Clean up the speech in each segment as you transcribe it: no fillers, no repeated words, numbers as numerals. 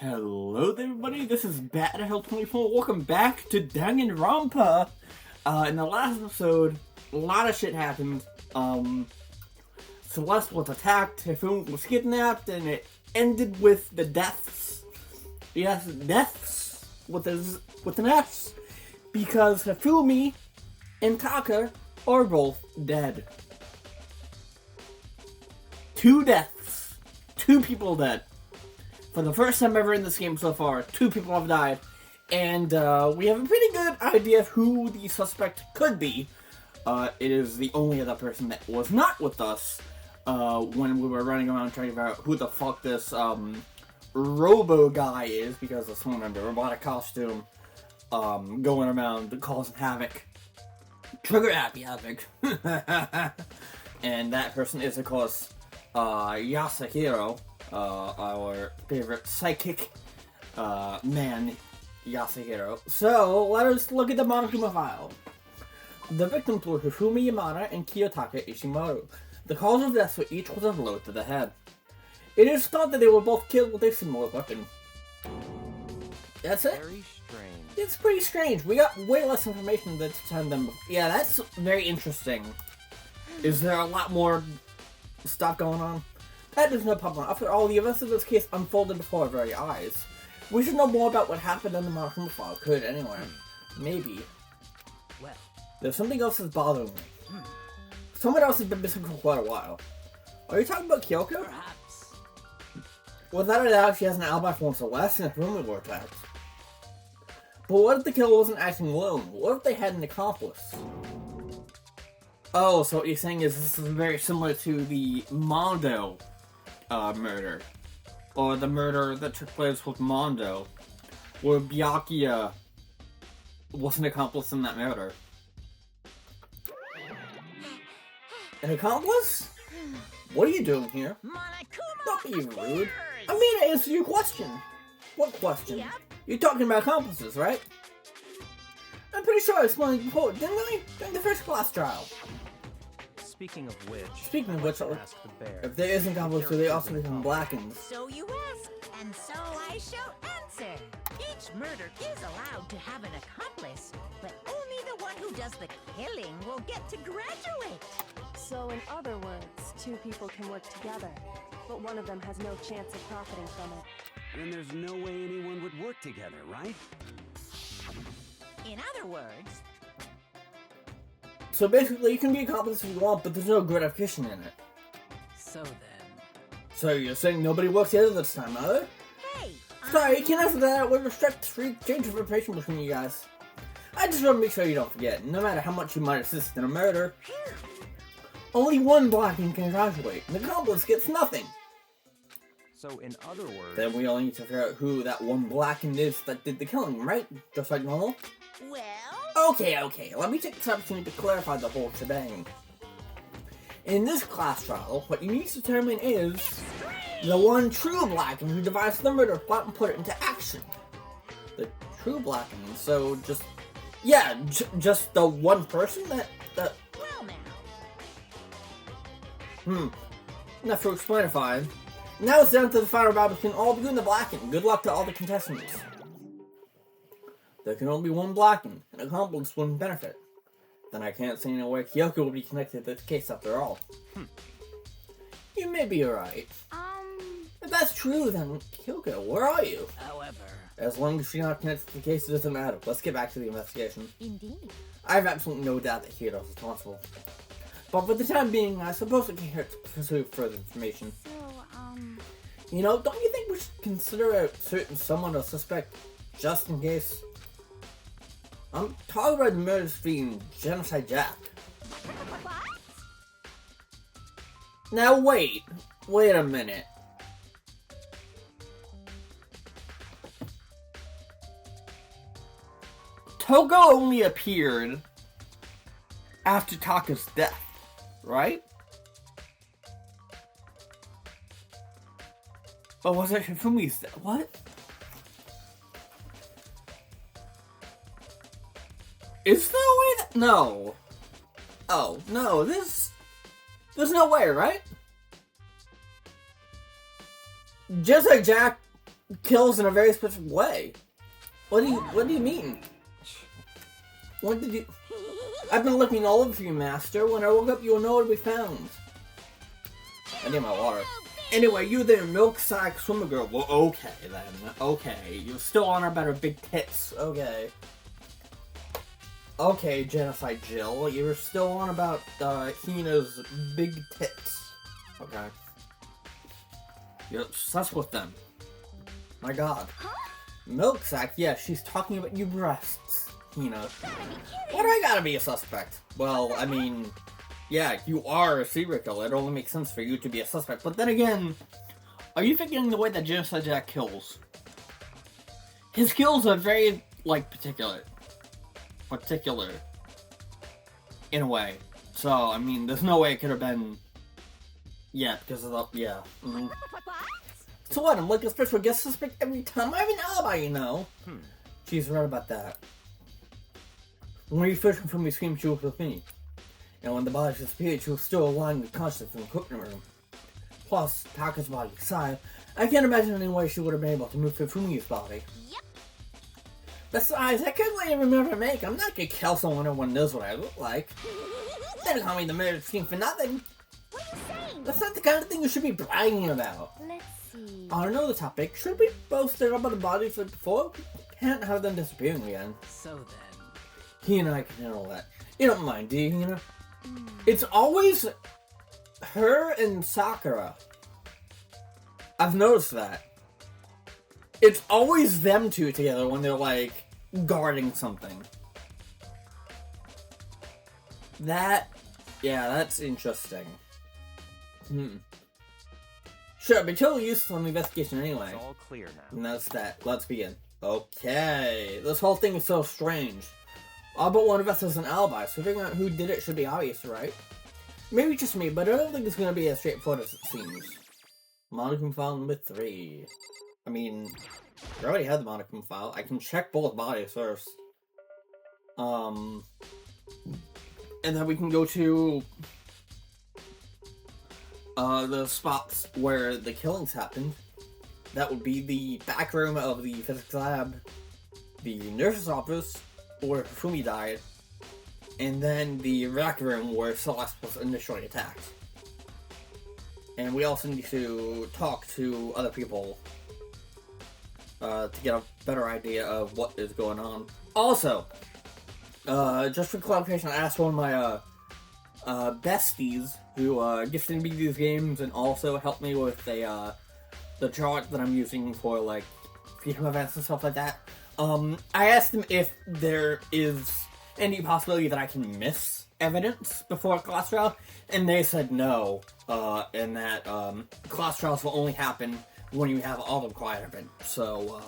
Hello there, everybody, this is BatHell24. Welcome back to Danganronpa. In the last episode, a lot of shit happened. Celeste was attacked, Hifumi was kidnapped, and it ended with the deaths. Yes, deaths with an S. Because Hifumi and Taka are both dead. 2 deaths. 2 people dead. For the first time ever in this game so far, 2 people have died. And we have a pretty good idea of who the suspect could be. It is the only other person that was not with us when we were running around trying to figure out who the fuck this Robo guy is, because there's someone in the robotic costume going around causing havoc. Trigger happy havoc. And that person is, of course, Yasuhiro. Our favorite psychic man, Yasuhiro. So, let us look at the Monokuma file. The victims were Hifumi Yamada and Kiyotaka Ishimoto. The cause of death for each was a blow to the head. It is thought that they were both killed with a similar weapon. That's it? Very strange. It's pretty strange. We got way less information than to send them. Yeah, that's very interesting. Is there a lot more stuff going on? That is no problem. After all, the events of this case unfolded before our very eyes. We should know more about what happened in the Monokuma file. Could, anyway. Maybe. Well, there's something else that's bothering me. Someone else has been missing for quite a while. Are you talking about Kyoko? perhaps. Without a doubt, she has an alibi for Celeste and Hifumi were attacked. But what if the killer wasn't acting alone? What if they had an accomplice? Oh, so what you're saying is this is very similar to the Mondo murder. Or the murder that took place with Mondo, where Byakuya was an accomplice in that murder. An accomplice? What are you doing here? Don't be rude. I'm here to answer your question. What question? Yep. You're talking about accomplices, right? I'm pretty sure I explained before, didn't I? During the first class trial. Speaking of which, Ask the bear. If there isn't accomplice, do they also become blackened? So you ask, and so I shall answer. Each murder is allowed to have an accomplice, but only the one who does the killing will get to graduate. So in other words, 2 people can work together, but one of them has no chance of profiting from it. And there's no way anyone would work together, right? In other words, So basically, you can be accomplice if you want, but there's no gratification in it. So then, So you're saying nobody works together this time, either? hey, Sorry, you can't answer that. We restrict free exchange of information between you guys. I just want to make sure you don't forget, no matter how much you might assist in a murder, only one blacking can graduate, and the accomplice gets nothing. so in other words, Then we only need to figure out who that one blackened is that did the killing, right? Just like normal? well, Okay, let me take this opportunity to clarify the whole shebang. In this class trial, what you need to determine is the one true blacking who devised the murder plot and put it into action. The true blacking, so just... Yeah, just the one person that... well now. Enough to explain fine. Now it's down to the final battle between all of you and the blacking. Good luck to all the contestants. There can only be one blacking, and accomplice wouldn't benefit. Then I can't see no way Kyoko will be connected to the case after all. You may be right. If that's true, then Kyoko, where are you? however, As long as she's not connected to the case, it doesn't matter. Let's get back to the investigation. Indeed. I have absolutely no doubt that Kyoko is responsible. But for the time being, I suppose it can hurt to pursue further information. So, You know, don't you think we should consider a certain someone a suspect, just in case? I'm talking about the murders being Genocide Jack. what? Now wait a minute. Togo only appeared after Taka's death, right? Or was it Hifumi's death? What? Is there a way that... No. Oh, no, there's no way, right? Just like Jack kills in a very specific way. What do you mean? What did you... I've been looking all over you, Master. When I woke up, you'll know what we found. I need my water. Anyway, you there, milk sack swimmer girl. Well, okay then. Okay, you're still on about her big tits. Okay. Okay, Genocide Jill, you're still on about Hina's big tits. Okay. You're obsessed with them. My god. Milk sack, yeah, she's talking about your breasts, Hina. What do I gotta be a suspect? Well, I mean, yeah, you are a serial killer. It only makes sense for you to be a suspect. But then again, are you thinking the way that Genocide Jack kills? His kills are very, like, particular. In a way. So, I mean, there's no way it could have been... Yeah, because of the... Yeah. Mm-hmm. So what, I'm like a special guest suspect every time? I have an alibi, you know. She's right about that. When you fishing for me, screamed she was with me. And when the body disappeared, she was still lying unconscious in the cooking room. Plus, Taka's body aside, I can't imagine any way she would have been able to move Fumi's body. Yep. Besides, I couldn't let everyone make. I'm not gonna kill someone everyone knows what I look like. Don't call me the murder scheme for nothing. What are you saying? That's not the kind of thing you should be bragging about. Let's see. On another topic, should we both stir up on the bodies like before? We can't have them disappearing again. So then... He and I can handle that. You don't mind, do you, Hina? It's always her and Sakura. I've noticed that. It's always them two together when they're, like, guarding something. That... Yeah, that's interesting. Sure, but totally useful in the investigation anyway. It's all clear now. And that's that. Let's begin. Okay. This whole thing is so strange. All but one of us has an alibi, so figuring out who did it should be obvious, right? Maybe just me, but I don't think it's gonna be as straightforward as it seems. Monochrome file number 3. I mean, I already had the monochrome file. I can check both bodies first. And then we can go to the spots where the killings happened. That would be the back room of the physics lab, the nurse's office, where Fumi died, and then the rec room where Celeste was initially attacked. And we also need to talk to other people to get a better idea of what is going on. Also, just for clarification, I asked one of my besties who gifted me these games and also helped me with the chart that I'm using for, like, freedom events and stuff like that. I asked them if there is any possibility that I can miss evidence before a class trial, and they said no, and that class trials will only happen when you have all the required evidence. So,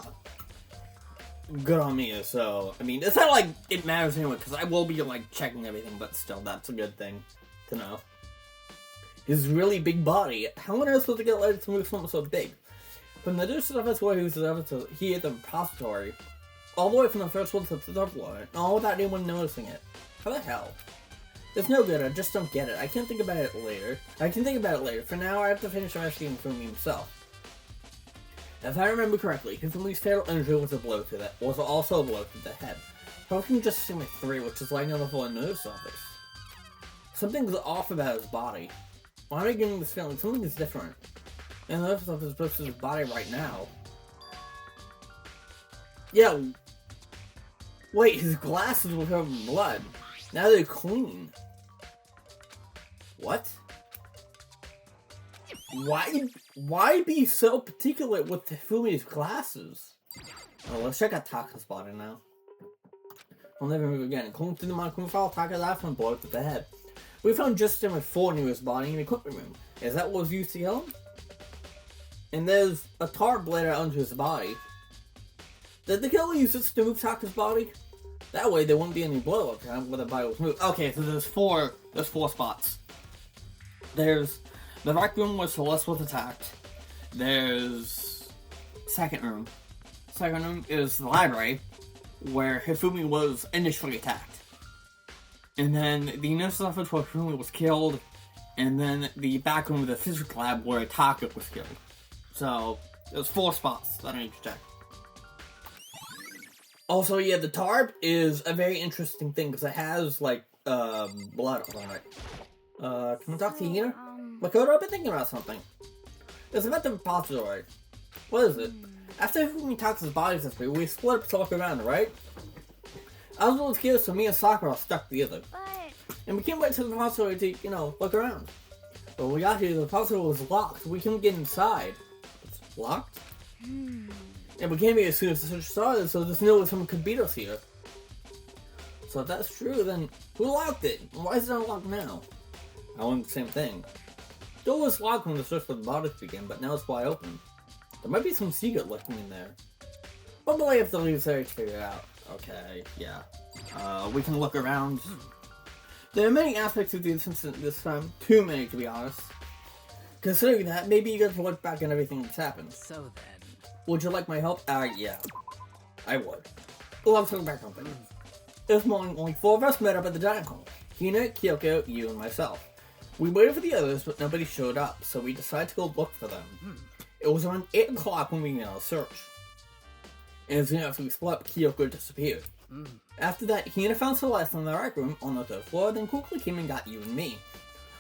good on me. So, I mean, it's not like it matters anyway, because I will be, like, checking everything, but still, that's a good thing to know. His really big body. How on earth was it get let to move something so big? From the nurse's office where he was he at the repository, all the way from the first floor to the third floor, all without anyone noticing it. How the hell? It's no good, I just don't get it. I can think about it later. For now, I have to finish investigating Fumi himself. If I remember correctly, Hifumi's fatal injury was also a blow to the head. How can you just assume with 3, which is lying on the floor in the nurse's office? Something's off about his body. Why am I getting this feeling? Something is different. And the nurse's office is supposed to his body right now. Yeah. Wait, his glasses were covered in blood. Now they're clean. What? Why be so particular with Fumi's glasses? Oh, let's check out Taka's body now. I'll never move again. According to the monochrome file, Taka died from a blow to the head. We found just him with 4 near his body in the equipment room. Is that what was used to kill him? And there's a tar bladder onto his body. Did the killer use this to move Taka's body? That way there wouldn't be any blow-up time where the body was moved. Okay, so there's four spots. There's the rec room where Celeste was attacked. There's second room. Second room is the library where Hifumi was initially attacked. And then the nurse's office where Hifumi was killed. And then the back room of the physics lab where Taka was killed. So, There's 4 spots that I need to check. Also, yeah, the tarp is a very interesting thing because it has, like, blood on it. Can we talk to Hina? Makoto, I've been thinking about something. It's about the repository. What is it? After we talked to his bodies this week, we split up to look around, right? I was a little scared, so me and Sakura stuck together. And we came back to the repository to, you know, look around. But when we got here, the repository was locked. We couldn't get inside. It's locked? And we came here as soon as the search started, so there's no way someone could beat us here. So if that's true, then who locked it? Why is it unlocked now? I wonder the same thing. The door was locked when the search for the bodies began, but now it's wide open. There might be some secret lurking in there. But we'll have to leave there to figure it out. Okay, yeah. We can look around. There are many aspects of this incident this time. Too many, to be honest. Considering that, maybe you guys will look back at everything that's happened. So then... Would you like my help? Yeah. I would. Well, let's look back on things. This morning, only 4 of us met up at the dining hall. Hina, Kyoko, you, and myself. We waited for the others, but nobody showed up, so we decided to go look for them. It was around 8 o'clock when we began our search. And as soon as we split up, Kyoko disappeared. After that, Hina found Celeste in the rec room on the 3rd floor, then quickly came and got you and me.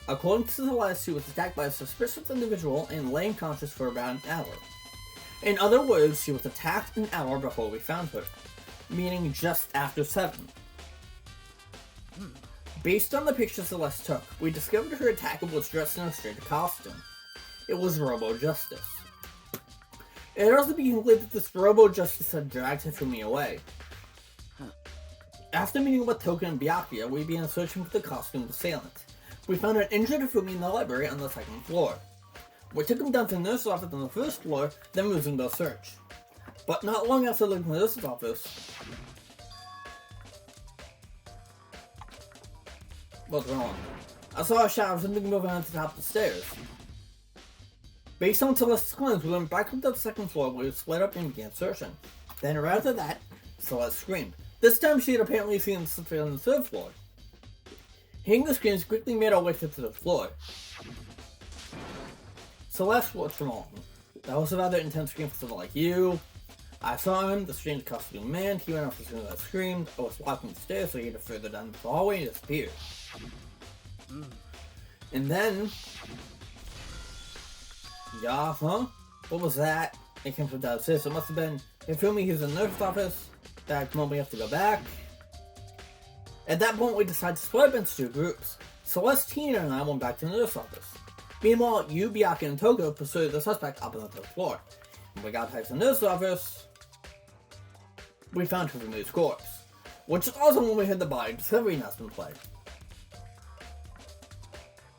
According to Celeste, she was attacked by a suspicious individual and lay unconscious for about an hour. In other words, she was attacked an hour before we found her, meaning just after 7. Based on the picture Celeste took, we discovered her attacker was dressed in a straight costume. It was Robo-Justice. It had also became clear that this Robo-Justice had dragged Hifumi away. After meeting with Toka and Byakuya, we began searching for the costumed assailant. We found an injured Hifumi in the library on the 2nd floor. We took him down to the nurse's office on the 1st floor, then resumed our search. But not long after leaving the nurse's office... What's wrong? I saw a shadow of something moving on to the top of the stairs. Based on Celeste's claims, we went back up to the 2nd floor where we split up and began searching. Then right after that, Celeste screamed. This time she had apparently seen something on the 3rd floor. Hearing the screams, quickly made our way to the 3rd floor. Celeste, what's wrong? That was a rather intense scream for someone like you. I saw him, the strange costume man. He went off as soon as I screamed. I was walking the stairs, so he had further down the hallway and disappeared. And then... Yeah, huh? What was that? It came from downstairs, so it must have been... They filmed me, he was in the nurse's office. That moment we have to go back. At that point, we decided to split up into 2 groups. Celeste, Tina, and I went back to the nurse's office. Meanwhile, you, Byakuya, and Togo pursued the suspect up on the 3rd floor. When we got back to the nurse's office, we found Hifumi's corpse. Which is also when we hit the body discovery announcement play.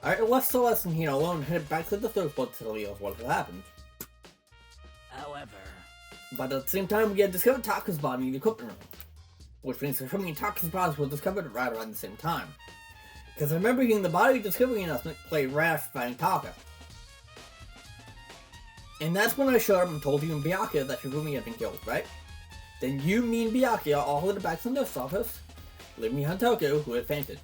I left Celeste and Hina alone and headed back to the 3rd floor to tell you what had happened. However... But at the same time, we had discovered Taka's body in the equipment room. Which means that Hifumi and Taka's bodies were discovered right around the same time. Because I remember hearing the body discovery announcement play right after finding Taka. And that's when I showed up and told you and Byakuya that Hifumi had been killed, right? Then you, me, and Byakuya all headed back to the nurse's office, leaving behind Toko, who had fainted.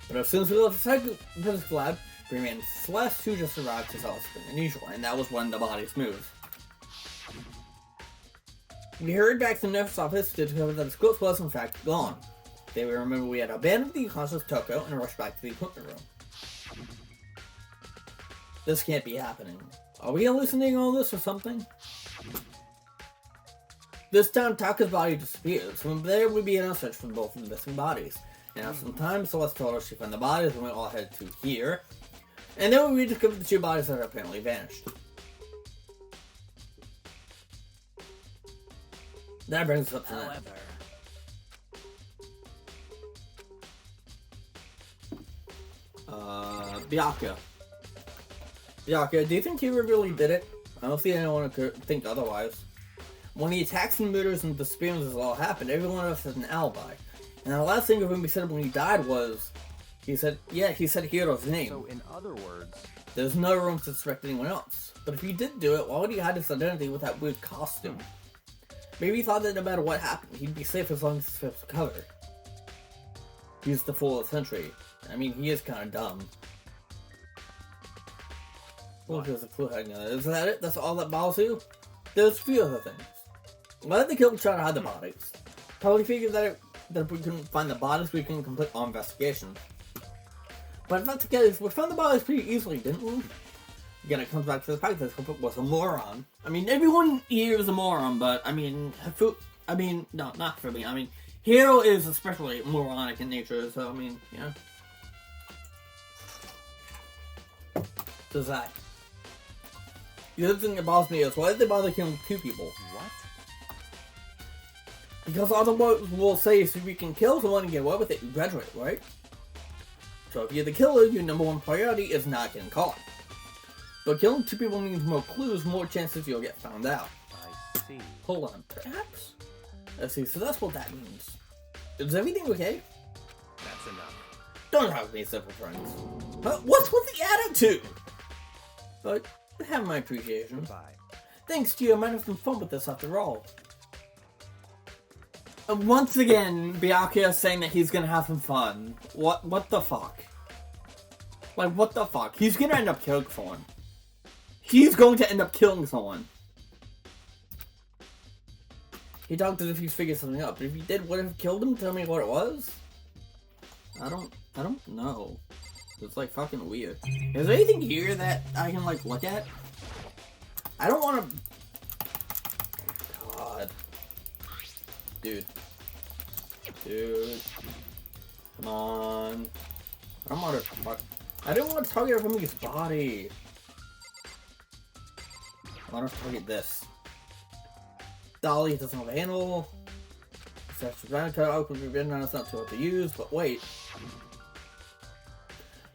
But as soon as we left the physics lab, we ran into Celeste, who just arrived to tell us than usual, and that was when the bodies moved. We hurried back to the nurse's office to discover that his corpse was in fact gone. Then we remember we had abandoned the unconscious Toko and rushed back to the equipment room. This can't be happening. Are we hallucinating all this or something? This time, Taka's body disappeared, so from there we began a search for both of the missing bodies. And after some time, Celeste told us she found the bodies and we all headed to here. And then we rediscovered the 2 bodies that had apparently vanished. That brings us up to that. However... Byakuya. Byakuya, do you think he really did it? I don't see anyone who could think otherwise. When the attacks and murders and disappearances all happened, every one of us had an alibi. And the last thing Hifumi said when he died was, he said Hiro's name. So in other words... There's no room to suspect anyone else. But if he did do it, why would he hide his identity with that weird costume? Maybe he thought that no matter what happened, he'd be safe as long as his face was covered. He's the fool of the century. I mean, he is kind of dumb. Look, there's a clue hanging on it. Is that it? That's all that bothers you? there's a few other things. Why did they kill and try to hide the bodies? Probably figured that if we couldn't find the bodies, we can complete our investigation. But if that's the case, we found the bodies pretty easily, didn't we? Again, it comes back to the fact that this culprit was a moron. I mean, everyone here is a moron, but I mean, no, not for me. I mean, Hero is especially moronic in nature, so I mean, yeah. So Zach, the other thing that bothers me is, why did they bother killing 2 people? What? Because otherwise we'll say if we can kill someone and get away with it, you graduate, right? So if you're the killer, your number 1 priority is not getting caught. But killing 2 people means more clues, more chances you'll get found out. I see. Hold on, perhaps? Let's see, so that's what that means. Is everything okay? That's enough. Don't have any simple friends. Huh? What's with the attitude? But I have my appreciation. Goodbye. Thanks to you, I might have some fun with this after all. Once again, Byakuya is saying that he's gonna have some fun. What the fuck? Like, what the fuck? He's gonna end up killing someone. He's going to end up killing someone. He talked as if he's figured something out, but if he did, would have killed him? Tell me what it was? I don't know. It's like fucking weird. Is there anything here that I can like look at? I don't want to. God, dude, come on. I don't want to. I didn't want to target from his body. I want to target this. Dolly doesn't have a handle. That's Ranica open for now, it's not too hard to use, but wait.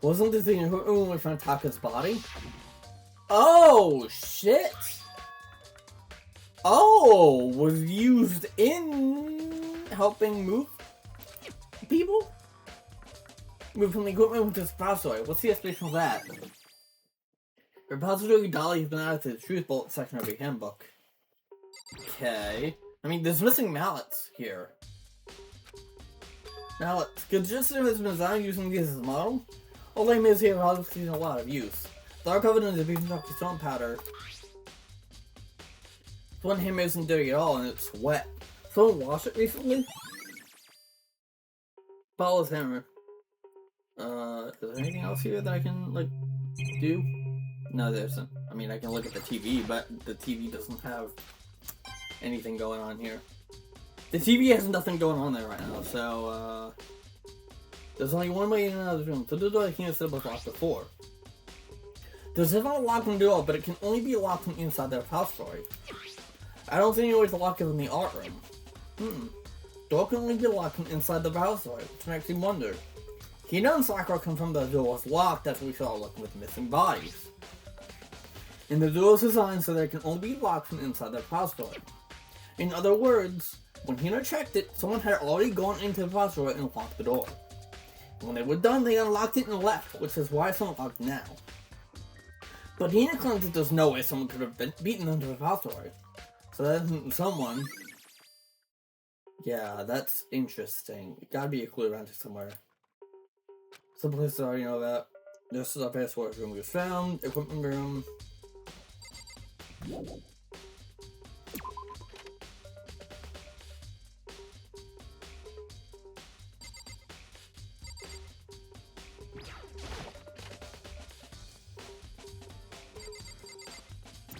Wasn't this thing in her room when trying to attack his body? Oh shit! Oh, was used in helping move people? Move from the equipment with this repository. What's the explanation of that? Repository Dolly has been added to the Truth Bullet section of your handbook. Okay. I mean, there's missing mallets here. Mallets. Good system has been designed using these as a model. All they miss here has seen a lot of use. They are covered in the beef and stone powder. This one hammer isn't dirty at all, and it's wet. Someone washed it recently? Follow this hammer. Is there anything else here that I can, like, do? No, there isn't. I mean, I can look at the TV, but the TV doesn't have anything going on here. The TV has nothing going on there right now, so, there's only one way in and out of the room. So the door I can't set was locked before. There's definitely a lock on the door, but it can only be locked from inside the repository. I don't see any way to lock it in the art room. Door can only be locked from inside the repository, which makes me wonder. Hina and Sakura confirmed that the door was locked after we saw looking with missing bodies. And the door is designed so that it can only be locked from inside the repository. In other words, when Hina checked it, someone had already gone into the repository and locked the door. When they were done, they unlocked it and left, which is why it's unlocked now. But Hina claims that there's no way someone could have been beaten into the repository. So that isn't someone. Yeah, that's interesting. Gotta be a clue around here somewhere. Some places I already know about. This is our passport room was found. Equipment room.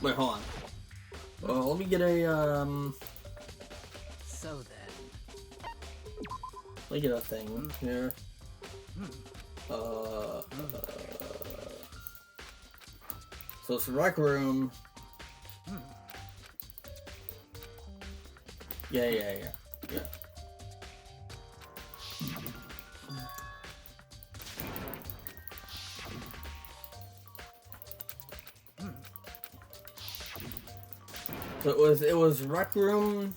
Wait, hold on. Let me get a, So then. let me get a thing here. So it's the rec room. Yeah. So it was rec room,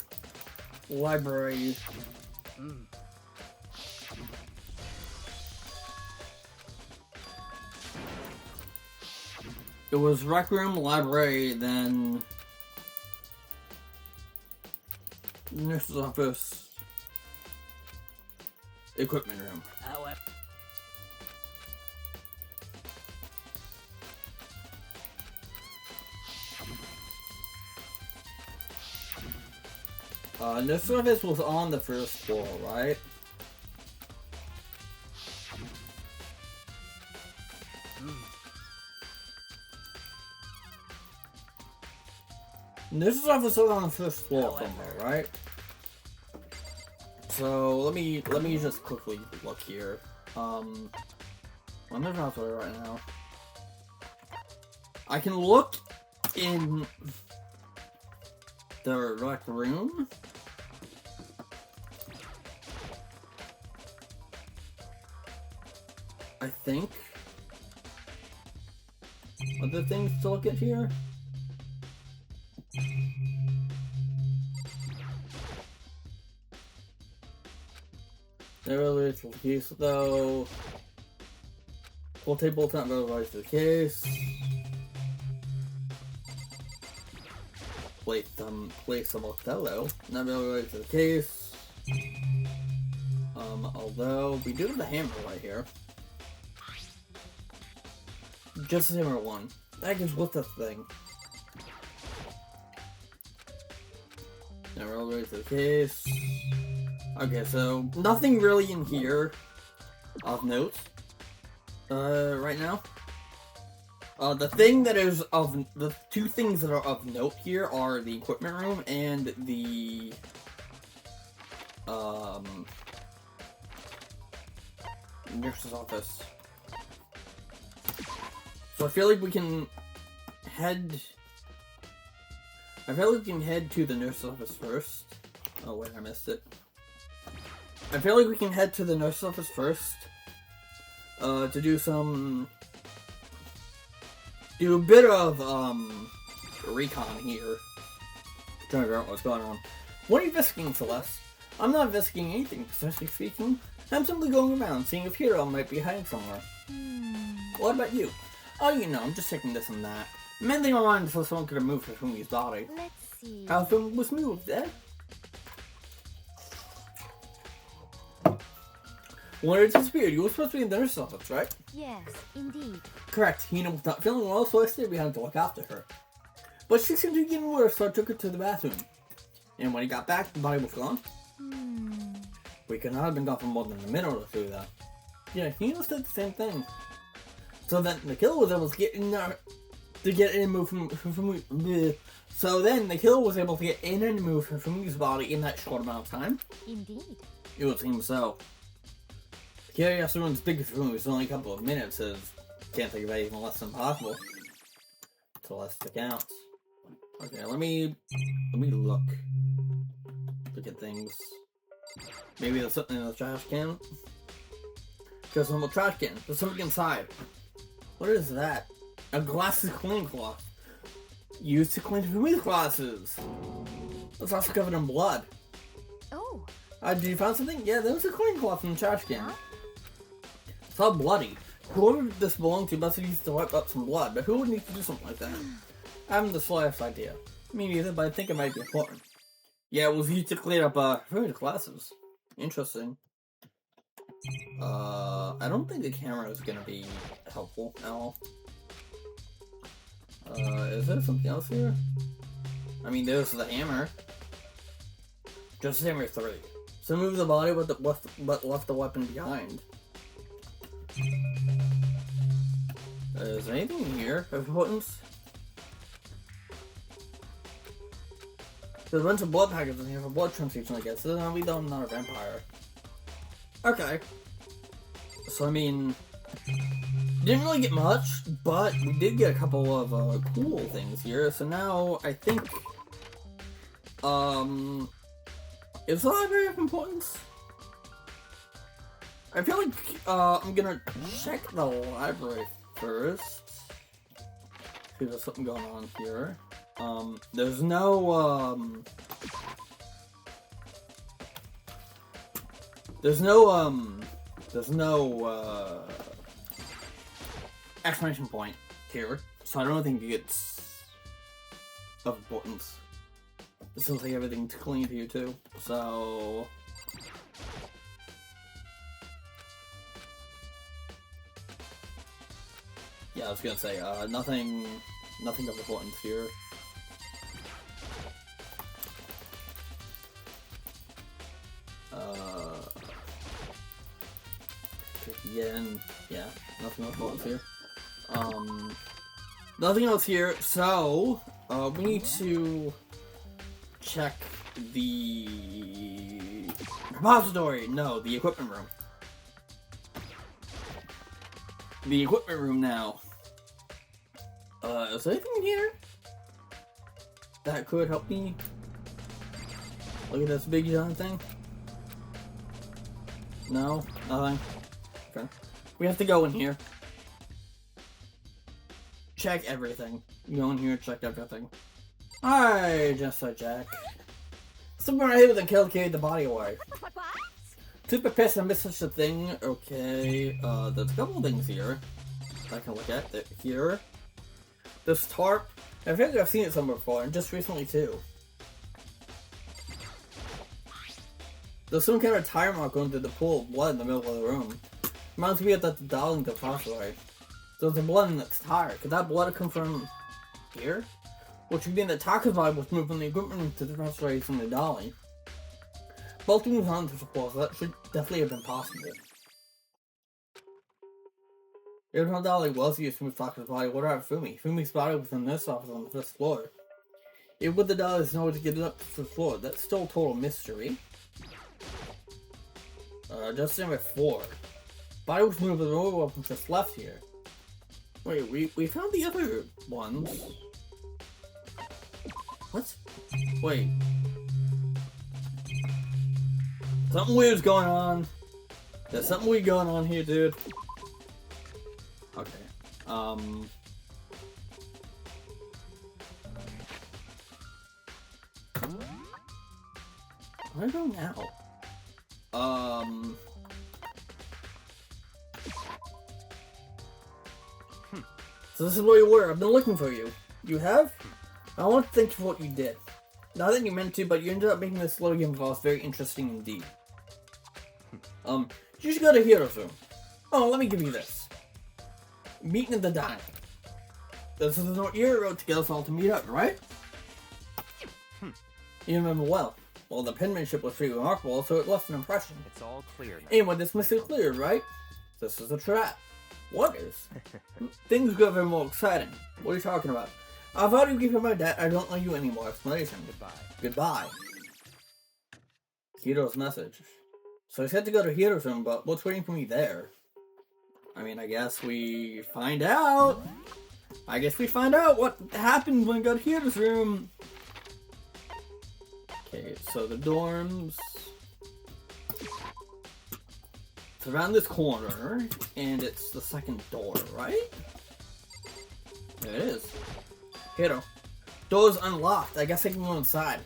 library. It was rec room, library, then nurse's office, equipment room. However. The service was on the first floor, right? This office was on the first floor somewhere, right? So let me just quickly look here. I'm not right now. I can look in the rec room. I think. Other things to look at here? Never really to the case though. Full table not really to the case. Play some Othello. Not really related to the case. Although we do have the hammer right here. Just the hammer one. That gives what's the thing. Not really related to the case. Okay, so nothing really in here of note. Right now. The two things that are of note here are the equipment room and the nurse's office. So I feel like we can head. I feel like we can head to the nurse's office first. Oh wait, I missed it. I feel like we can head to the nurse's office first. To do a bit of recon here. Trying to figure out what's going on. What are you investigating, Celeste? I'm not investigating anything, precisely speaking. I'm simply going around, seeing if Hero might be hiding somewhere. What about you? Oh, you know, I'm just checking this and that. Mainly my mind so someone could have moved Fumi's body. Let's see. How Fumi was moved, eh? When it disappeared, you were supposed to be in the nurse's office, right? Yes, indeed. Correct. Hina was not feeling well, so I stayed behind to look after her. But she seemed to be getting worse, so I took her to the bathroom. And when he got back, the body was gone. We could not have been gone for more than a minute or two, though. Yeah, Hina said the same thing. So then the killer was able to get in there, to get in and move from bleh. So then the killer was able to get in and move from his body in that short amount of time. Indeed. It would seem so. Carry us everyone's biggest room is only a couple of minutes, as can't think of anything less than possible. Celeste counts. Okay, let me look at things. Maybe there's something in the trash can. There's some trash can. There's something inside. What is that? A glasses cleaning cloth. Used to clean Fumi's glasses. It's also covered in blood. Oh. Did you find something? Yeah, there was a cleaning cloth in the trash can. Huh? It's all bloody. Whoever this belonged to must have used to wipe up some blood, but who would need to do something like that? I haven't the slightest idea. Me neither, but I think it might be important. Yeah, it was used to clean up Fumi's glasses. Interesting. I don't think the camera is gonna be helpful at all. Is there something else here? I mean, there's the hammer. Just the hammer 3. So move the body, but left the weapon behind. Is there anything in here of importance? There's a bunch of blood packets in here for blood transfusion, I guess. So then we don't, I'm not a vampire. Okay. So I mean, didn't really get much, but we did get a couple of cool things here. So now I think, is the library of importance? I feel like I'm gonna check the library first. See if there's something going on here. There's no exclamation point here, so I don't think it's of importance. It seems like everything's clean here too, so yeah, I was gonna say nothing of importance here. Yeah, and yeah, nothing else here. Nothing else here, so, we need to check the repository. No, the equipment room. The equipment room now. Is there anything in here that could help me? Look at this big giant thing. No, nothing. Okay. We have to go in here. Check everything. Go in here, check everything. Alright, just so Jack. Someone right here with a kill carried the body away. What? Super pissed I missed such a thing. Okay, there's a couple things here I can look at. Here. This tarp. I feel like I've seen it somewhere before, and just recently too. There's some kind of tire mark going through the pool of blood in the middle of the room. Reminds me of that the Darling depository. So there's blood in that tire. Could that blood come from here? Which would mean that Taka's body was moved from the equipment room to the depository from the Dolly. Both moves on to support, so that should definitely have been possible. Even though Dolly was used to move Taka's body, what about Fumi? Fumi's body was in this office on the first floor. Even with the Dolly's no way to get it up to the floor, that's still a total mystery. Just number 4. Body was moved, but the roller weapon just left here. Wait, we found the other ones. What? Wait. Something weird's going on. There's something weird going on here, dude. Okay. Where do I go now? So this is where you were. I've been looking for you. You have? I want to thank you for what you did. Not that you meant to, but you ended up making this little game of ours very interesting indeed. You should go to Hero's room. Oh, let me give you this. Meeting at the diner. This is the note you wrote to get us all to meet up, right? You remember well. Well, the penmanship was pretty remarkable, so it left an impression. It's all clear now. Anyway, this must be clear, right? This is a trap. What is? Things got very more exciting. What are you talking about? I've already given my debt. I don't owe you any more explanation. Goodbye. Goodbye. Hiro's message. So I said to go to Hiro's room, but what's waiting for me there? I mean, I guess we find out. I guess we find out what happened when I got to Hiro's room. Okay, so the dorms. It's around this corner, and it's the second door, right? There it is. Hiro. Door's unlocked. I guess I can go inside.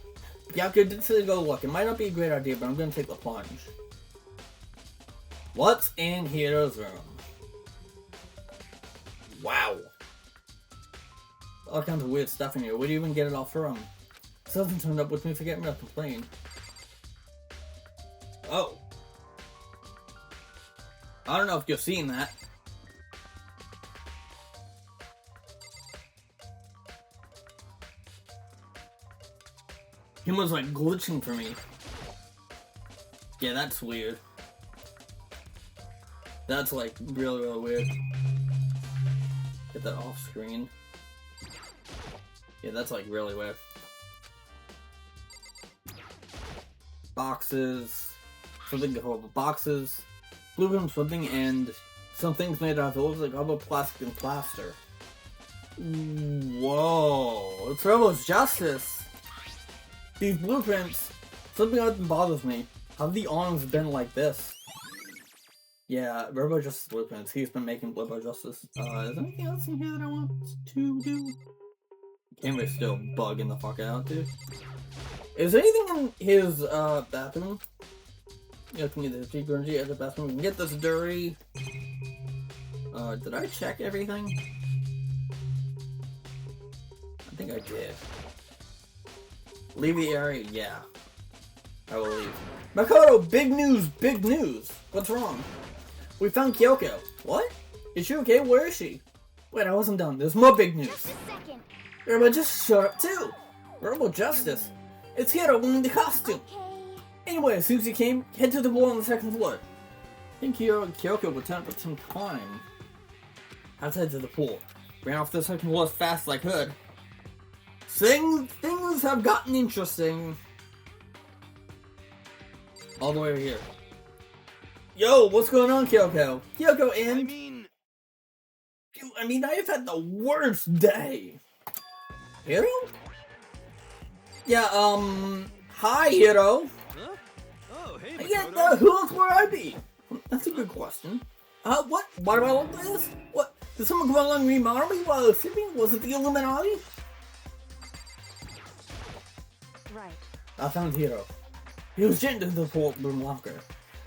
Yaku did say to go look. It might not be a great idea, but I'm gonna take the plunge. What's in Hiro's room? Wow. All kinds of weird stuff in here. Where do you even get it all from? Something turned up with me, forget me to complain. Oh. I don't know if you've seen that. Him was like glitching for me. Yeah, that's weird. That's like really, really weird. Get that off screen. Yeah, that's like really weird. Boxes. Something horrible. Boxes. Blueprint something and some things made out of it looks like rubber, plastic, and plaster. Whoa. It's Robo's Justice. These blueprints, something that bothers me. How have the arms been like this? Yeah, Robo Justice blueprints. He's been making Robo Justice. Is there anything else in here that I want to do? Camera's still bugging the fuck out, dude. Is there anything in his bathroom? Yeah, can get the G-Grungy at the bathroom. We can get this dirty. Did I check everything? I think I did. Leave the area? Yeah. I will leave. Makoto, big news, big news. What's wrong? We found Kyoko. What? Is she okay? Where is she? Wait, I wasn't done. There's more big news. Just a second. Robo just showed up too. Robo Justice. It's Hiro wearing the costume. Okay. Anyway, as soon as he came, head to the wall on the second floor. I think Hiro and Kyoko would turn up some time outside of the pool. Ran off the second floor as fast as I could. Things have gotten interesting. All the way over here. Yo, what's going on, Kyoko? Kyoko and... I mean, I have had the worst day. Hiro? Yeah, hi, Hiro. Huh? Oh, hey, Yeah, Makoto. who else would I be? That's a good question. What? Why do I look like this? What? Did someone go along and remodel me while I was sleeping? Was it the Illuminati? Right. I found Hiro. He was jetting into the pool room locker.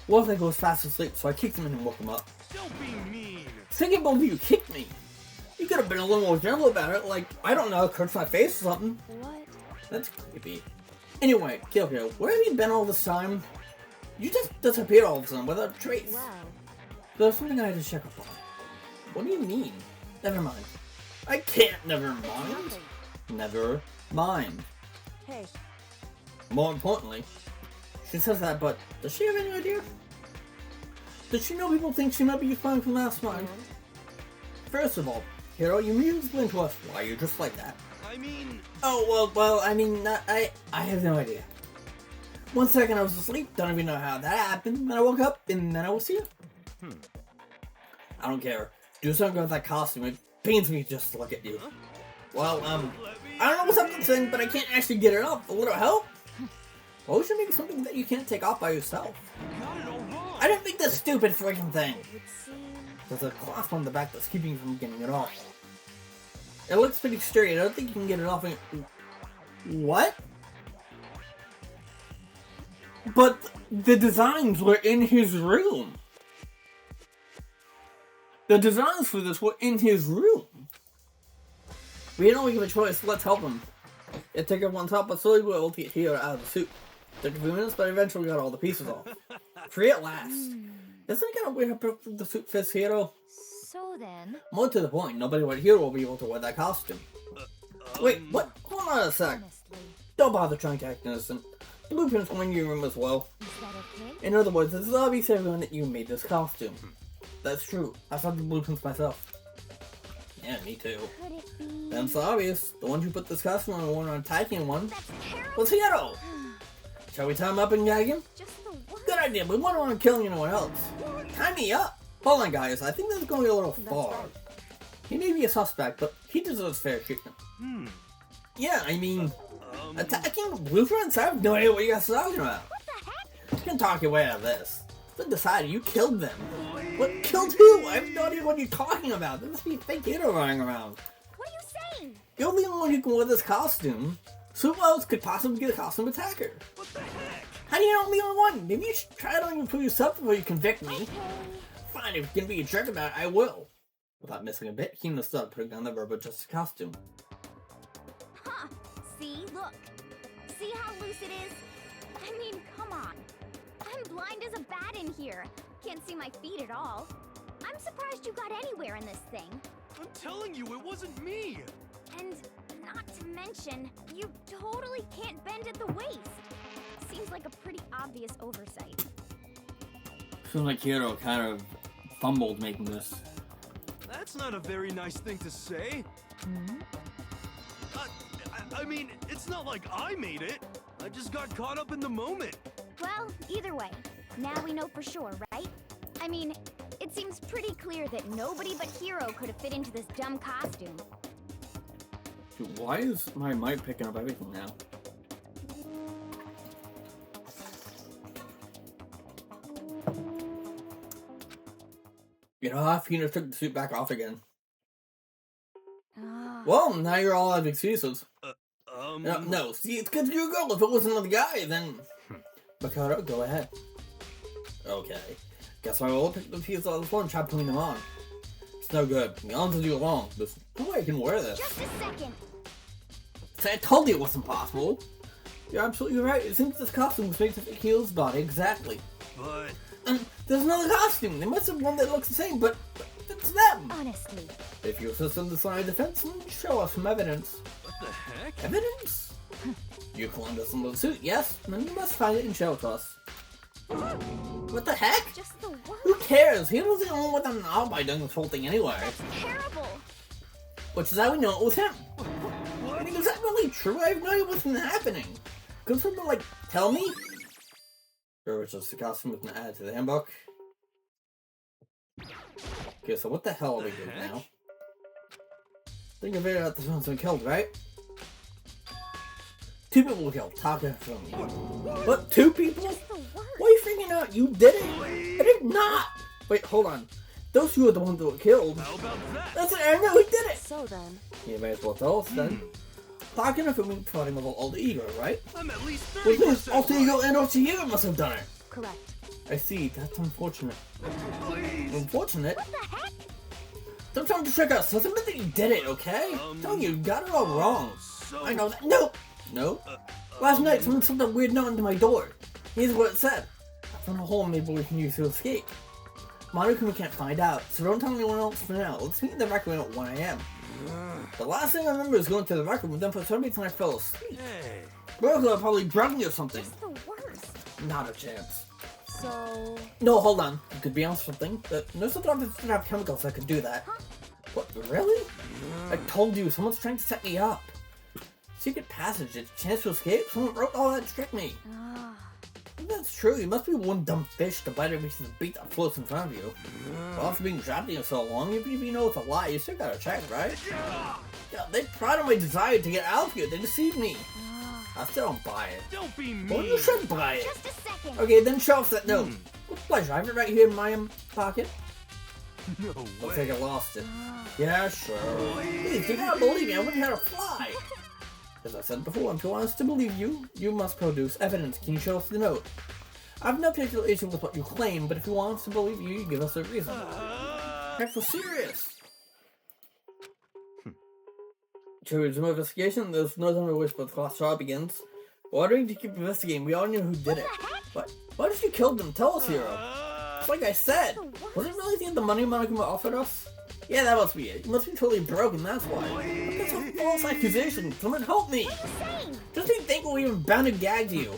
Wolf I was fast asleep, so I kicked him in and woke him up. Don't be mean. Thinking both of you kicked me. You could have been a little more gentle about it, like, I don't know, curse my face or something. What? That's creepy. Anyway, Kyoko, where have you been all this time? You just disappeared all of a sudden without a trace. Wow. There's something I had to check up on. What do you mean? Never mind. I can't never mind. Nothing. Never mind. Hey, More importantly, she says that, but does she have any idea? Does she know people think she might be spying from last night? First of all, Hiro, you need to explain to us why you're just like that. I mean, Oh, well, I mean, I have no idea. 1 second I was asleep, don't even know how that happened, then I woke up, and then I was here. I don't care. Do something about that costume, it pains me just to look at you. Well, I don't know what's up with this thing, but I can't actually get it off. A little help? Well, we should make something that you can't take off by yourself. got it all wrong. I didn't make this stupid freaking thing. it would seem... There's a clasp on the back that's keeping you from getting it off. It looks pretty straight. I don't think you can get it off. What? But the designs were in his room. The designs for this were in his room. We didn't really give a choice. Let's help him. It took everyone's help, but slowly we were able to get Hiro out of the suit. Took a few minutes, but eventually got all the pieces off. Free at last. Isn't it kind of weird how the suit fits Hiro? So then, More to the point, nobody but Hiro will be able to wear that costume. Wait, what? Hold on a sec. honestly, Don't bother trying to act innocent. The blueprint's in your room as well. is that okay? In other words, it's obvious to everyone that you made this costume. That's true. I saw the blueprints myself. Yeah, me too. Could it be? That's obvious. The one who put this costume on the one on Taiken one That's terrible. was Hiro. Shall we tie him up and gag him? Just the word. Good idea. We wouldn't want to kill anyone else. Tie me up. Hold on, guys. I think that's going a little far. He may be a suspect, but he deserves fair treatment. Yeah, I mean, attacking blueprints? I have no idea what you guys are talking about. What the heck? You can talk your way out of this. Then decide you killed them. What? Killed who? I have no idea what you're talking about. There must be a fake hero running around. What are you saying? You're the only one who can wear this costume. So who else could possibly get a costume attacker? What the heck? How do you know I'm the only one? Maybe you should try it on for yourself before you convict me. Okay. Fine, if you can be a jerk about it, I will. Without missing a bit, he must start putting on the rubber just a costume. Huh. See? Look. See how loose it is? I mean, come on. I'm blind as a bat in here. Can't see my feet at all. I'm surprised you got anywhere in this thing. I'm telling you, it wasn't me. And not to mention, you totally can't bend at the waist. Seems like a pretty obvious oversight. Feels like Hiro kind of fumbled making this. That's not a very nice thing to say. I mean, it's not like I made it. I just got caught up in the moment. Well, either way, now we know for sure, right? I mean, it seems pretty clear that nobody but Hiro could have fit into this dumb costume. Dude, why is my mic picking up everything now? You know how Fina took the suit back off again. Well, now you're all out of excuses. No, see, it's good you're a girl. If it was another guy, then... Makoto, go ahead. Okay. Guess I will pick the pieces on the floor and try putting them on. It's no good. The arms will do along. There's no way I can wear this. Just a second. See, I told you it wasn't possible. You're absolutely right. It seems this costume was made to fit Heel's body exactly. But And there's another costume. They must have one that looks the same, but it's them. Honestly. If you insist on deciding defense, then show us some evidence. what the heck? Evidence? You cloned us into the suit, yes? Then you must find it and show it to us. What the heck? Just the Who worst. cares? He was the only one with an alibi doing this whole thing anyway. That's terrible. Which is how we know it was him. I What? mean, is that really true? I have no idea what's happening. Could someone, like, tell me? Or it's just a costume with an ad to the handbook. Okay, so what the hell are we doing heck? now? Think of it that this one's been killed, right? 2 people were killed. Taka from you. What? 2 people? Just the worst. Why are you freaking out? You did it! I did not! Wait, hold on. Those 2 are the ones that were killed. How about that? That's it, I know he did it! So then, You may as well tell us then. Taka and Fumi fighting with alter ego, right? I'm at least Well, this 30% alter right. ego and alter ego must have done it. correct. I see, that's unfortunate. Please. Unfortunate? What the heck? Don't try to trick us. Doesn't mean that you did it, okay? Tell you got it all wrong. So, I know that. No! No. Last night, someone slipped a weird note into my door. Here's what it said. I found a hole maybe we can use to escape. Monokuma can't find out, so don't tell anyone else for now. Let's meet in the rec room at 1 a.m. The last thing I remember is going to the rec room, then for some reason I fell asleep. Hey. Burglar probably drugged me or something. Just the worst. Not a chance. So, No, hold on. You could be on something. No something that didn't have chemicals that could do that. What, really? I told you, someone's trying to set me up. Secret passage, it's a chance to escape? Someone wrote all that to trick me. Ah, If that's true, you must be one dumb fish to bite every piece of beat that floats in front of you. Well, after being trapped in here so long, even if you know it's a lie, you still gotta check, right? Yeah, they pride on my desire to get out of here. They deceived me. I still don't buy it. Don't be mean. Well, you should buy it. just a second. Okay, then show us that note. With pleasure. I have it right here in my pocket. No Looks way. like I lost it. Yeah, sure. Please, you gotta believe me. I wouldn't have to fly. As I said before, if you want us to believe you, you must produce evidence. Can you show us the note? I have no particular issue with what you claim, but if you want us to believe you, you give us a reason. Heck, for serious. To resume investigation, there's no time to wish, but the class trial begins. Ordering to keep investigating. We all know who did it. What? Why did you kill them? Tell us, Hero. It's like I said. Was it really the money Monokuma offered us? Yeah, that must be it. You must be totally broken, that's why. That's a false accusation. Someone help me. What are you saying? Just be thankful we even bound and gagged you.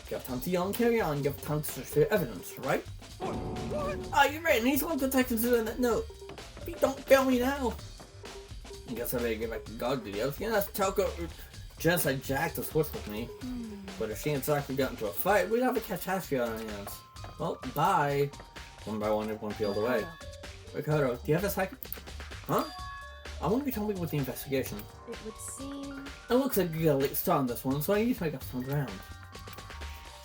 You have time to yell and carry on. You have time to search for your evidence, right? Ah, you're right. I need someone to consider that note. Please don't fail me now. I guess I better get back to God duty. I was gonna ask Telco Genocide Jack to switch with me. But if she and Saki got into a fight, we'd have a catastrophe on our hands. Well, bye. One by one, everyone peeled away. Ricardo, do you have a second? Huh? I want you to tell me with the investigation. it would seem... It looks like you got a late start on this one, so I need to make up some ground.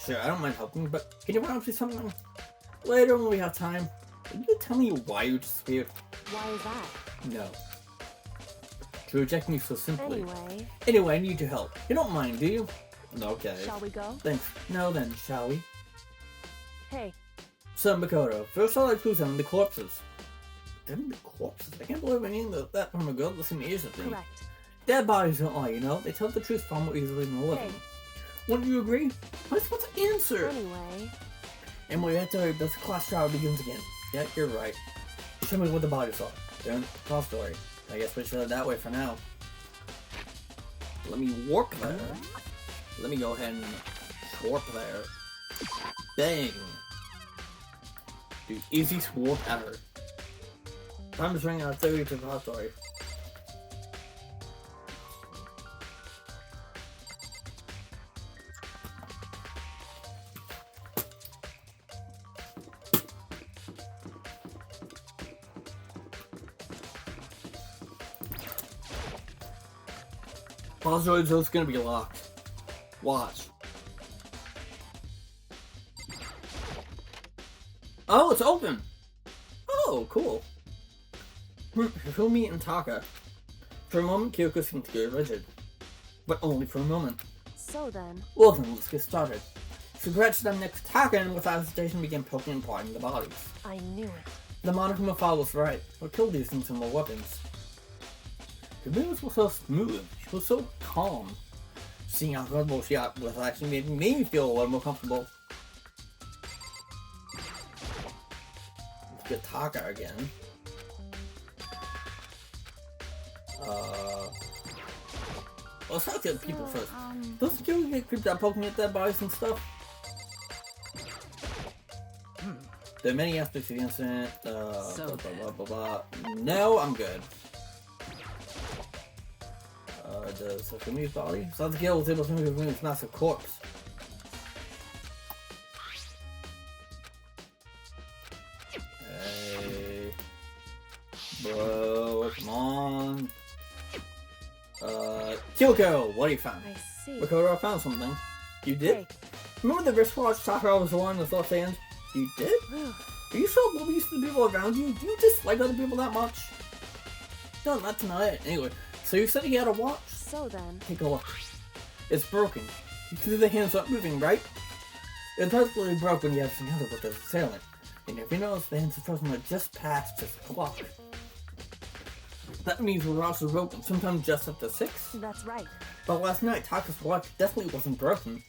Sure, I don't mind helping, but can you run up to something? Later when we have time. Can you tell me why you disappeared? Why is that? No. To reject me so simply. Anyway, Anyway, I need your help. You don't mind, do you? Okay. shall we go? Thanks. Now then, shall we? Hey, So, Makoto, first I'll accuse them of the corpses. Them the corpses? I can't believe any of that from a girl that seemed Asian to me. correct. Dead bodies don't lie, you know? They tell the truth far more easily than the living. Hey. Wouldn't you agree? What's the answer? Anyway, And we have to hurry, this class trial begins again. Yeah, you're right. Show me what the bodies are. Then, cross story. I guess we should head that way for now. Let me warp there. Let me go ahead and warp there. Bang! Dude, easiest warp ever. Time is running out of 30 to the cross story. Crossroads is gonna be locked. Watch. Oh, it's open! Oh, cool. Fumi and Taka. For a moment, Kyoko seemed to get rigid. But only for a moment. so then, Well then, let's get started. Scratch them next to Taka and without hesitation began poking and prodding the bodies. I knew it. The Monokuma file was right. What killed these things and more weapons? The moves were so smooth. She was so calm. Seeing how comfortable she got with actually made me feel a little more comfortable. Let's get Taka again. Let's talk to the people first. Doesn't you get creeped out poking at dead bodies and stuff? There are many aspects of the incident. So blah, blah, blah, blah. No, I'm good. Does Fumi's body? Sounds Gil was able to move Fumi's massive corpse. Hey. Bro, come on. Kyoko, what do you find? I see. Makoto, I found something. You did? Hey. Remember the wristwatch Sakura was wearing with left hand? You did? Are you so oblivious to the people around you? Do you dislike other people that much? No, not tonight. Anyway, so you said he had a watch? So then, Take a look. It's broken. You can see the hands not moving, right? It's totally broke when you have some other with the assailant. And if you notice, the hands of the person are just past this clock. That means we're also broken, sometimes just up to 6. that's right. But last night, Taka's watch definitely wasn't broken.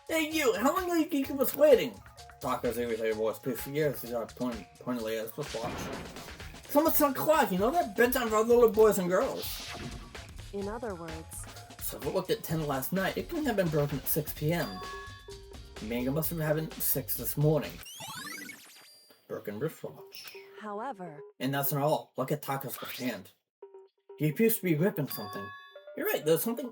Hey you, how long will you keep us waiting? Taka's irritated voice paced for years as I pointedly at his wristwatch. It's almost 10 o'clock, you know that? Bedtime for little boys and girls. In other words, So if it looked at 10 last night, it couldn't have been broken at 6 p.m. Manga must have happened at 6 this morning. Broken wristwatch. however, And that's not all. Look at Taka's left hand. He appears to be gripping something. You're right, there's something...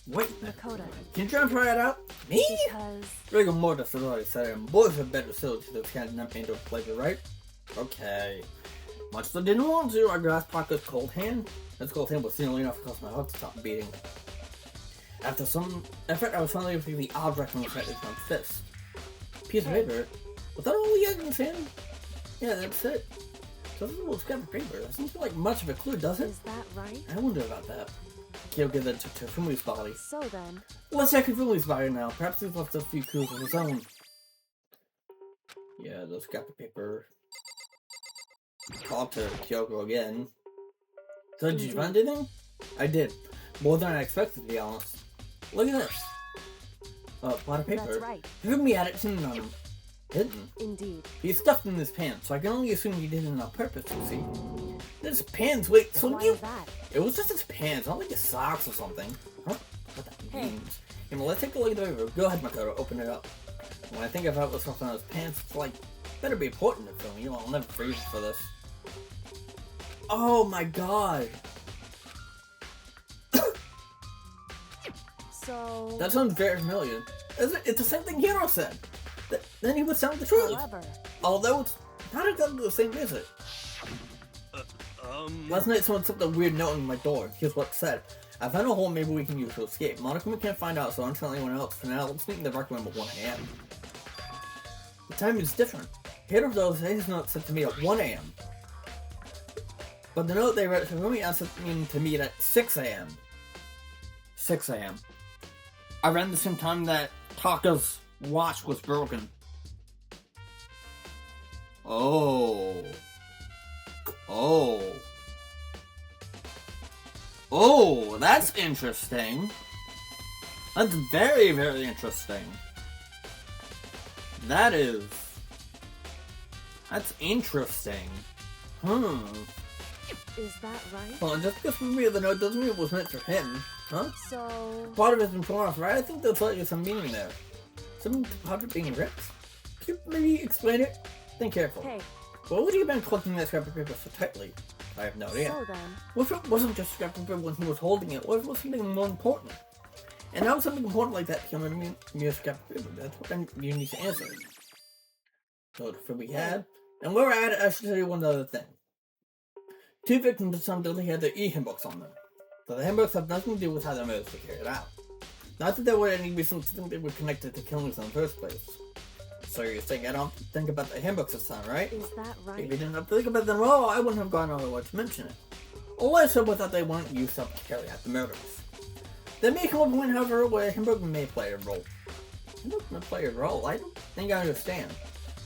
Wait, Makoto, can you try and try it out? Me? because Rigor mortis has already said it, and boys have better suited to this kind of not into a pleasure, right? Okay. Much as I didn't want to, I grasped Taka's cold hand. His cold hand was seemingly enough to cause my heart to stop beating. After some effort, I was finally able to feel the object from the side of my fist. Piece of paper? Was that all he had in his hand? Yeah, that's it. So this is a little scrap of paper. Doesn't feel like much of a clue, does it? is that right? I wonder about that. Kyo gave that to Fumi's body. So then, Let's check Fumi's body now. Perhaps he's left a few clues of his own. Yeah, those scrap of paper. Talk to Kyoko again. So did you find anything? I did. More than I expected, to be honest. Look at this. A lot of paper. that's right. Fumi had it hidden on him. Hidden? Indeed. He stuffed in his pants, so I can only assume he did it on purpose, you see. His pants, wait, so Why you... is that? It was just his pants, not like his socks or something. Huh? What that Hey. means. Yeah, well, let's take a look at the paper. Go ahead, Makoto, open it up. When I think about what's stuff on his pants, it's like, better be important to film. You know, I'll never freeze for this. Oh my god. So, That sounds very familiar. It's the same thing Hiro said. Then he would sound the truth. however, Although it's not exactly the same, is it? Last night someone slipped a weird note on my door. Here's what it said. I found a hole maybe we can use to escape. Monokuma can't find out, so I don't tell anyone else. For now, let's meet in the rec room at 1 a.m. The time is different. Hiro though says his note sent to me at 1 a.m. But the note they read to me asked me to meet at 6 a.m. 6 a.m. Around the same time that Taka's watch was broken. Oh. Oh. Oh, that's interesting. That's very, very interesting. That is... That's interesting. is that right? Well, just because for me the note doesn't mean it was meant for him. Huh? So, Part of it's been torn off, right? I think there's like some meaning there. Something about it being ripped? Could you maybe explain it? Think careful. hey, What would he have been collecting that scrap of paper so tightly? I have no idea. so then, What if it wasn't just scrap of paper when he was holding it? What if it was something more important? And how would something important like that become a mere scrap of paper? That's what you need to answer. So the we had, and where we're at it, I should tell you one other thing. 2 victims of some deadly had their e-handbooks on them. So the handbooks have nothing to do with how their motives were carried out. Not that there were any reason to think they were connected to killings in the first place. So you're saying I don't think about the handbooks this time, right? is that If right? you didn't have to think about them at all, I wouldn't have gone all the way to mention it. All I said was that they weren't used up to carry out the murders. There may come a point, however, where handbook may play a role. Handbook may play a role? I don't think I understand.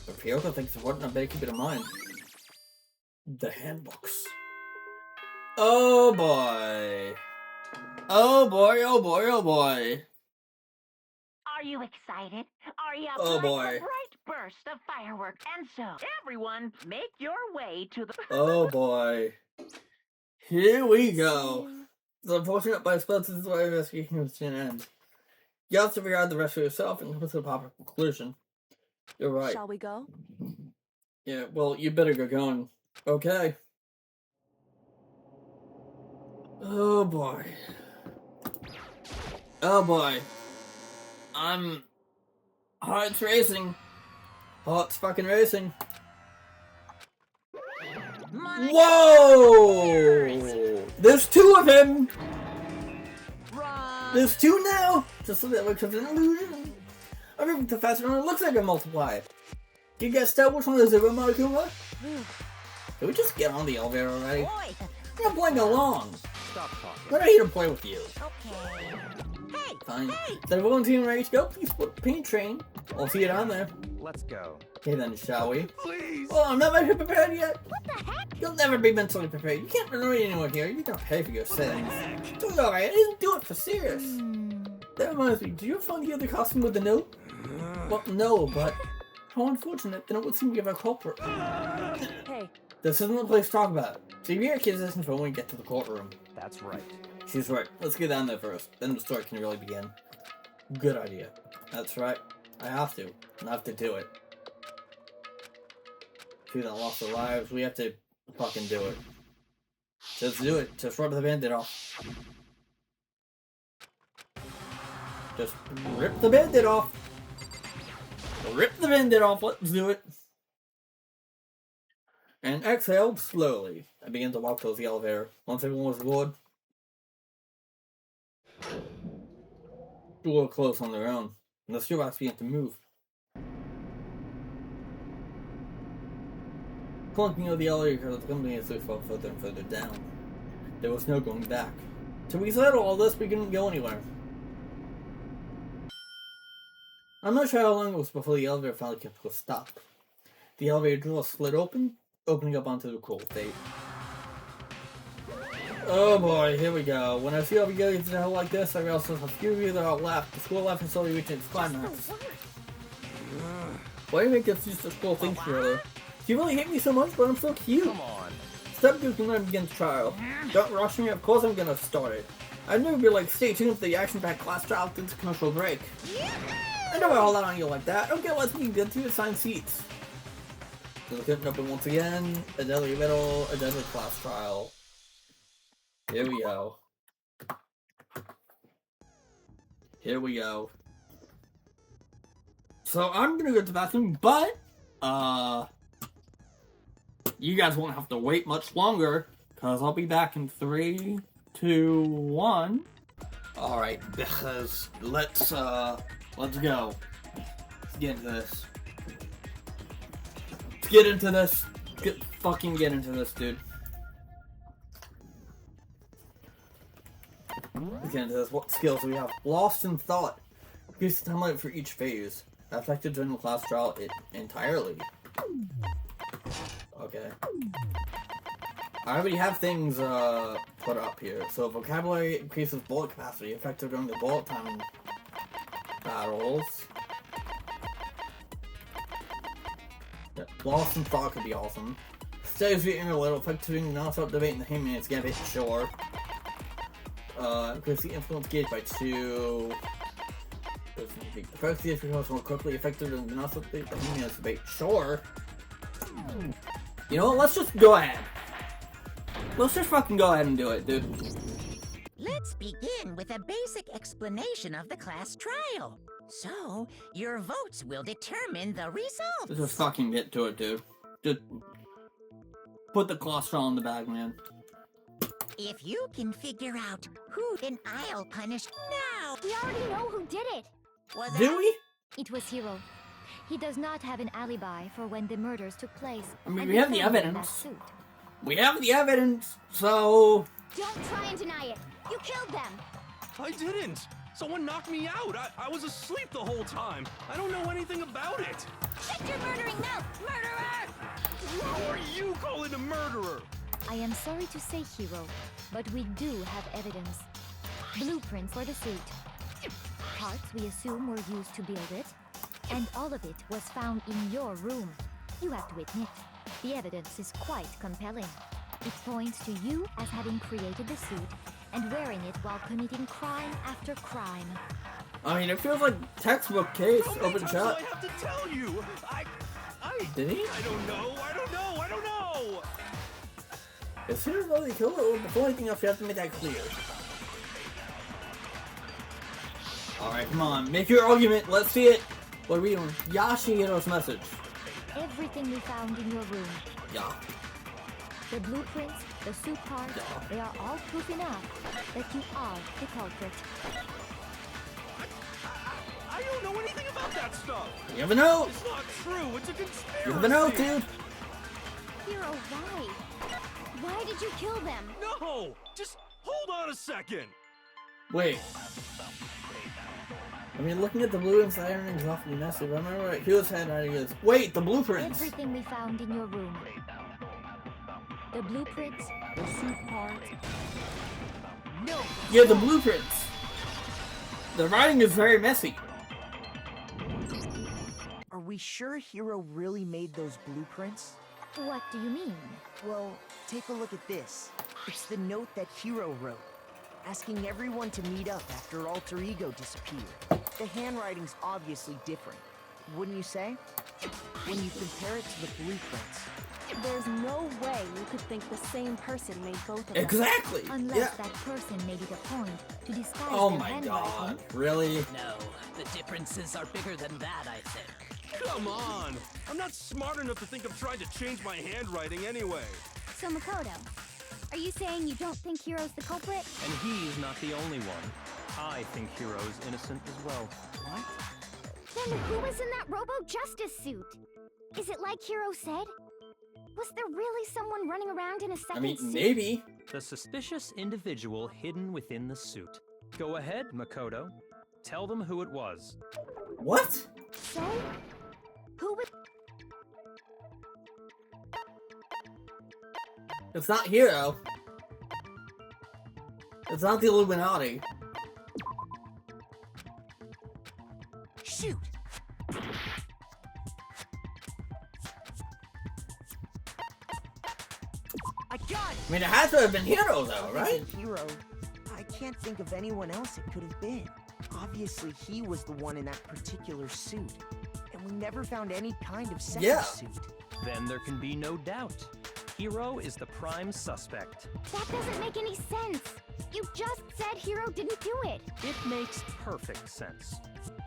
But if Kyoko thinks it's important, I better keep it in mind. The handbooks. Oh boy. Oh boy, oh boy, oh boy. Are you excited? Are you Oh, like boy. a bright burst of fireworks? And so, everyone, make your way to the... Oh boy. Here we go. The unfortunate by sponsors why investigation was to an end. You have to figure out the rest for yourself and come to a proper conclusion. You're right. Shall we go? Yeah, well, you better get going. Okay. Oh boy. Oh boy. Heart's racing. Heart's fucking racing. Whoa! There's two of him! There's two now! Just so that looks like an illusion. I'm moving too fast and it looks like a multiplier. Can you guys tell which one is the real Monokuma? Can we just get on the elevator already? I'm not playing along. Stop talking. But I here to play with you. Okay. Hey! Fine. Hey! Instead of volunteering ready to go, please put the paint train. I'll see you down there. Let's go. Okay then, shall we? Please. Well, I'm not mentally prepared yet. What the heck? You'll never be mentally prepared. You can't annoy anyone here. You gotta pay for your sins. It's alright. I didn't do it for serious. That reminds me, do you find the other costume with the note? Well, no, but how unfortunate. The note would seem to give a culprit. Hey, This isn't the place to talk about it. So your kids listen for when we get to the courtroom. That's right. She's right. Let's get down there first. Then the story can really begin. Good idea. That's right. I have to. I have to do it. Two that lost their lives. We have to fucking do it. Just do it. Just rip the bandit off. Just rip the bandit off. Rip the bandit off. Let's do it. And exhale slowly. I began to walk towards the elevator. Once everyone was aboard, the door closed on their own, and the shoebox began to move. Clunking of the elevator, the company as they fell further and further down. There was no going back. Till we settled all this, we couldn't go anywhere. I'm not sure how long it was before the elevator finally came to a stop. The elevator door slid open, opening up onto the cold state. Oh boy, here we go. When I see all the guys in a hell like this, I realize there's a few of you that are left. The school life is slowly reaching its climax. Why do you make this just a school thing, Shirley? Do you really hate me so much, but I'm so cute? Come on. Step duking when I begin the trial. Don't rush me, of course I'm gonna start it. I'd never be like, stay tuned for the action-packed class trial after this commercial break. I never hold out on you like that. Okay, let's be good to assign seats. So the curtain open once again. A deadly riddle, a deadly class trial. Here we go. Here we go. So I'm gonna go to the bathroom, but you guys won't have to wait much longer, cause I'll be back in 3, 2, 1. Alright, because let's go. Let's get into this. Let's get into this. Fucking get into this, dude. Let's get into this. What skills do we have? Lost in thought. Increase the time limit for each phase. Affected during the class trial entirely. Okay. I already have things put up here. So vocabulary increases bullet capacity, effective during the bullet time battles. Yeah, lost in thought could be awesome. Stays your inner little, effective during the non-stop debate in the Hangman's Gambit, sure. Increase the influence gauge by 2. Affects the influence more quickly, effective during the non-stop debate, the Hangman's debate, sure. You know what, let's just go ahead. Let's just fucking go ahead and do it, dude. Let's begin with a basic explanation of the class trial. So, your votes will determine the results. Let's just fucking get to it, dude. Just put the class trial in the bag, man. If you can figure out who, then I'll punish now. We already know who did it. Was Do we? It was Hiro. He does not have an alibi for when the murders took place. I mean, and we he have the found him in evidence. that suit. We have the evidence, so... Don't try and deny it. You killed them. I didn't. Someone knocked me out. I was asleep the whole time. I don't know anything about it. Shut your murdering mouth, murderer! Who are you calling a murderer? I am sorry to say, Hiro, but we do have evidence. Blueprints for the suit. Parts we assume were used to build it. And all of it was found in your room. You have to admit, the evidence is quite compelling. It points to you as having created the suit and wearing it while committing crime after crime. I mean, it feels like textbook case, How many open times shut. do I have to tell you? Did he? I don't know. As soon as they kill it, before anything else, you have to make that clear. Alright, come on. Make your argument. Let's see it. What are we doing? Yashihiro's message. Everything we found in your room. Yeah. The blueprints, the suit parts, Yeah. they are all proof enough that you are the culprit. I don't know anything about that stuff. You never know. It's not true. It's a conspiracy. You never know, dude. Hero, why? Why did you kill them? No! Just hold on a second. Wait. I mean, looking at the blue inside, everything's awfully messy. But I remember what Hughes handwriting is. Wait, the blueprints. Everything we found in your room. The blueprints, the suit parts. No. Yeah, the blueprints. The writing is very messy. Are we sure Hero really made those blueprints? What do you mean? Well, take a look at this. It's the note that Hero wrote, asking everyone to meet up after Alter Ego disappeared. The handwriting's obviously different, wouldn't you say? When you compare it to the blueprints. There's no way you could think the same person made both of them. Exactly. Unless Yeah. that person made it a point to disguise Oh their my handwriting. god. Really? No, the differences are bigger than that, I think. Come on. I'm not smart enough to think of trying to change my handwriting anyway. So Makoto, are you saying you don't think Hiro's the culprit? And he's not the only one. I think Hero's innocent as well. What? Then who was in that Robo-Justice suit? Is it like Hiro said? Was there really someone running around in a second I mean, suit? maybe. The suspicious individual hidden within the suit. Go ahead, Makoto. Tell them who it was. What? So? Who would... It's not Hero. It's not the Illuminati. Shoot! I got it! I mean, it had to have been Hero, though, Other right? than Hero, I can't think of anyone else it could have been. Obviously, he was the one in that particular suit. And we never found any kind of second Yeah. suit. Then there can be no doubt. Hero is the prime suspect. That doesn't make any sense. You just said Hiro didn't do it. It makes perfect sense.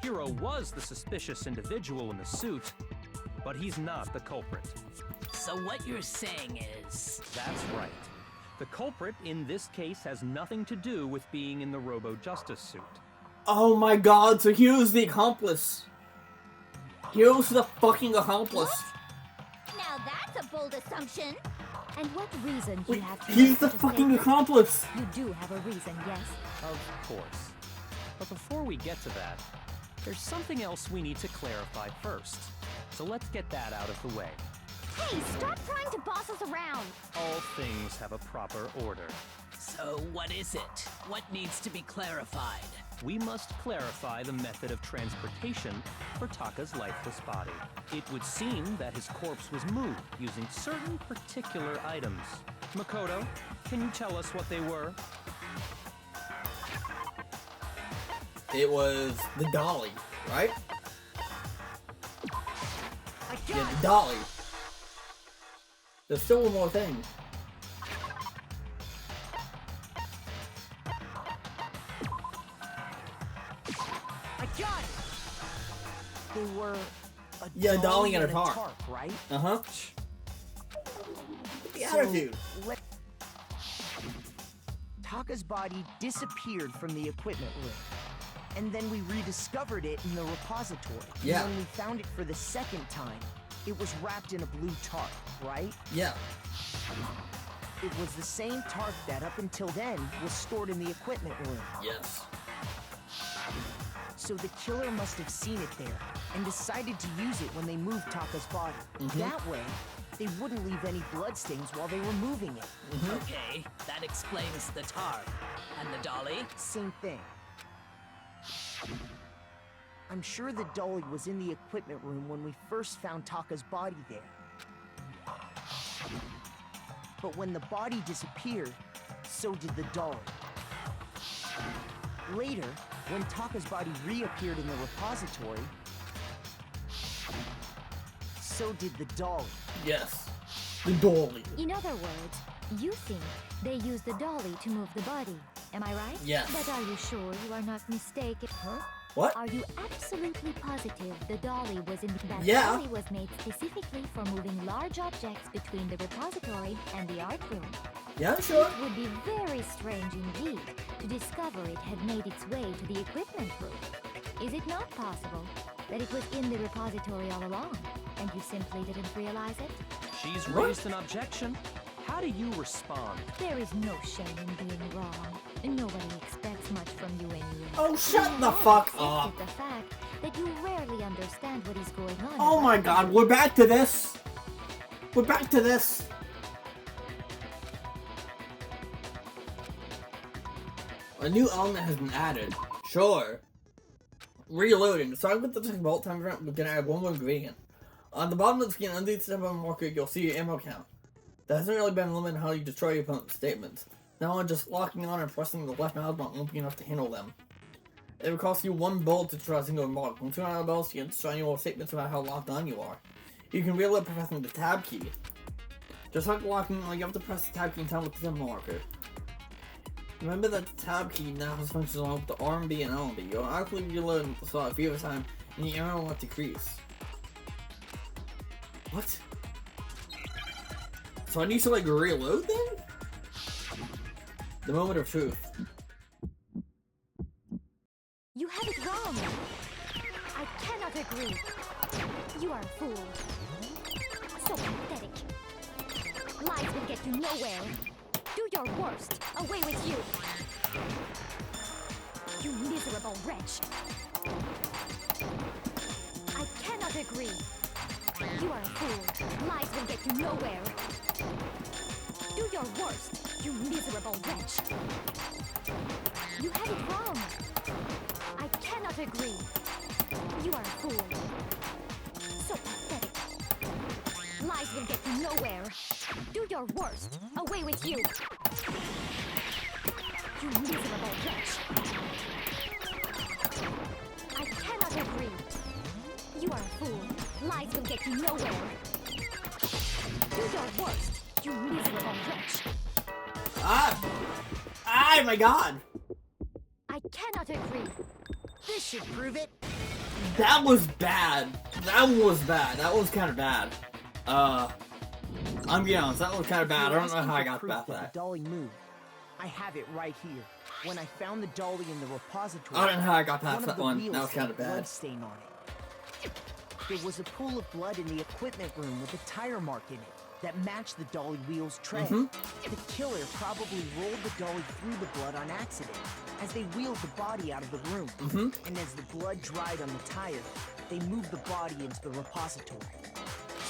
Hero was the suspicious individual in the suit, but he's not the culprit. So what you're saying is... That's right. The culprit in this case has nothing to do with being in the Robo-Justice suit. Oh my god, so Hero's the accomplice. Hero's the fucking accomplice. Now that's a bold assumption. And what reason do Wait, you have to he's make the such a fucking statement? accomplice. You do have a reason, yes. Of course. But before we get to that, there's something else we need to clarify first. So let's get that out of the way. Hey, stop trying to boss us around. All things have a proper order. So what is it? What needs to be clarified? We must clarify the method of transportation for Taka's lifeless body. It would seem that his corpse was moved using certain particular items. Makoto, can you tell us what they were? It was the dolly, right? I got Yeah, it! the dolly. There's still one more thing. I got it! They were a Yeah, dolly and a tarp. right? Uh-huh. The So, attitude. Taka's body disappeared from the equipment room. And then we rediscovered it in the repository. Yeah. And when we found it for the second time, it was wrapped in a blue tarp, right? Yeah. It was the same tarp that up until then was stored in the equipment room. Yes. So the killer must have seen it there and decided to use it when they moved Taka's body. Mhm. That way, they wouldn't leave any bloodstains while they were moving it. Okay, that explains the tarp. And the dolly? Same thing. I'm sure the dolly was in the equipment room when we first found Taka's body there. But when the body disappeared, so did the dolly. Later, When Taka's body reappeared in the repository, so did the dolly. Yes. The dolly. In other words, you think they used the dolly to move the body. Am I right? Yes. But are you sure you are not mistaken? Huh? What? Are you absolutely positive the dolly was in that Yeah. dolly was made specifically for moving large objects between the repository and the art room? Yeah, sure. It would be very strange indeed to discover it had made its way to the equipment room. Is it not possible that it was in the repository all along, and you simply didn't realize it? She's What? raised an objection. How do you respond? There is no shame in being wrong. Nobody expects much from you anyway. Oh, shut You the have fuck accepted up. the fact that you rarely understand what is going on. Oh my around god, you. we're back to this. We're back to this. A new element has been added. Sure. Reloading. Starting with the vault time event, we can add one more ingredient. On the bottom of the screen, under the step marker, you'll see your ammo count. That hasn't really been limited how you destroy your opponent's statements. Now on just locking on and pressing the left mouse button won't be enough to handle them. It will cost you 1 bullet to destroy a single remark. Once you're out of bullets, you can destroy your statements about how locked on you are. You can reload by pressing the tab key. Just like locking on, you have to press the tab key in time with the symbol marker. Remember that the tab key now has functions along with the RMB and LMB. You'll automatically reload the slot a few at a time, and your ammo will decrease. What? So I need to like reload then? The moment of truth. You have it wrong. I cannot agree. You are a fool. So pathetic. Lies will get you nowhere. Do your worst. Away with you. You miserable wretch. I cannot agree. You are a fool. Lies will get you nowhere. Do your worst, you miserable wretch. You have it wrong. I cannot agree. You are a fool. So pathetic. Lies will get you nowhere. Do your worst. Away with you. You miserable wretch. I cannot agree. You are a fool. Lies will get you nowhere. Do your worst, you miserable wretch. Ah, my god! I cannot agree. This should prove it. That was bad. That was bad. That was kind of bad. I'm being honest, that was kind of bad. I don't know how I got past that. The dolly moved. I have it right here. When I found the dolly in the repository, I don't know how I got past one of that the one. wheels That was kind had of a blood bad. stain on it. There was a pool of blood in the equipment room with a tire mark in it that matched the dolly wheel's tread. The killer probably rolled the dolly through the blood on accident as they wheeled the body out of the room. And as the blood dried on the tire, they moved the body into the repository.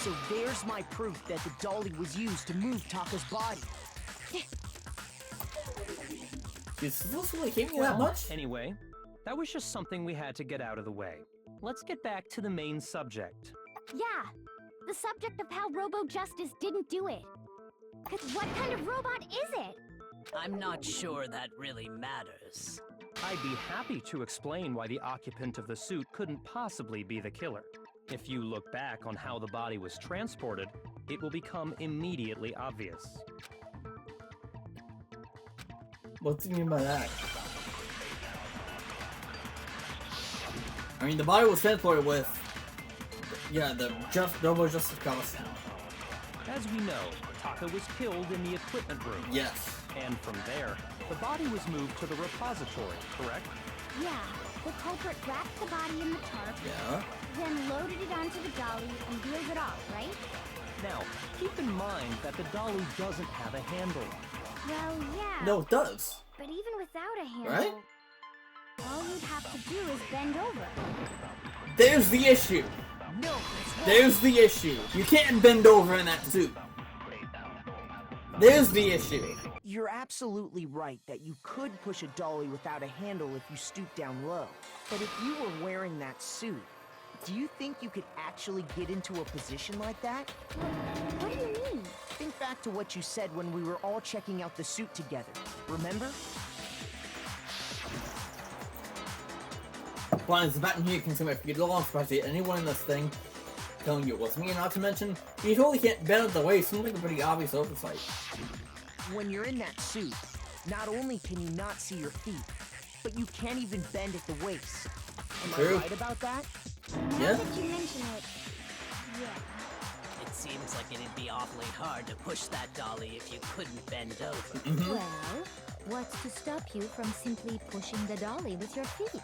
So there's my proof that the dolly was used to move Taka's body. Is this really hitting you that much? Anyway, that was just something we had to get out of the way. Let's get back to the main subject. Yeah, the subject of how Robo Justice didn't do it. 'Cause what kind of robot is it? I'm not sure that really matters. I'd be happy to explain why the occupant of the suit couldn't possibly be the killer. If you look back on how the body was transported, it will become immediately obvious. What do you mean by that? I mean, the body was transported with, yeah, the Robo Justice costume. As we know, Taka was killed in the equipment room. Yes. And from there, the body was moved to the repository, correct? Yeah, the culprit wrapped the body in the tarp, Yeah. then loaded it onto the dolly and wheeled it off, right? Now, keep in mind that the dolly doesn't have a handle. Well, yeah. No, it does. But even without a handle, Right? all you'd have to do is bend over. There's the issue. No, There's the issue. You can't bend over in that suit. There's the issue. you're absolutely right that you could push a dolly without a handle if you stoop down low. But if you were wearing that suit, do you think you could actually get into a position like that? What do you mean? Think back to what you said when we were all checking out the suit together. Remember? Blind as a bat in here can see my feet along, surprised to anyone in this thing telling you it was me, and not to mention, you totally can't bend out of the way, seems like a pretty obvious oversight. When you're in that suit, not only can you not see your feet, but you can't even bend at the waist. Am True. I right about that? Now Yeah. that you mention it, yeah. It seems like it'd be awfully hard to push that dolly if you couldn't bend over. Well, what's to stop you from simply pushing the dolly with your feet?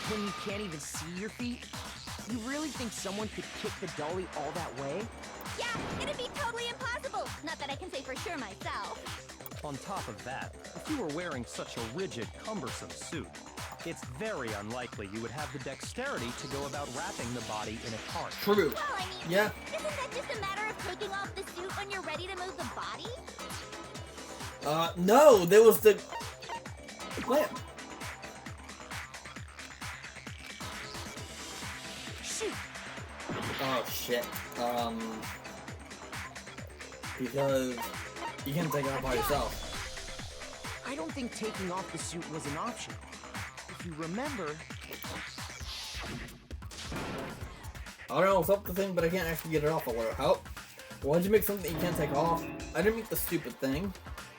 When you can't even see your feet? You really think someone could kick the dolly all that way? Yeah, it'd be totally impossible. Not that I can say for sure myself. On top of that, if you were wearing such a rigid, cumbersome suit, it's very unlikely you would have the dexterity to go about wrapping the body in a tarp. True. Well, I mean, Yeah. isn't that just a matter of taking off the suit when you're ready to move the body? No, there was the clamp. Shoot! Oh shit. Because you can't take it out by yourself. I don't think taking off the suit was an option. If you remember, I don't know what's up with the thing, but I can't actually get it off. A little help. Why'd you make something that you can't take off? I didn't make the stupid thing.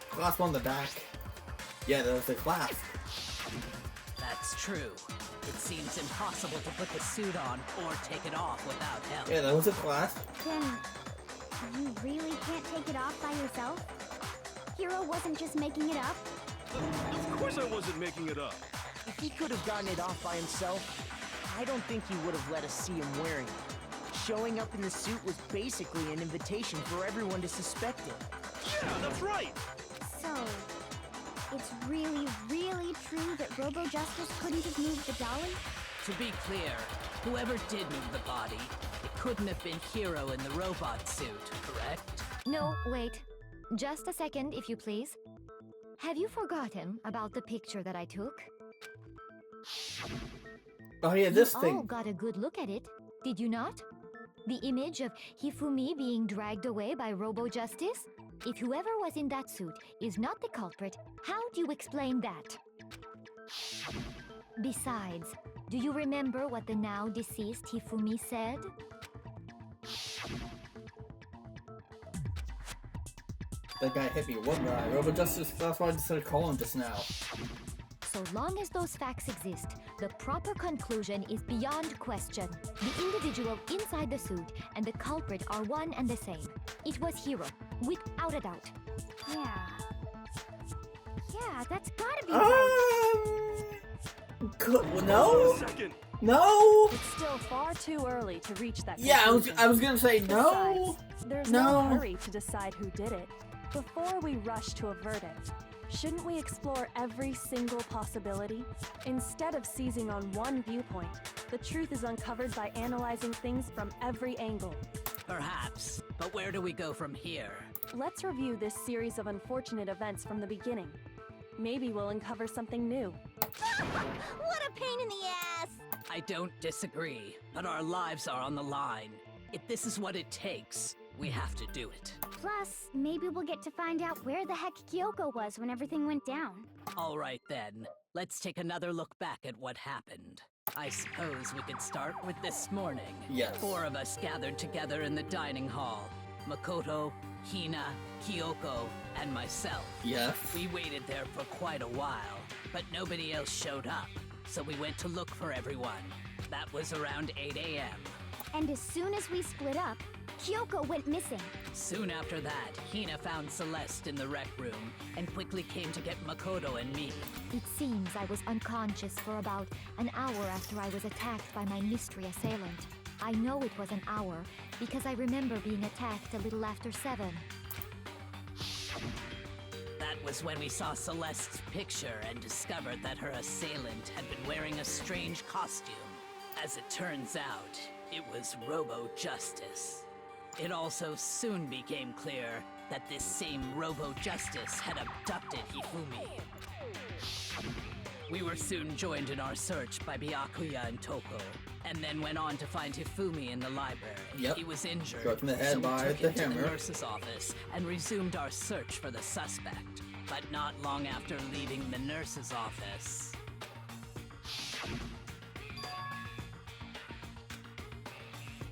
Clasp on the back. Yeah, there's a clasp. That's true. It seems impossible to put the suit on or take it off without help. Yeah, there was a clasp. Then, you really can't take it off by yourself? Hero wasn't just making it up? Of course I wasn't making it up. if he could have gotten it off by himself, I don't think he would have let us see him wearing it. Showing up in the suit was basically an invitation for everyone to suspect it. Yeah, that's right. So, it's really, really true that Robo Justice couldn't have moved the dolly? To be clear, whoever did move the body, it couldn't have been Hero in the robot suit, correct? No, wait. Just a second, if you please. Have you forgotten about the picture that I took? Oh yeah, this You thing. all got a good look at it, did you not? The image of Hifumi being dragged away by Robo Justice? If whoever was in that suit is not the culprit, how do you explain that? Besides, do you remember what the now deceased Hifumi said? That guy hit me. What guy? Robo Justice. That's why I decided to call him just now. So long as those facts exist, the proper conclusion is beyond question. The individual inside the suit and the culprit are one and the same. It was Hero, without a doubt. Yeah. Yeah, that's gotta be right. Well, Hold no, on a second. no. It's still far too early to reach that Yeah, conclusion. I was gonna say no. Besides, there's No. no hurry to decide who did it. Before we rush to a verdict, shouldn't we explore every single possibility? Instead of seizing on one viewpoint, the truth is uncovered by analyzing things from every angle. Perhaps, but where do we go from here? Let's review this series of unfortunate events from the beginning. Maybe we'll uncover something new. What a pain in the ass! I don't disagree, but our lives are on the line. If this is what it takes, we have to do it. Plus, maybe we'll get to find out where the heck Kyoko was when everything went down. All right then, let's take another look back at what happened. I suppose we could start with this morning. Yes. 4 of us gathered together in the dining hall. Makoto, Hina, Kyoko, and myself. Yes. We waited there for quite a while, but nobody else showed up, so we went to look for everyone. That was around 8 a.m. And as soon as we split up, Kyoko went missing. Soon after that, Hina found Celeste in the rec room and quickly came to get Makoto and me. It seems I was unconscious for about an hour after I was attacked by my mystery assailant. I know it was an hour because I remember being attacked a little after 7. That was when we saw Celeste's picture and discovered that her assailant had been wearing a strange costume. As it turns out, it was Robo Justice. It also soon became clear that this same Robo Justice had abducted Hifumi. We were soon joined in our search by Byakuya and Toko, and then went on to find Hifumi in the library. Yep. He was injured, Struck in the head so we by took the him to the hammer. nurse's office and resumed our search for the suspect. But not long after leaving the nurse's office,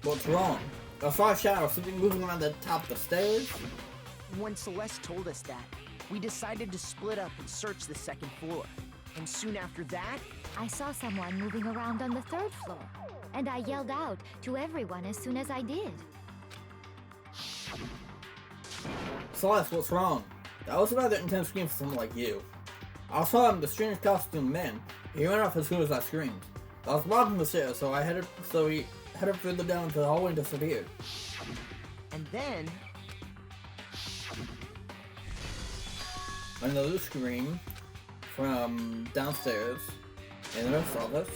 What's wrong? I saw a shadow, something moving around the top of the stairs. When Celeste told us that, we decided to split up and search the second floor. And soon after that, I saw someone moving around on the 3rd floor, and I yelled out to everyone as soon as I did. Celeste, what's wrong? That was a rather intense scream for someone like you. I saw him, the strange costumed man. He ran off as soon as I screamed. I was walking the stairs, so he headed further down into the hallway and disappeared. and then another scream from downstairs, and then I saw this.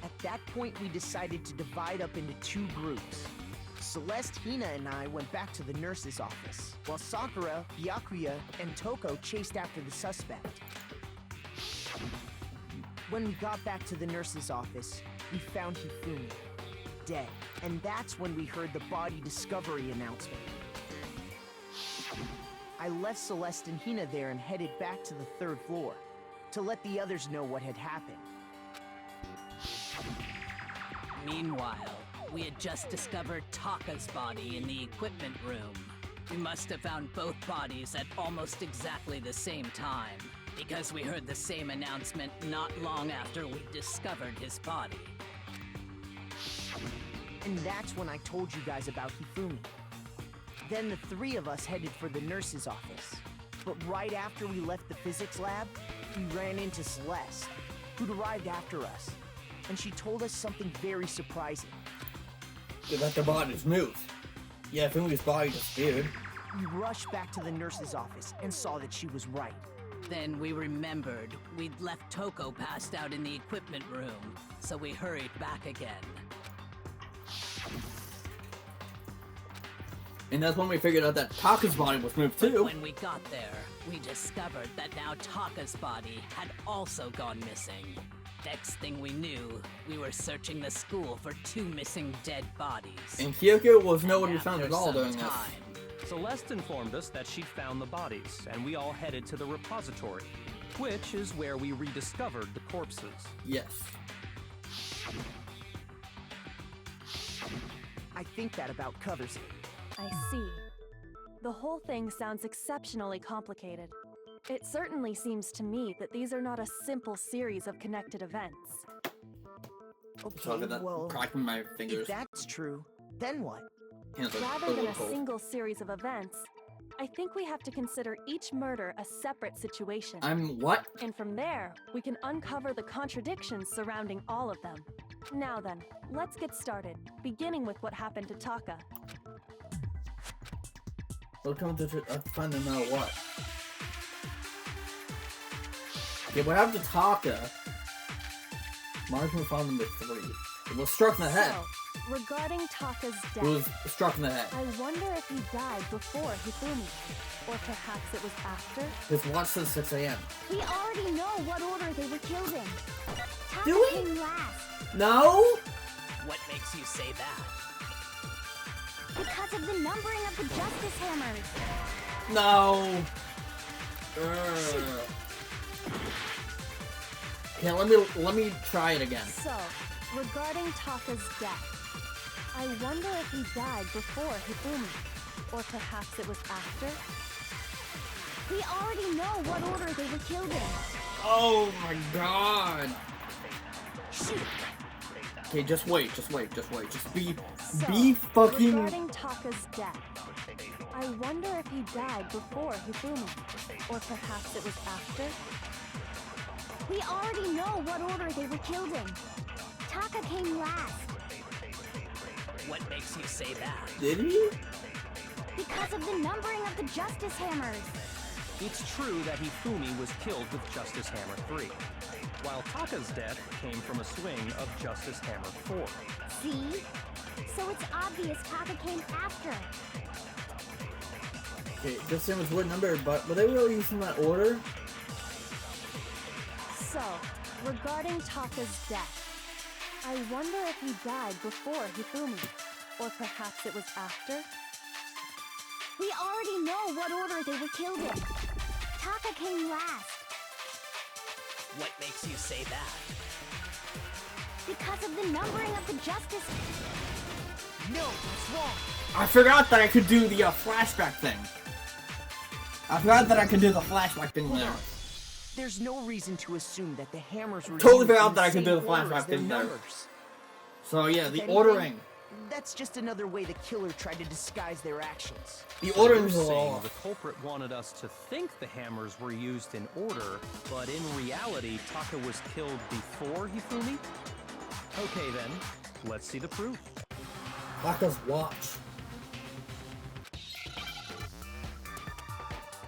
at that point we decided to divide up into 2 groups. Celeste, Hina, and I went back to the nurse's office, while Sakura, Byakuya, and Toko chased after the suspect. When we got back to the nurse's office, we found Hifumi, dead. And that's when we heard the body discovery announcement. I left Celeste and Hina there and headed back to the 3rd floor, to let the others know what had happened. Meanwhile, we had just discovered Taka's body in the equipment room. We must have found both bodies at almost exactly the same time, because we heard the same announcement not long after we discovered his body. And that's when I told you guys about Hifumi. Then the 3 of us headed for the nurse's office. But right after we left the physics lab, we ran into Celeste, who'd arrived after us. And she told us something very surprising. That the bodies moved. Yeah, Fumi's body disappeared. We rushed back to the nurse's office and saw that she was right. Then we remembered we'd left Toko passed out in the equipment room, so we hurried back again. And that's when we figured out that Taka's body was moved too. But when we got there, we discovered that now Taka's body had also gone missing. Next thing we knew, we were searching the school for 2 missing dead bodies. And Kyoko was nowhere to be found After at all some during this. time, Celeste informed us that she'd found the bodies, and we all headed to the repository, which is where we rediscovered the corpses. Yes. I think that about covers it. I see. The whole thing sounds exceptionally complicated. It certainly seems to me that these are not a simple series of connected events. Talking Okay, that, well, cracking my fingers. if that's true, then what? Hands are Rather a than little a cold. single series of events, I think we have to consider each murder a separate situation. I'm what? And from there, we can uncover the contradictions surrounding all of them. Now then, let's get started, beginning with what happened to Taka. We'll come to find them out what. Okay, what happened to Taka? Martin found number 3. It was struck in the head. So, regarding Taka's It was death, struck in the head. I wonder if he died before Hifumi, or perhaps it was after? His watch says 6 a.m. We already know what order they were killed in. Taka Do we? came last No? what makes you say that? because of the numbering of the justice hammers. No. Okay, let me try it again. So, regarding Taka's death, I wonder if he died before Hifumi, or perhaps it was after? We already know what order they were killed in. Oh my god. Okay, just wait. Just be So, fucking. regarding Taka's death, I wonder if he died before Hifumi, or perhaps it was after? We already know what order they were killed in. Taka came last What makes you say that? Did he? because of the numbering of the justice hammers. It's true that Hifumi was killed with Justice Hammer 3, while Taka's death came from a swing of Justice Hammer 4. See? So it's obvious Taka came after. Okay, this same was what number, but were they really using that order? So, regarding Taka's death, I wonder if he died before Hifumi, or perhaps it was after? We already know what order they were killed in. Taka came last What makes you say that? because of the numbering of the justice. No, that's wrong. I forgot that I could do the flashback thing. I forgot that I could do the flashback thing there. There's no reason to assume that the hammers were Totally used forgot in that I could do same the order flashback as their thing there. numbers. So yeah, the If anything, ordering. That's just another way the killer tried to disguise their actions. The So ordering's you're a little saying off. the culprit wanted us to think the hammers were used in order, but in reality, Taka was killed before Hifumi? Okay then, let's see the proof. Taka's watch.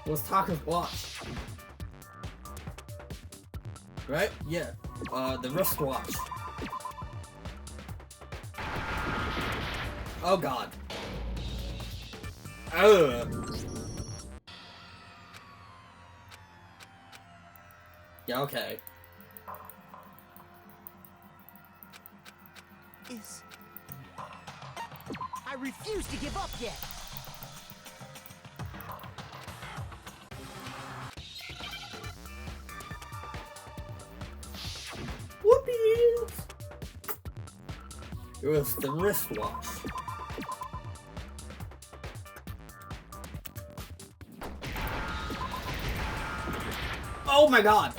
What's Taka's watch? Right? Yeah. The wristwatch. Oh god. Ugh. Yeah, okay. I refuse to give up yet. Whoopies! It was the wristwatch. Oh my god!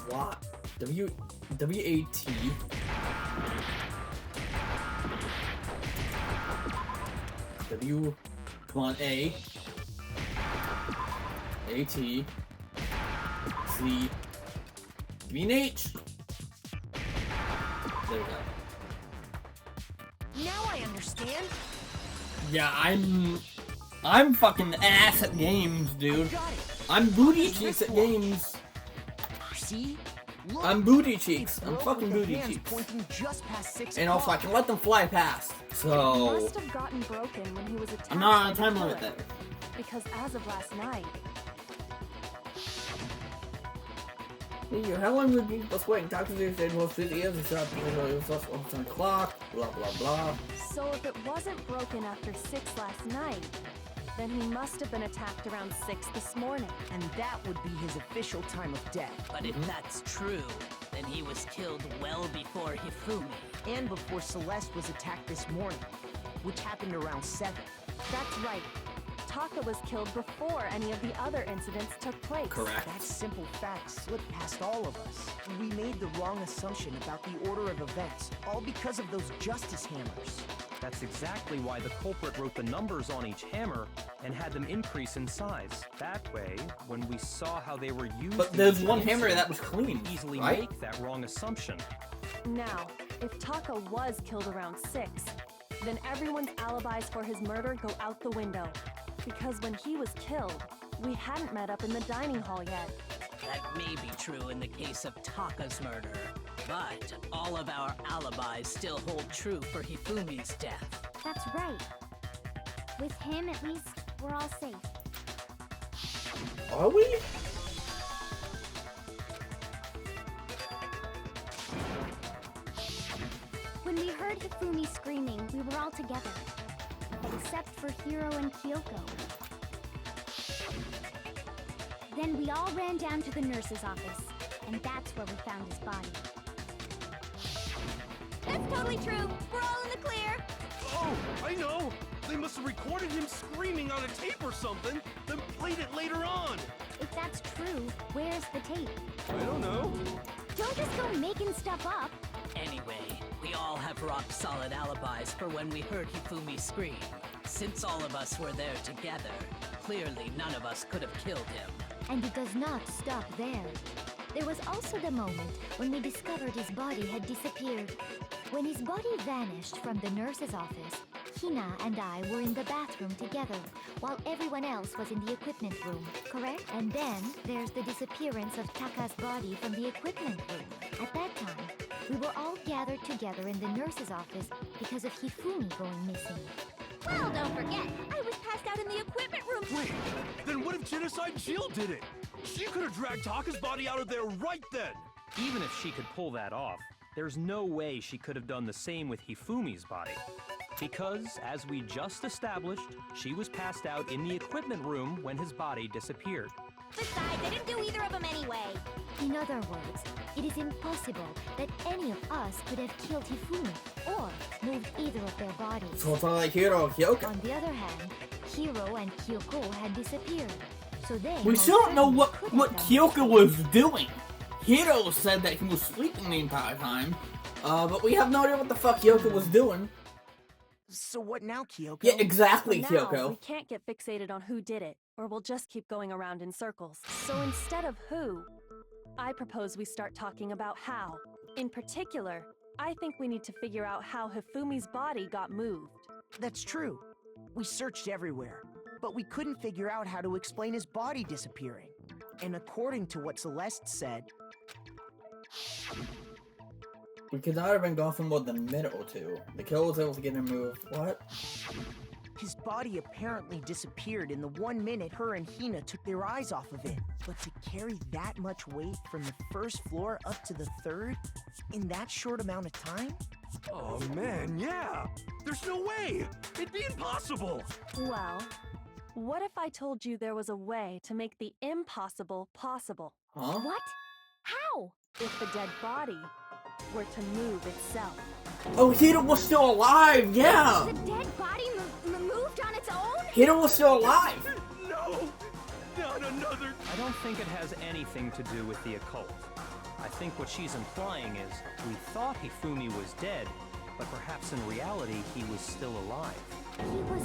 What? W-A-T. W, come on, A. A-T. C. Give me an H. There we go. Now I understand. Yeah, I'm fucking ass at games, dude. Got it. I'm booty cheeks at games. See? Look. I'm booty cheeks. It's I'm broke fucking with the booty hands cheeks. pointing just past 6 And also, I can let them fly past. He So, must have gotten broken when he was attacked. I'm not on a by the time limit killer. there. Because as of last night, Hey, how long would you just waiting? Talk to the state most videos. It's up. It was on 10 o'clock. Blah blah blah. so if it wasn't broken after 6 last night, then he must have been attacked around 6 this morning. And that would be his official time of death. But if that's true, then he was killed well before Hifumi. And before Celeste was attacked this morning, which happened around 7. That's right. Taka was killed before any of the other incidents took place. Correct. That simple fact slipped past all of us. We made the wrong assumption about the order of events, all because of those justice hammers. That's exactly why the culprit wrote the numbers on each hammer and had them increase in size. That way, when we saw how they were used, But in there's each one hammer incident, that was clean, we could easily right? make that wrong assumption. Now, if Taka was killed around 6, then everyone's alibis for his murder go out the window. Because when he was killed, we hadn't met up in the dining hall yet. That may be true in the case of Taka's murder, but all of our alibis still hold true for Hifumi's death. That's right. With him, at least, we're all safe. Are we? When we heard Hifumi screaming, we were all together. Except for Hiro and Kyoko. Then we all ran down to the nurse's office, and that's where we found his body. That's totally true. We're all in the clear. Oh, I know! They must have recorded him screaming on a tape or something, then played it later on! If that's true, where's the tape? I don't know. Don't just go making stuff up. Anyway, we all have rock-solid alibis for when we heard Hifumi scream. Since all of us were there together, clearly none of us could have killed him. And it does not stop there. There was also the moment when we discovered his body had disappeared. When his body vanished from the nurse's office, Hina and I were in the bathroom together, while everyone else was in the equipment room, correct? And then there's the disappearance of Taka's body from the equipment room. At that time, we were all gathered together in the nurse's office because of Hifumi going missing. Well, don't forget, I was passed out in the equipment room. Wait, then what if Genocide Jill did it? She could have dragged Taka's body out of there right then! Even if she could pull that off, there's no way she could have done the same with Hifumi's body. Because, as we just established, she was passed out in the equipment room when his body disappeared. Besides, I didn't do either of them anyway. In other words, it is impossible that any of us could have killed Hifumi or moved either of their bodies. So it's not like Hiro or Kyoko. On the other hand, Hiro and Kyoko had disappeared. So they We most still don't know certainly what could have Kyoko done was doing. Hiro said that he was sleeping the entire time, but we have no idea what the fuck Kyoko was doing. So what now, Kyoko? Yeah, exactly, For now, Kyoko. we can't get fixated on who did it, or we'll just keep going around in circles. So instead of who, I propose we start talking about how. In particular, I think we need to figure out how Hifumi's body got moved. That's true. We searched everywhere, but we couldn't figure out how to explain his body disappearing. And according to what Celeste said, We could not have been gone for more than a minute or two. The killer was able to get him moved. What? his body apparently disappeared in the 1 minute her and Hina took their eyes off of it. But to carry that much weight from the first floor up to the third in that short amount of time? Oh man, yeah! There's no way! It'd be impossible! Well, what if I told you there was a way to make the impossible possible? Huh? What? How? If the dead body were to move itself. Oh, Hina was still alive, yeah! The dead body moved on its own? Hina was still alive! No! Not another... I don't think it has anything to do with the occult. I think what she's implying is, we thought Hifumi was dead, but perhaps in reality he was still alive. He was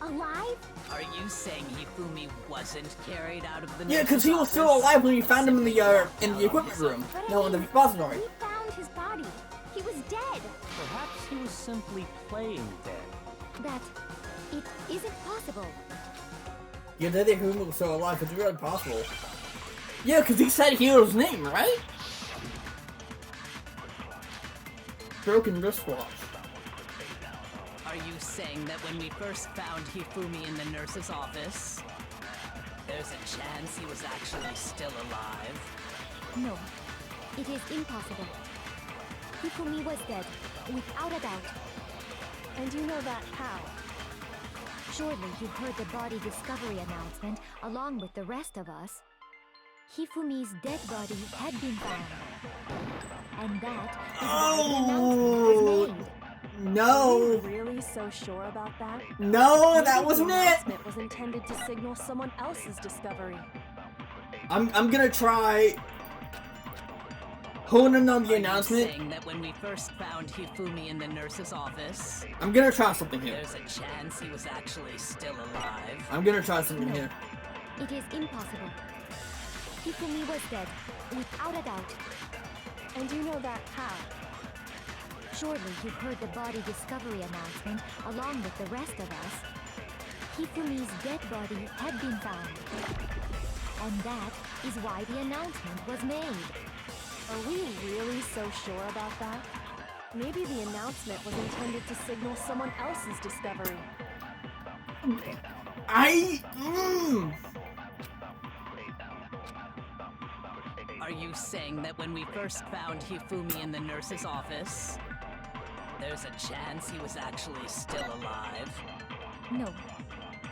alive? Are you saying Hifumi wasn't carried out of the Yeah, because he was still office? alive when we found him in the equipment room. But No, in the repository. We found his body. He was dead. Perhaps he was simply playing dead. That it isn't possible. Yeah, that Hina was still alive. It's really possible. Yeah, because he said Hiro's name, right? Broken wristwatch. Are you saying that when we first found Hifumi in the nurse's office, there's a chance he was actually still alive? No, it is impossible. Hifumi was dead, without a doubt. And you know that how? Surely you heard the body discovery announcement along with the rest of us. Hifumi's dead body had been found. And that is why the announcement was made. Are No! you really so sure about that? No, Maybe that wasn't the it! announcement was intended to signal someone else's discovery. I'm gonna try honing on the Are announcement. you saying that when we first found Hifumi in the nurse's office, I'm gonna try something here. there's a chance he was actually still alive? I'm gonna try something No. here. It is impossible. Hifumi was dead, without a doubt. And you know that how? Surely you heard the body discovery announcement along with the rest of us. Hifumi's dead body had been found. And that is why the announcement was made. Are we really so sure about that? Maybe the announcement was intended to signal someone else's discovery. Are you saying that when we first found Hifumi in the nurse's office, there's a chance he was actually still alive? No,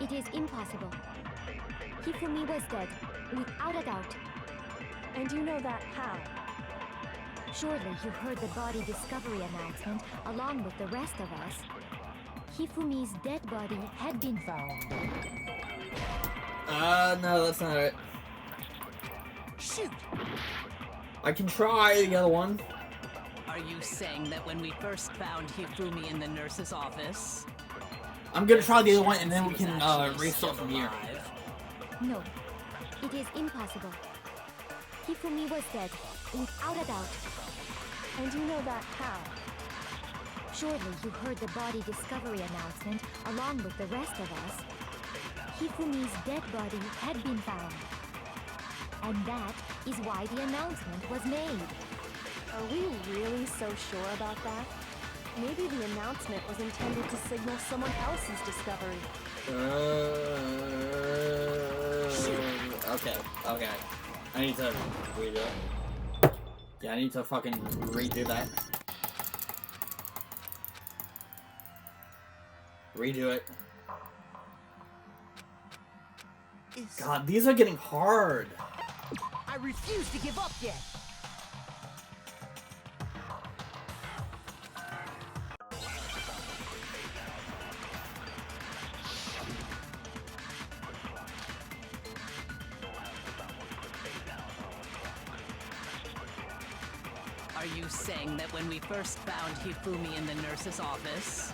it is impossible. Hifumi was dead, without a doubt. And you know that how? Surely you heard the body discovery announcement along with the rest of us. Hifumi's dead body had been found. No, that's not it. Shoot! I can try the other one. Are you saying that when we first found Hifumi in the nurse's office, I'm gonna try the other one and then we he was can actually restart still from here. alive? No, it is impossible. Hifumi was dead, without a doubt. And you know that how? Surely you heard the body discovery announcement along with the rest of us. Hifumi's dead body had been found. And that is why the announcement was made. Are we really so sure about that? Maybe the announcement was intended to signal someone else's discovery. Okay. I need to redo it. Yeah, I need to fucking redo that. Redo it. is... God, these are getting hard. I refuse to give up yet. Are you saying that when we first found Hifumi in the nurse's office,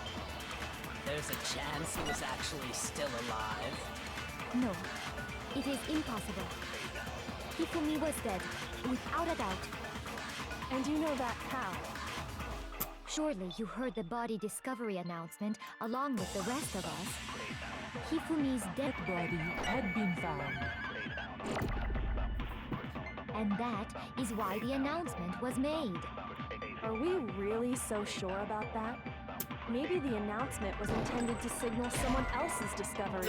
there's a chance he was actually still alive? No, it is impossible. Hifumi was dead, without a doubt. And you know that how? Surely you heard the body discovery announcement along with the rest of us. Hifumi's dead body had been found. And that is why the announcement was made. Are we really so sure about that? Maybe the announcement was intended to signal someone else's discovery.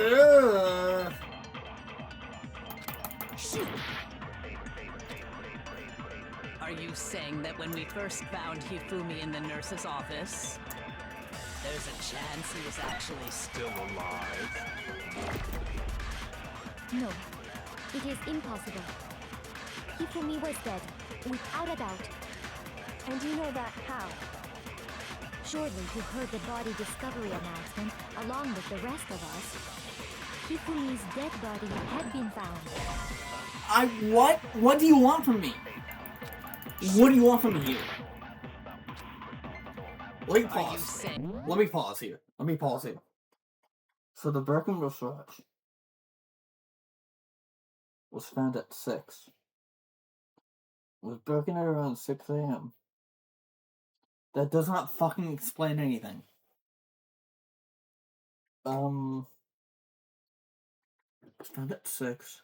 Shoot! Are you saying that when we first found Hifumi in the nurse's office, there's a chance he was actually still alive? No, it is impossible. Hifumi was dead, without a doubt. And you know that how? Surely you heard the body discovery announcement along with the rest of us. Hifumi's dead body had been found. What? What do you want from me? What do you want from me here? Let me pause. Let me pause here. Let me pause here. So the broken research was found at 6. It was broken at around 6 a.m. That does not fucking explain anything. It was found at 6.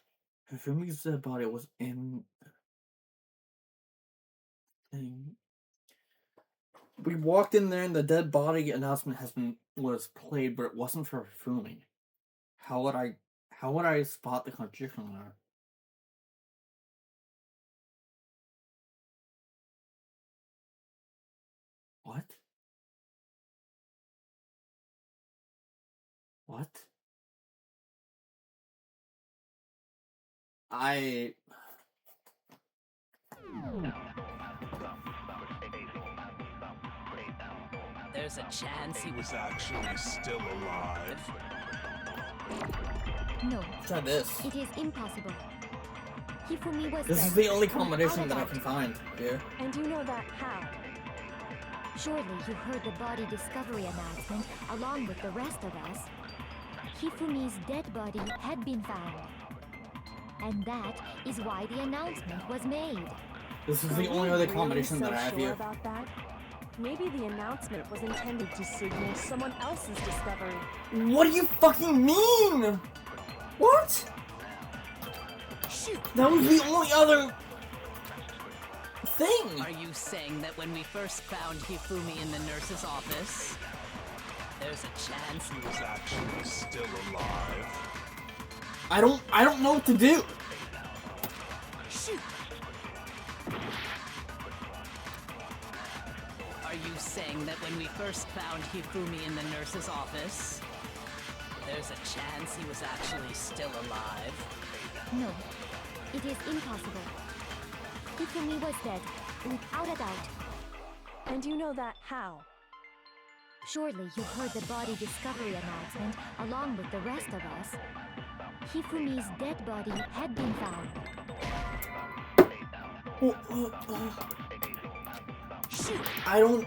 Hifumi's dead body was in... We walked in there and the dead body announcement was played, but it wasn't for Hifumi. How would I spot the contradiction there? What? What? There's a chance he was actually still alive. No. Try this. It is impossible. Hifumi was This dead. is the only without combination a that I doubt. can find here. And you know that how? Surely you heard the body discovery announcement along with the rest of us. Hifumi's dead body had been found. And that is why the announcement was made. This is Are the we only other really combination so that I have sure here. about that? Maybe the announcement was intended to signal someone else's discovery. What do you fucking mean? What? Shoot! That was the only other thing. Are you saying that when we first found Hifumi in the nurse's office, there's a chance he was actually still alive? I don't know what to do. Shoot! Are you saying that when we first found Hifumi in the nurse's office, there's a chance he was actually still alive? No, it is impossible. Hifumi was dead, without a doubt. And you know that how? Surely you heard the body discovery announcement along with the rest of us. Hifumi's dead body had been found. Shoot! I don't...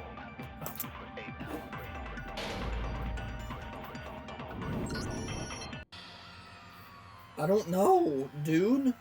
I don't know, dude.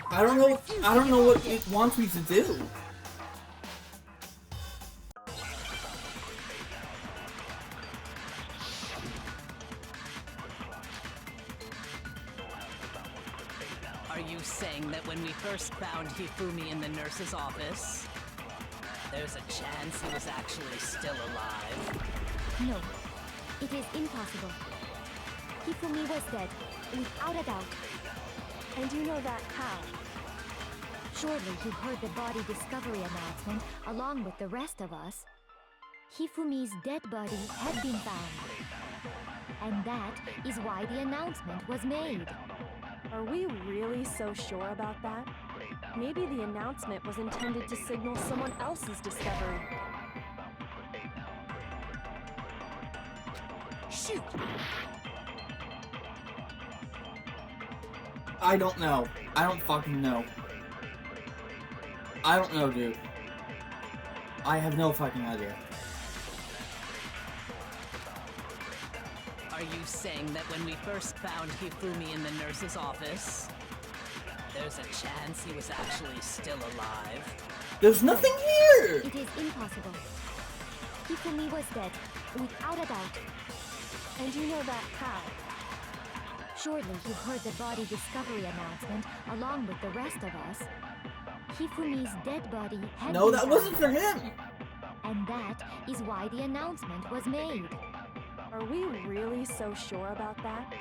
I don't know. I don't know what it wants me to do. Are you saying that when we first found Hifumi in the nurse's office, there's a chance he was actually still alive? No, it is impossible. Hifumi was dead, without a doubt. And you know that how? Surely you heard the body discovery announcement along with the rest of us. Hifumi's dead body had been found. And that is why the announcement was made. Are we really so sure about that? Maybe the announcement was intended to signal someone else's discovery. Shoot! I don't know. I don't fucking know. I don't know, dude. I have no fucking idea. Are you saying that when we first found Hifumi in the nurse's office, there's a chance he was actually still alive? There's nothing here! It is impossible. Hifumi was dead, without a doubt. And you know that how? Surely you heard the body discovery announcement along with the rest of us. Hifumi's dead body had No, been that found. wasn't for him! And that is why the announcement was made. Are we really so sure about that?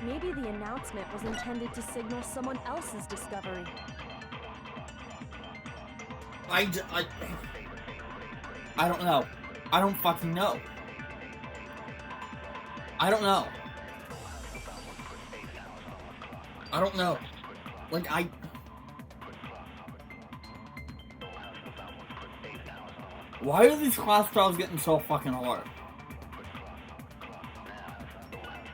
Maybe the announcement was intended to signal someone else's discovery. I don't know. I don't fucking know. I don't know. I don't know. Like, why are these class trials getting so fucking hard?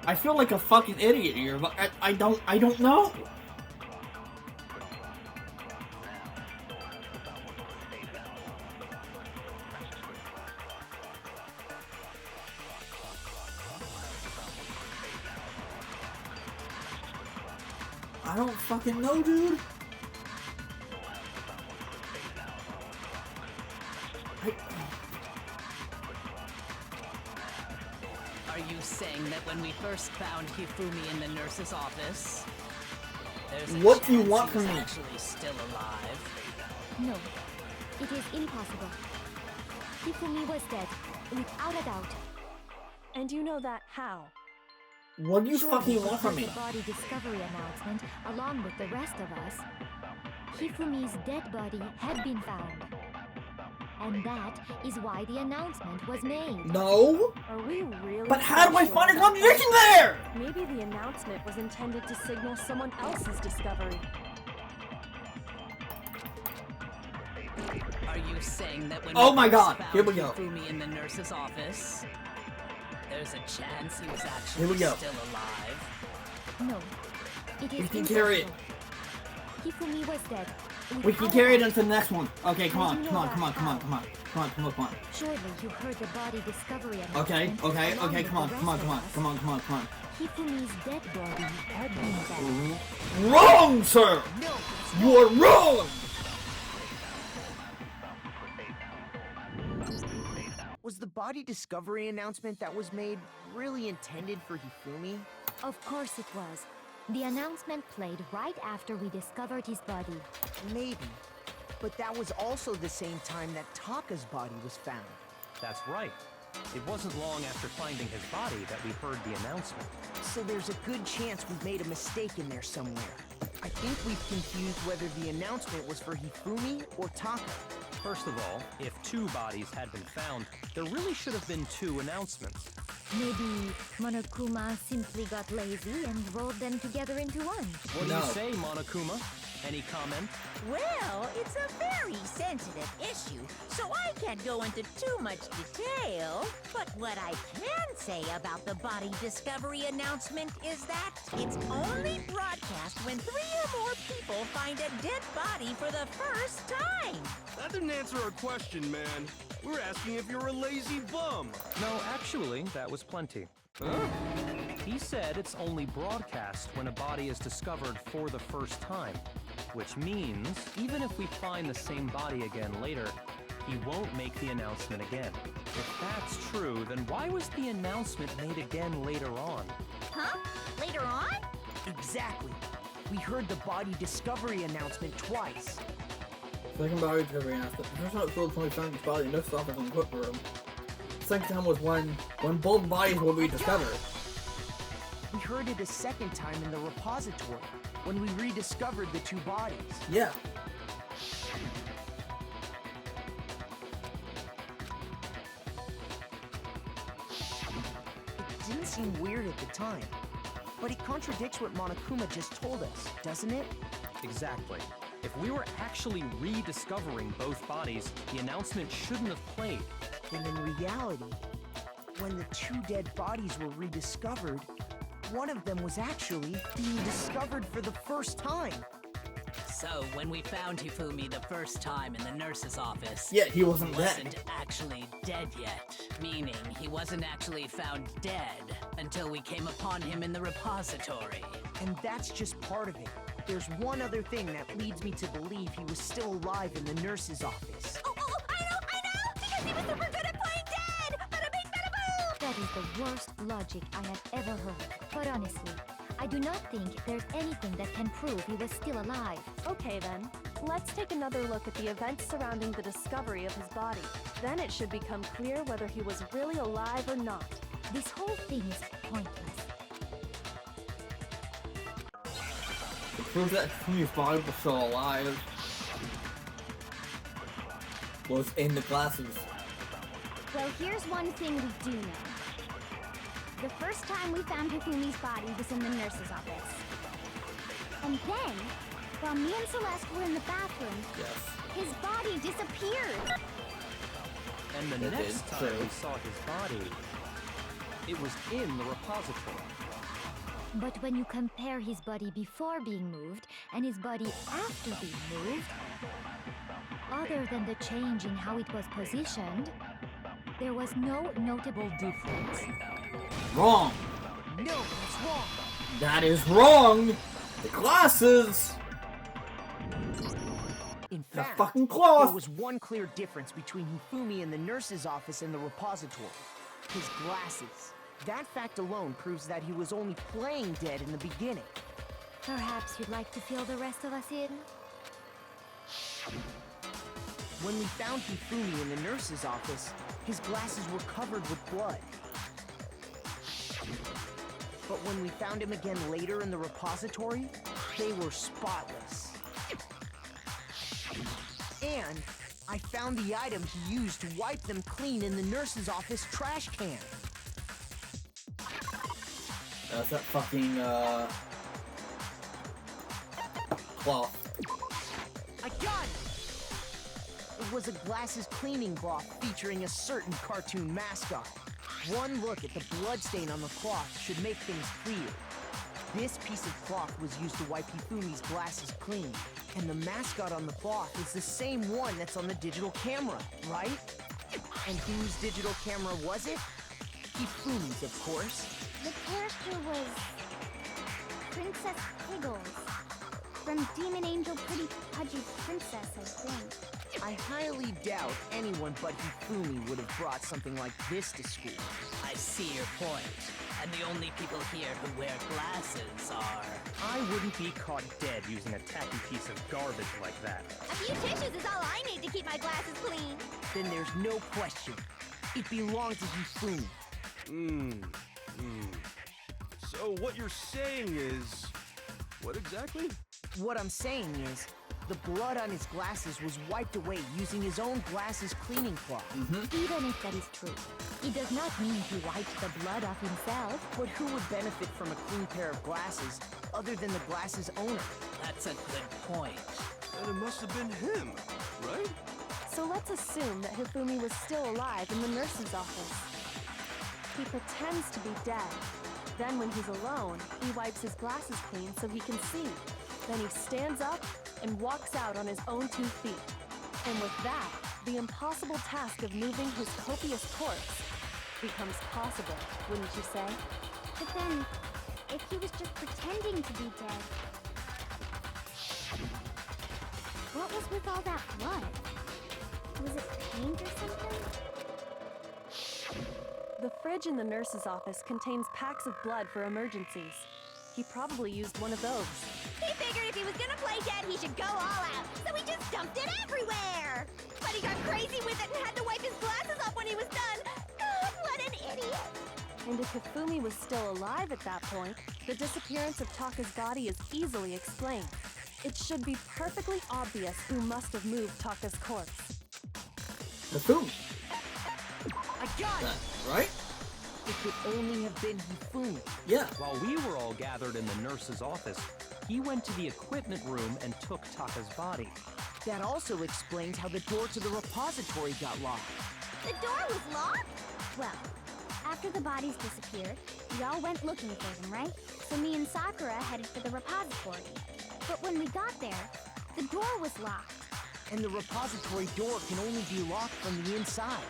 I feel like a fucking idiot here, but I don't know. I don't fucking know, dude. Are you saying that when we first found Hifumi in the nurse's office, there's a What do you chance want he was from me? actually still alive? No, it is impossible. Hifumi was dead, without a doubt. And you know that how? What do you Surely fucking you want from heard me? the body discovery announcement along with the rest of us. Hifumi's dead body had been found. And that is why the announcement was made. No? Are we really But how so do I sure find a about contradiction that? there? Maybe the announcement was intended to signal someone else's discovery. Are you saying that when Oh we my first God, found here we go. Hifumi in the nurse's office, there's a chance he was Here actually we go. still alive? No, it is We can impossible. carry it. Hifumi was dead. We can without a carry it doubt. into the next one. Okay, come And on, you come know on, that come on, come on, how? come on, come on, come on, come on. Surely you heard the body discovery announcement. Okay, okay, along okay, with come on, the come on, rest come on, of us. come on, come on, come on. Hifumi's dead body had been found. Wrong, sir! No! You are wrong! Was the body discovery announcement that was made really intended for Hifumi? Of course it was. The announcement played right after we discovered his body. Maybe. But that was also the same time that Taka's body was found. That's right. It wasn't long after finding his body that we heard the announcement. So there's a good chance we've made a mistake in there somewhere. I think we've confused whether the announcement was for Hifumi or Taka. First of all, if 2 bodies had been found, there really should have been 2 announcements. Maybe Monokuma simply got lazy and rolled them together into one. What do No. you say, Monokuma? Any comment? Well, it's a very sensitive issue, so I can't go into too much detail. But what I can say about the body discovery announcement is that it's only broadcast when 3 or more people find a dead body for the first time. That didn't answer our question, man. We're asking if you're a lazy bum. No, actually, that was plenty. Huh? He said it's only broadcast when a body is discovered for the first time. Which means, even if we find the same body again later, he won't make the announcement again. If that's true, then why was the announcement made again later on? Huh? Later on? Exactly. We heard the body discovery announcement twice. Second body discovery announcement. The first time it was when we found this body in this office in the courtroom. The second time was when both bodies will be discovered. We heard it a second time in the repository, when we rediscovered the two bodies. Yeah. It didn't seem weird at the time, but it contradicts what Monokuma just told us, doesn't it? Exactly. If we were actually rediscovering both bodies, the announcement shouldn't have played. And in reality, when the two dead bodies were rediscovered, one of them was actually being discovered for the first time. So, when we found Hifumi the first time in the nurse's office, Yeah, he wasn't he dead. wasn't actually dead yet. Meaning, he wasn't actually found dead until we came upon him in the repository. And that's just part of it. There's one other thing that leads me to believe he was still alive in the nurse's office. Oh, I know! Because he was super good at playing dead! Bada bing, bada boo! That is the worst logic I have ever heard. But honestly, I do not think there's anything that can prove he was still alive. Okay then, let's take another look at the events surrounding the discovery of his body. Then it should become clear whether he was really alive or not. This whole thing is pointless. To prove that Fumi's body was still alive was in the glasses. Well, here's one thing we do know. The first time we found Hifumi's body was in the nurse's office. And then, while me and Celeste were in the bathroom, Yes. his body disappeared. And the It next did, time true. we saw his body, it was in the repository. But when you compare his body before being moved and his body after being moved, other than the change in how it was positioned, there was no notable difference. Wrong. No, that's wrong. That is wrong. The glasses. In The fact, fucking cloth. there was one clear difference between Hifumi in the nurse's office and the repository. His glasses. That fact alone proves that he was only playing dead in the beginning. Perhaps you'd like to fill the rest of us in? When we found Hifumi in the nurse's office, his glasses were covered with blood. But when we found him again later in the repository, they were spotless. And I found the item he used to wipe them clean in the nurse's office trash can. That's that fucking cloth. I got it! It was a glasses cleaning cloth featuring a certain cartoon mascot. One look at the bloodstain on the cloth should make things clear. This piece of cloth was used to wipe Hifumi's glasses clean, and the mascot on the cloth is the same one that's on the digital camera, right? And whose digital camera was it? Hifumi's, of course. The character was Princess Piggles from Demon Angel Pretty Pudgy Princess, I think. I highly doubt anyone but Hifumi would have brought something like this to school. I see your point. And the only people here who wear glasses are... I wouldn't be caught dead using a tacky piece of garbage like that. A few tissues is all I need to keep my glasses clean. Then there's no question. It belonged to Hifumi. So what you're saying is... what exactly? What I'm saying is, the blood on his glasses was wiped away using his own glasses cleaning cloth. Even if that is true, it does not mean he wiped the blood off himself. But who would benefit from a clean pair of glasses other than the glasses owner? That's a good point. And it must have been him, right? So let's assume that Hifumi was still alive in the nurse's office. He pretends to be dead. Then when he's alone, he wipes his glasses clean so he can see. Then he stands up and walks out on his own 2 feet. And with that, the impossible task of moving his copious corpse becomes possible, wouldn't you say? But then, if he was just pretending to be dead, What was with all that blood? Was it paint or something? The fridge in the nurse's office contains packs of blood for emergencies. He probably used one of those. He figured if he was gonna play dead, he should go all out, so he just dumped it everywhere! But he got crazy with it and had to wipe his glasses off when he was done! God, what an idiot! And if Hifumi was still alive at that point, the disappearance of Taka's body is easily explained. It should be perfectly obvious who must have moved Taka's corpse. Hifumi. I got it! Right? It could only have been Hifumi. Yeah. While we were all gathered in the nurse's office, he went to the equipment room and took Taka's body. That also explains how the door to the repository got locked. The door was locked? Well, after the bodies disappeared, we all went looking for them, right? So me and Sakura headed for the repository. But when we got there, the door was locked. And the repository door can only be locked from the inside.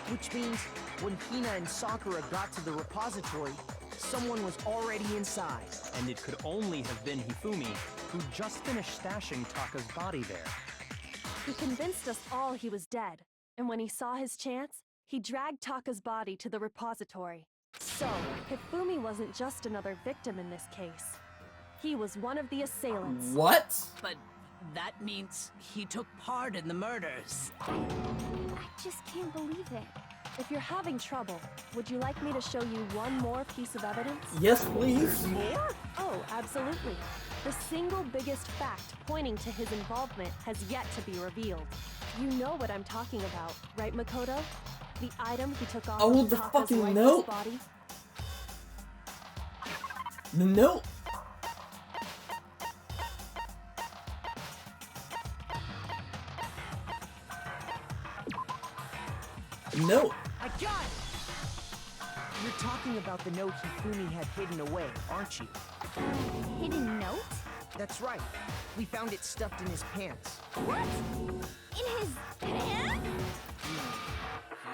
Which means when Hina and Sakura got to the repository, someone was already inside. And it could only have been Hifumi, who just finished stashing Taka's body there. He convinced us all he was dead, and when he saw his chance, he dragged Taka's body to the repository. So, Hifumi wasn't just another victim in this case. He was one of the assailants. What? But that means he took part in the murders. I just can't believe it. If you're having trouble, would you like me to show you one more piece of evidence? Yes, please. More? Oh, absolutely. The single biggest fact pointing to his involvement has yet to be revealed. You know what I'm talking about, right, Makoto? The item he took off Oh, of the Taka's fucking lifeless note. body. The note. No. I got it! You're talking about the note Hifumi had hidden away, aren't you? Hidden note? That's right. We found it stuffed in his pants. What? In his pants?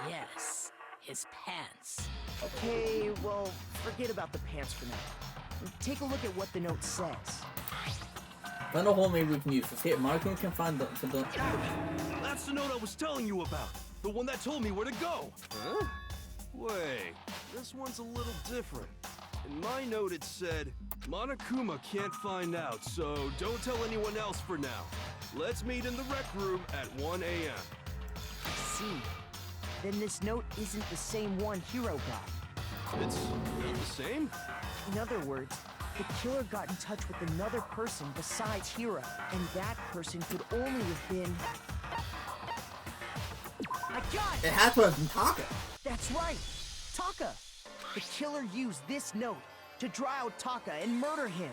Yes, his pants. Okay, well, forget about the pants for now. Take a look at what the note says. Find a hole maybe we can use to see if Marco can find something. That's the note I was telling you about. The one that told me where to go. Huh? Wait, this one's a little different. In my note it said, Monokuma can't find out, so don't tell anyone else for now. Let's meet in the rec room at 1 a.m. I see. Then this note isn't the same one Hiro got. It's not the same? In other words, the killer got in touch with another person besides Hiro, and that person could only have been... I got it! It has to have been Taka. That's right! Taka! The killer used this note to draw out Taka and murder him.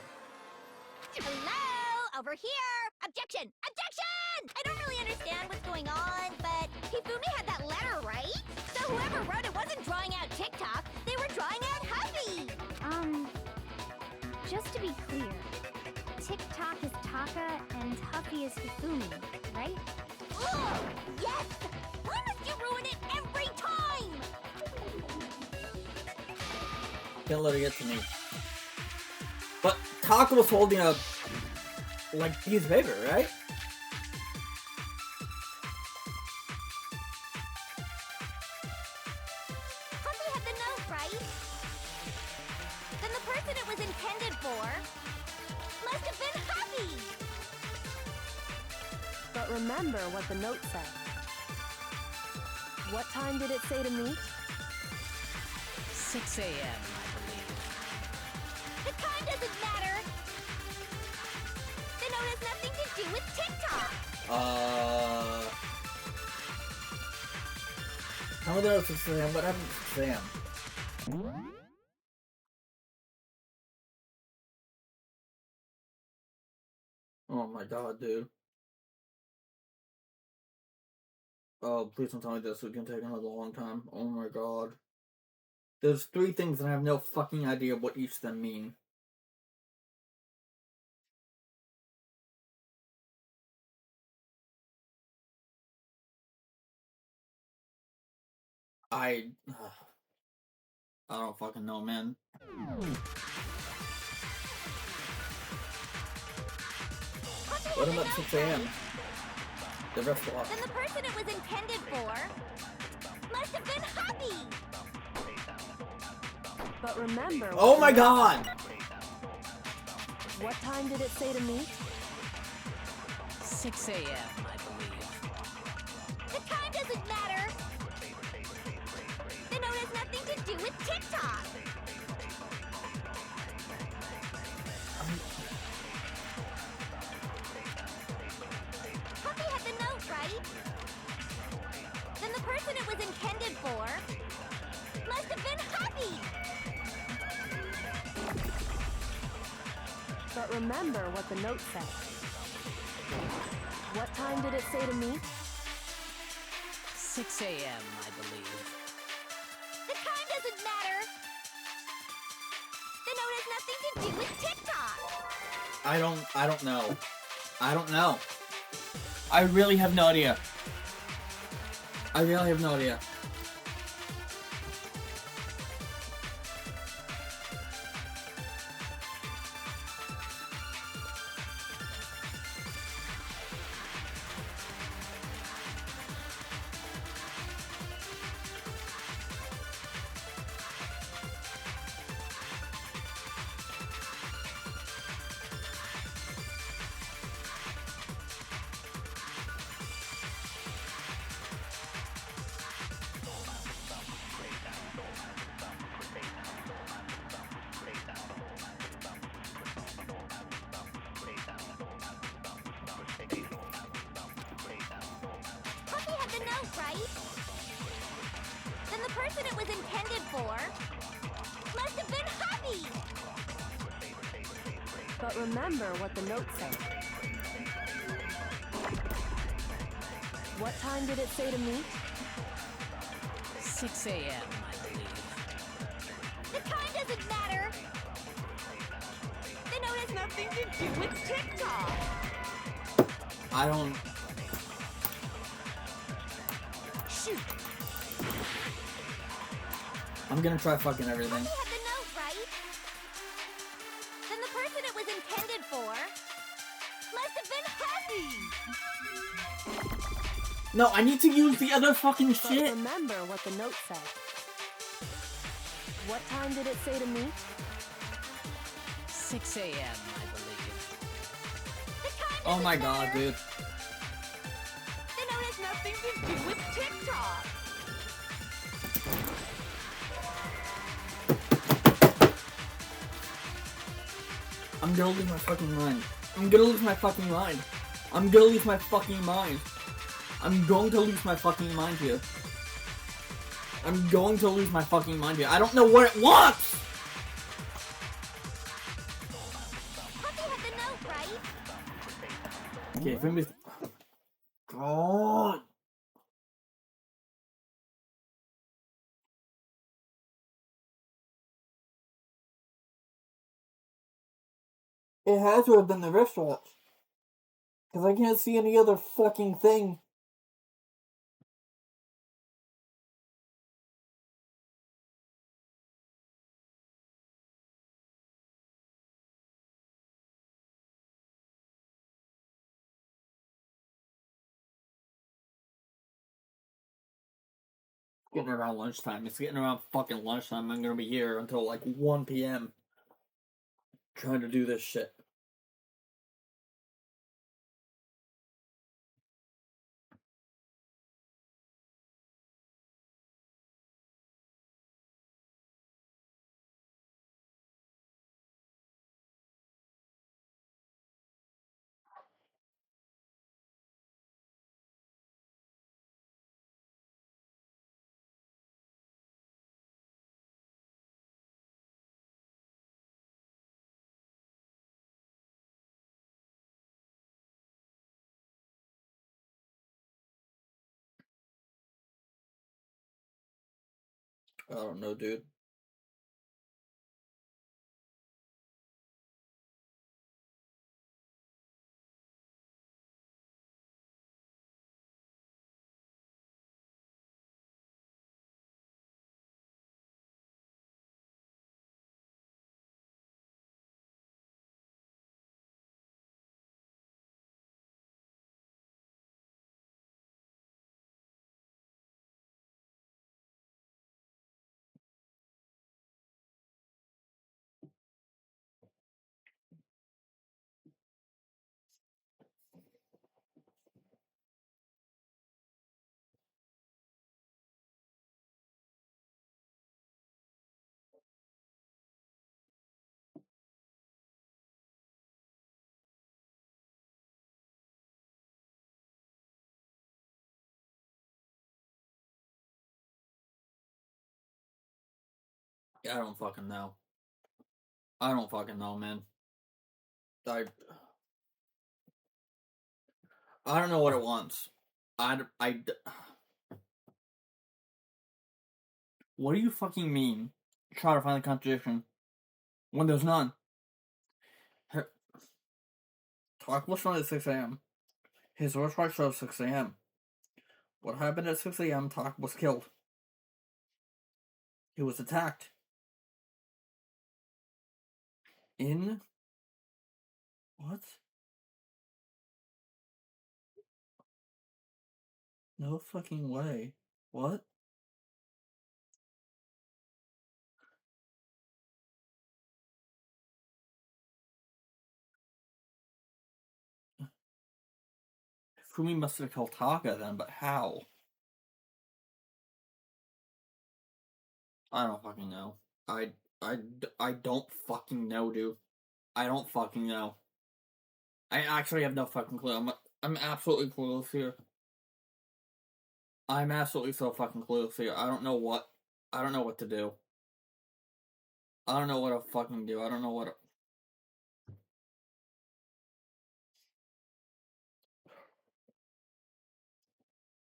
Hello? Over here! Objection! Objection! I don't really understand what's going on, but Hifumi had that letter, right? So whoever wrote it wasn't drawing out TikTok, they were drawing out Huffy! Just to be clear, TikTok is Taka and Huffy is Hifumi, right? Oh, yes! Why must you ruin it every time? Can't let her get to me. But Taka was holding a piece of paper, right? Huffy had the note, right? Then the person it was intended for must have been Huffy! But remember what the note said. What time did it say to meet? 6 a.m., I believe. The time doesn't matter! The note has nothing to do with TikTok! How about 6 a.m.? What happened to 6 a.m.? Oh my god, dude. Oh, please don't tell me this is gonna take another long time. Oh my god. There's 3 things and I have no fucking idea what each of them mean. I don't fucking know, man. What about 6 a.m.? The wristwatch. Then the person it was intended for must have been Hubby! But remember... Oh my god! What time did it say to meet? 6 a.m., I believe. The time doesn't matter! The note has nothing to do with TikTok! Puppy had the note, right? Then the person it was intended for must have been Hubby! But remember what the note said. What time did it say to meet? 6 a.m., I believe. The time doesn't matter! The note has nothing to do with TikTok! I don't know. I don't know. I really have no idea. I really have no idea. Puppy had the note, right? Then the person it was intended for must have been Hubby! But remember what the note said. What time did it say to meet? 6 a.m., I believe. The time doesn't matter! The note has nothing to do with TikTok! I don't... Shoot! I'm gonna try fucking everything. Puppy had the note, right? Then the person it was intended for must have been Hubby! No, I need to use the other fucking But shit. remember what the note said. What time did it say to meet? 6 a.m., I believe. The time Oh doesn't my god, matter. dude. The note has nothing to do with TikTok! I'm gonna lose my fucking mind. I'm gonna lose my fucking mind. I'm gonna lose my fucking mind. I'm going to lose my fucking mind here. I'm going to lose my fucking mind here. I don't know what it wants! Puppy had the note, right? Okay, if it God. It had to have been the wristwatch. Because I can't see any other fucking thing. Getting around lunchtime. It's getting around fucking lunchtime. I'm gonna be here until like 1 p.m. trying to do this shit. I don't know, dude. I don't fucking know. I don't fucking know, man. I don't know what it wants. What do you fucking mean? Try to find a contradiction when there's none. Talk was found at 6 a.m. His worst right showed 6 a.m. What happened at 6 a.m.? Talk was killed. He was attacked. In what? No fucking way. What? Fumi must have killed Taka then, but how? I don't fucking know. I don't fucking know, dude. I don't fucking know. I actually have no fucking clue. I'm absolutely clueless here. I'm absolutely so fucking clueless here. I don't know what to do. I don't know what to fucking do. I don't know what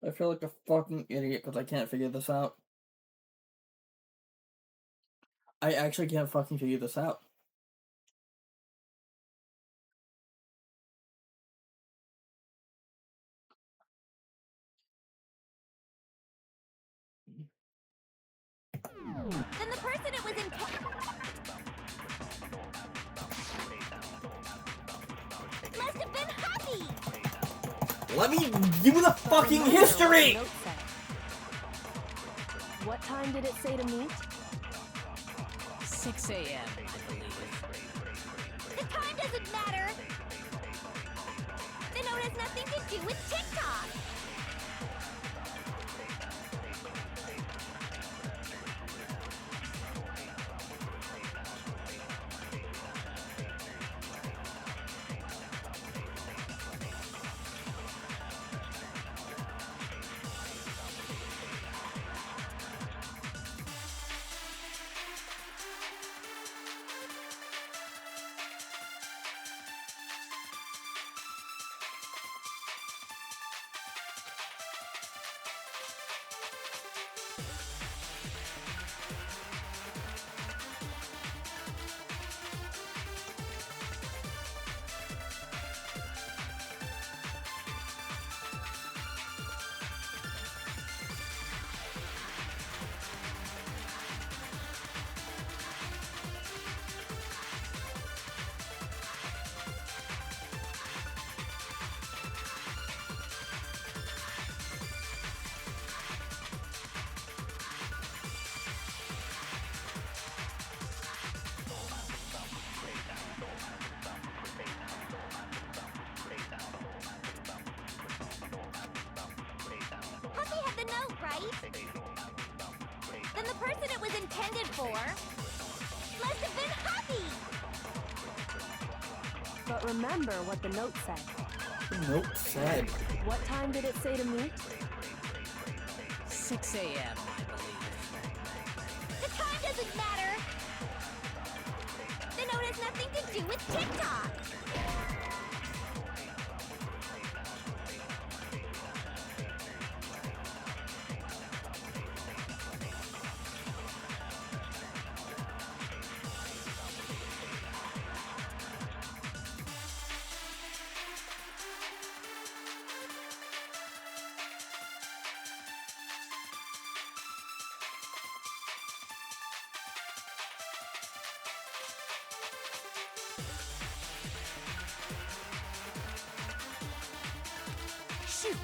I feel like a fucking idiot because I can't figure this out. I actually can't fucking figure this out. Then the person it was must have been Happy! Let me give you the fucking history! What time did it say to meet? 6 a.m., I believe. The time doesn't matter! The note has nothing to do with TikTok! Then the person it was intended for must have been Happy! But remember what the note said. The note said. What time did it say to meet? 6 a.m., I believe. The time doesn't matter! The note has nothing to do with TikTok!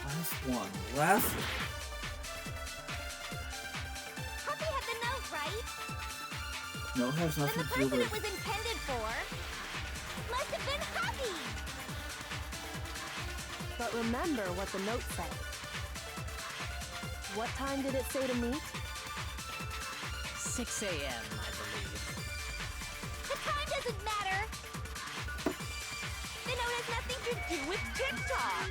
Last one. Last. Happy had the note, right? No, it has Then nothing the to do person it with. was intended for must have been Happy! But remember what the note said. What time did it say to meet? 6 a.m., I believe. The time doesn't matter! The note has nothing to do with TikTok!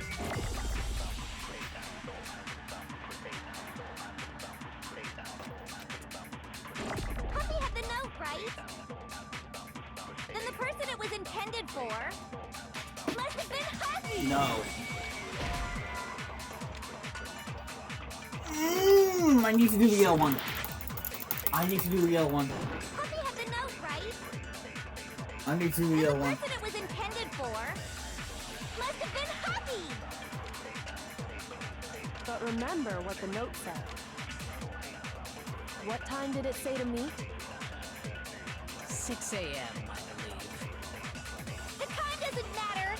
Happy had the note! right? Then the person it was intended for must have been Husky! No. I need to do the yellow one. I need to do the yellow one. Puppy had the note, right? I need to do the Then yellow the one. person it was intended for must have been Hubby! But remember what the note said. What time did it say to meet? 6 a.m., I believe. The time doesn't matter!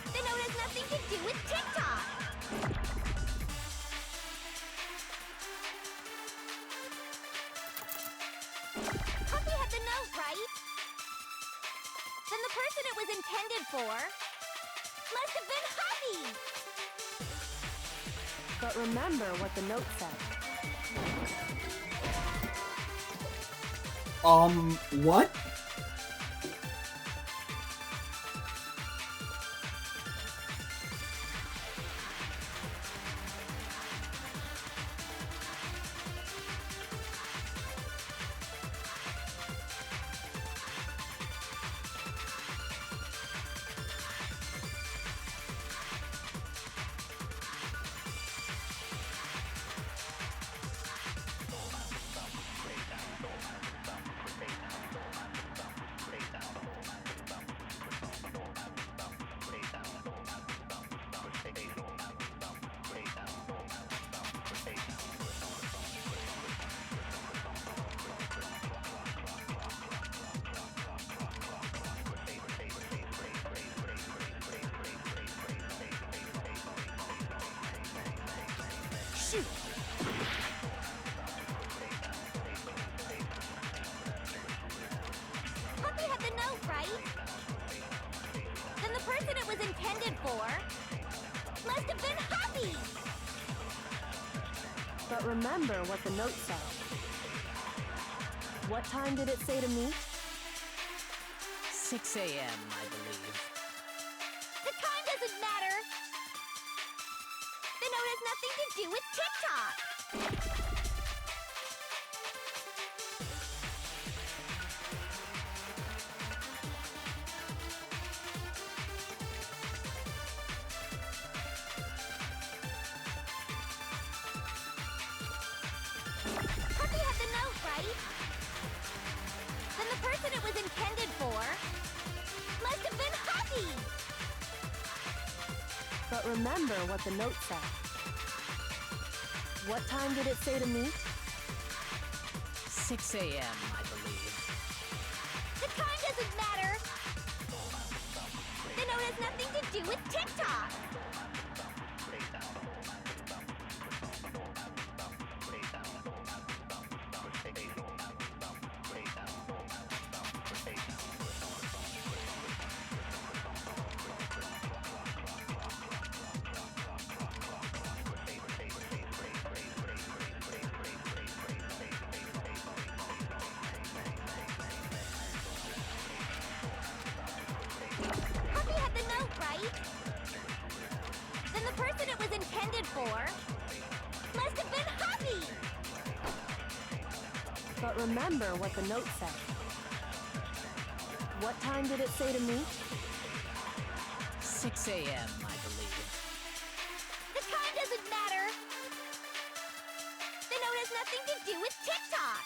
The note has nothing to do with TikTok! Puppy had the note, right? Then the person it was intended for must have been Hubby! But remember what the note said. What? Shoot! Puppy had the note, right? Then the person it was intended for must have been Hubby! But remember what the note said. What time did it say to meet? 6 a.m., I believe. The time doesn't matter! The note has nothing to do with TikTok! Puppy had the note, right? Then the person it was intended for must have been Hubby! But remember what the note said. What time did it say to meet? 6 a.m., I believe. The time doesn't matter! The note has nothing to do with TikTok! Puppy had the note, right? Then the person it was intended for must have been Hubby! But remember what the note said. What time did it say to meet? 6 a.m., I believe. The time doesn't matter! The note has nothing to do with TikTok!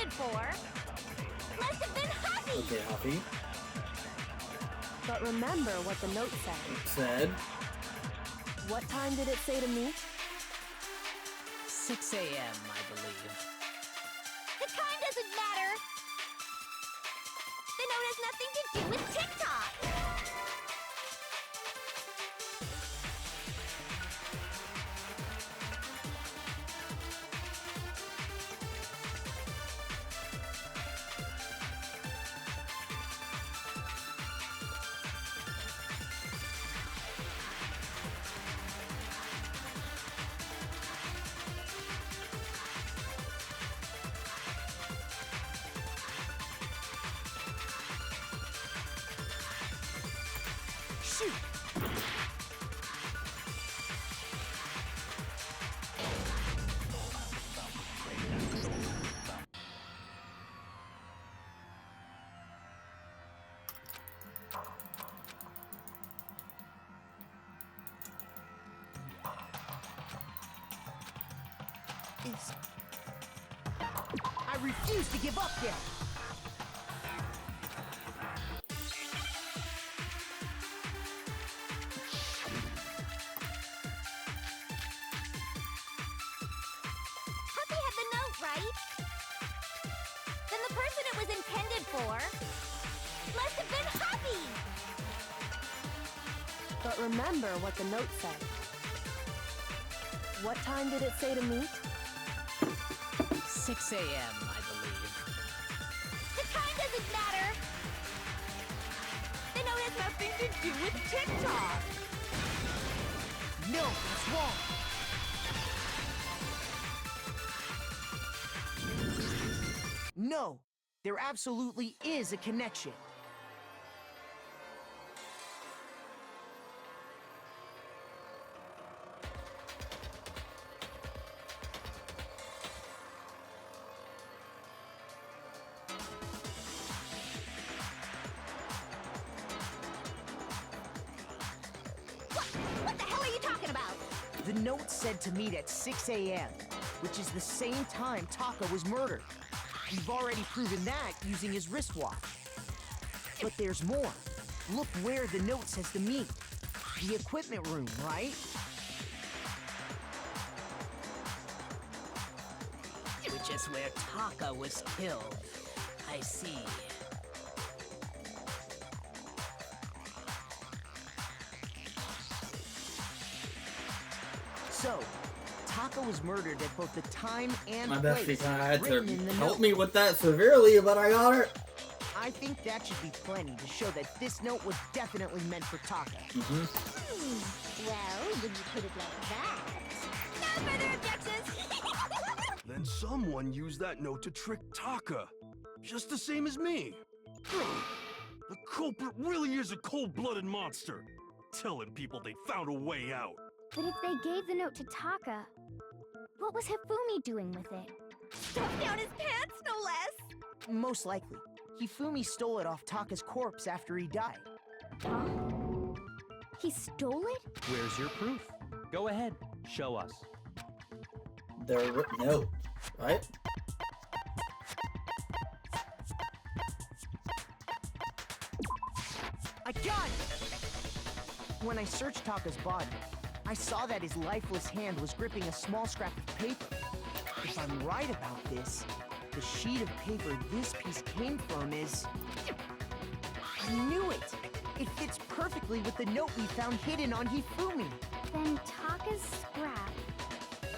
intended for. Must have been Huffy. Okay, Huffy. But remember what the note said. It said. What time did it say to meet? 6 a.m., I believe. The time doesn't matter. The note has nothing to do with TikTok. Shoot! I refuse to give up there! Huffy had the note, right? Then the person it was intended for must have been Huffy. But remember what the note said. What time did it say to meet? 6 a.m., I believe. The time doesn't matter. The note has nothing to do with TikTok. No, that's wrong! No, there absolutely is a connection. What the hell are you talking about? The note said to meet at 6 a.m., which is the same time Taka was murdered. We've already proven that using his wristwatch. But there's more. Look where the note says to meet. The equipment room, right? Which is where Taka was killed. I see. So, Taka was murdered at both the time and My place bestie kind of had to written in the help note. me with that severely, but I got it. I think that should be plenty to show that this note was definitely meant for Taka. Well, when you put it like that. No further objections. Then someone used that note to trick Taka. Just the same as me. The culprit really is a cold-blooded monster. Telling people they found a way out. But if they gave the note to Taka, what was Hifumi doing with it? Stuffed down his pants, no less! Most likely. Hifumi stole it off Taka's corpse after he died. Huh? He stole it? Where's your proof? Go ahead, show us. Their written note, right? I got it! When I searched Taka's body, I saw that his lifeless hand was gripping a small scrap of paper. If I'm right about this, the sheet of paper this piece came from is... I knew it! It fits perfectly with the note we found hidden on Hifumi. Then Taka's scrap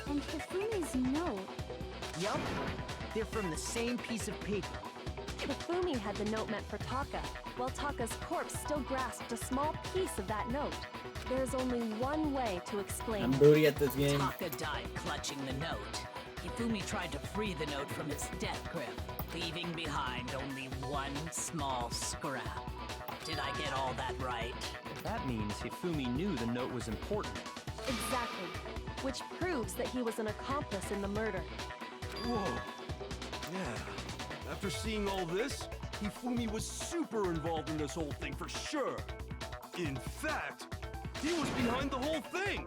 and Hifumi's note. Yup, they're from the same piece of paper. Hifumi had the note meant for Taka, while Taka's corpse still grasped a small piece of that note. There's only one way to explain I'm it. booty at this game. Taka died clutching the note. Hifumi tried to free the note from its death grip, leaving behind only one small scrap. Did I get all that right? That means Hifumi knew the note was important. Exactly. Which proves that he was an accomplice in the murder. Whoa. Yeah. After seeing all this, Hifumi was super involved in this whole thing for sure. In fact, he was behind the whole thing.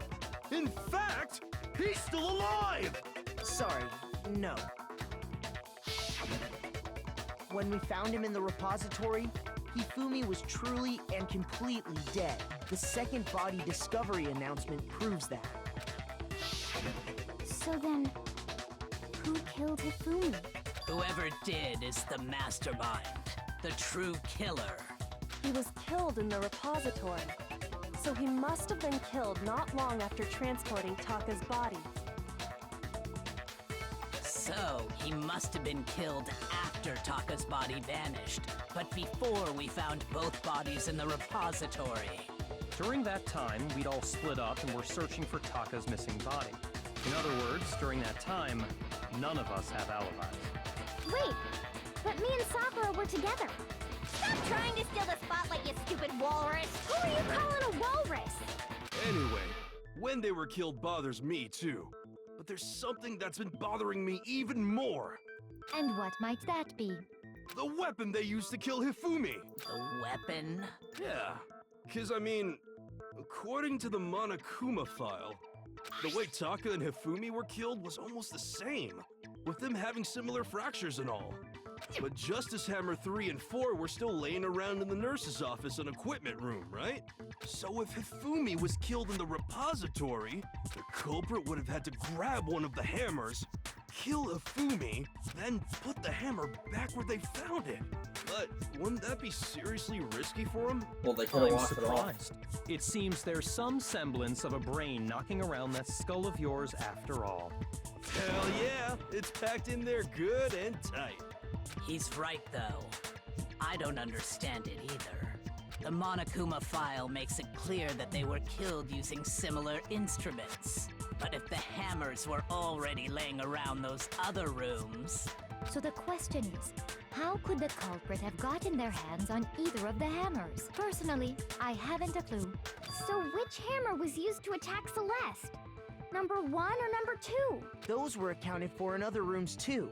In fact, he's still alive. Sorry, no. When we found him in the repository, Hifumi was truly and completely dead. The second body discovery announcement proves that. So then, who killed Hifumi? Whoever did is the mastermind, the true killer. He was killed in the repository, so he must have been killed not long after transporting Taka's body. So, he must have been killed after Taka's body vanished, but before we found both bodies in the repository. During that time, we'd all split up and were searching for Taka's missing body. In other words, during that time, none of us have alibis. Wait, but me and Sakura were together. Stop trying to steal the spotlight, you stupid walrus! Who are you calling a walrus? Anyway, when they were killed bothers me too. But there's something that's been bothering me even more. And what might that be? The weapon they used to kill Hifumi. The weapon? Yeah, because I mean, according to the Monokuma file, the way Taka and Hifumi were killed was almost the same, with them having similar fractures and all. But Justice Hammer 3 and 4 were still laying around in the nurse's office and equipment room, right? So if Hifumi was killed in the repository, the culprit would have had to grab one of the hammers, kill Hifumi, then put the hammer back where they found it. But wouldn't that be seriously risky for him? Well, they could have I'm walked it off. surprised. It seems there's some semblance of a brain knocking around that skull of yours after all. Hell yeah, it's packed in there good and tight. He's right, though. I don't understand it either. The Monokuma file makes it clear that they were killed using similar instruments. But if the hammers were already laying around those other rooms... So the question is, how could the culprit have gotten their hands on either of the hammers? Personally, I haven't a clue. So which hammer was used to attack Celeste? Number 1 or number 2? Those were accounted for in other rooms too.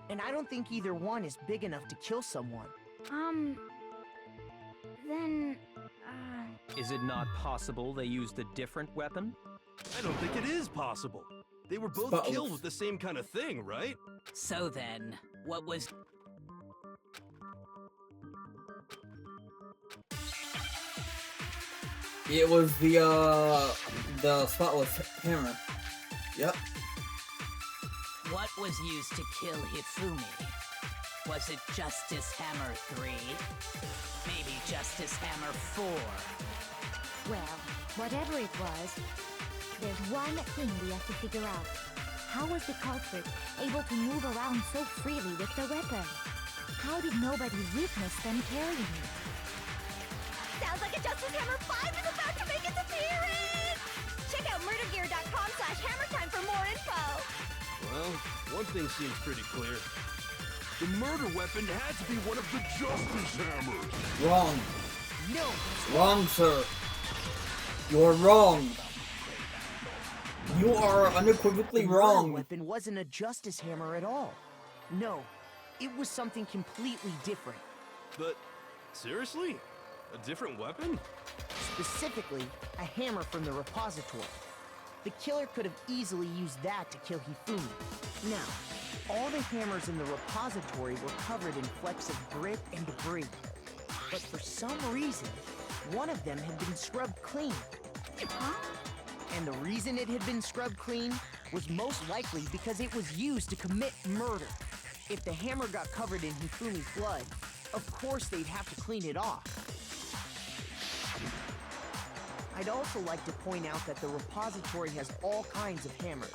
And I don't think either one is big enough to kill someone. Then, Is it not possible they used a different weapon? I don't think it is possible. They were both But- killed with the same kind of thing, right? So then, what was... It was the spotless hammer. Yep. What was used to kill Hifumi? Was it Justice Hammer 3? Maybe Justice Hammer 4? Well, whatever it was, there's one thing we have to figure out. How was the culprit able to move around so freely with the weapon? How did nobody witness them carrying it? sounds like a Justice Hammer 5 is about to make its appearance! Check out murdergear.com/hammertime for more info! Well, one thing seems pretty clear. The murder weapon had to be one of the Justice Hammers! Wrong. No! Wrong, sir. You're wrong. You are unequivocally The murder wrong. weapon wasn't a Justice Hammer at all. No, it was something completely different. But, seriously? A different weapon? Specifically, a hammer from the repository. The killer could have easily used that to kill Hifumi. Now, all the hammers in the repository were covered in flecks of grit and debris. But for some reason, one of them had been scrubbed clean. Huh? And the reason it had been scrubbed clean was most likely because it was used to commit murder. If the hammer got covered in Hifumi's blood, of course they'd have to clean it off. I'd also like to point out that the repository has all kinds of hammers.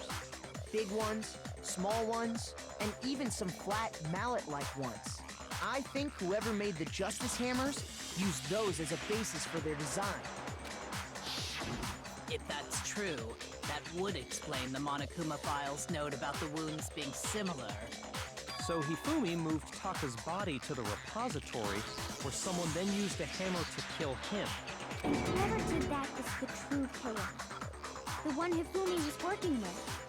Big ones, small ones, and even some flat mallet-like ones. I think whoever made the Justice Hammers used those as a basis for their design. If that's true, that would explain the Monokuma file's note about the wounds being similar. So Hifumi moved Taka's body to the repository, where someone then used a hammer to kill him. And whoever did that is the true killer. The one Hifumi was working with.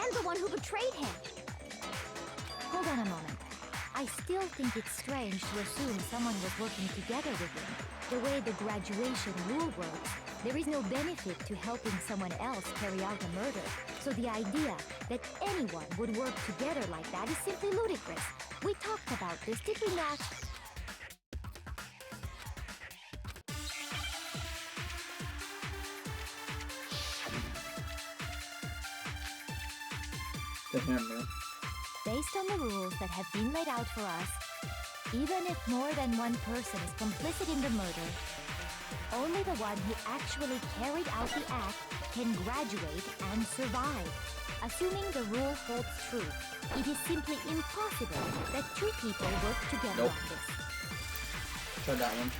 And the one who betrayed him. Hold on a moment. I still think it's strange to assume someone was working together with him. The way the graduation rule works, There is no benefit to helping someone else carry out a murder. So the idea that anyone would work together like that is simply ludicrous. We talked about this, did we not? The hammer. Based on the rules that have been laid out for us, even if more than one person is complicit in the murder, only the one who actually carried out the act can graduate and survive. Assuming the rule holds true, it is simply impossible that two people work together on this. Try that one.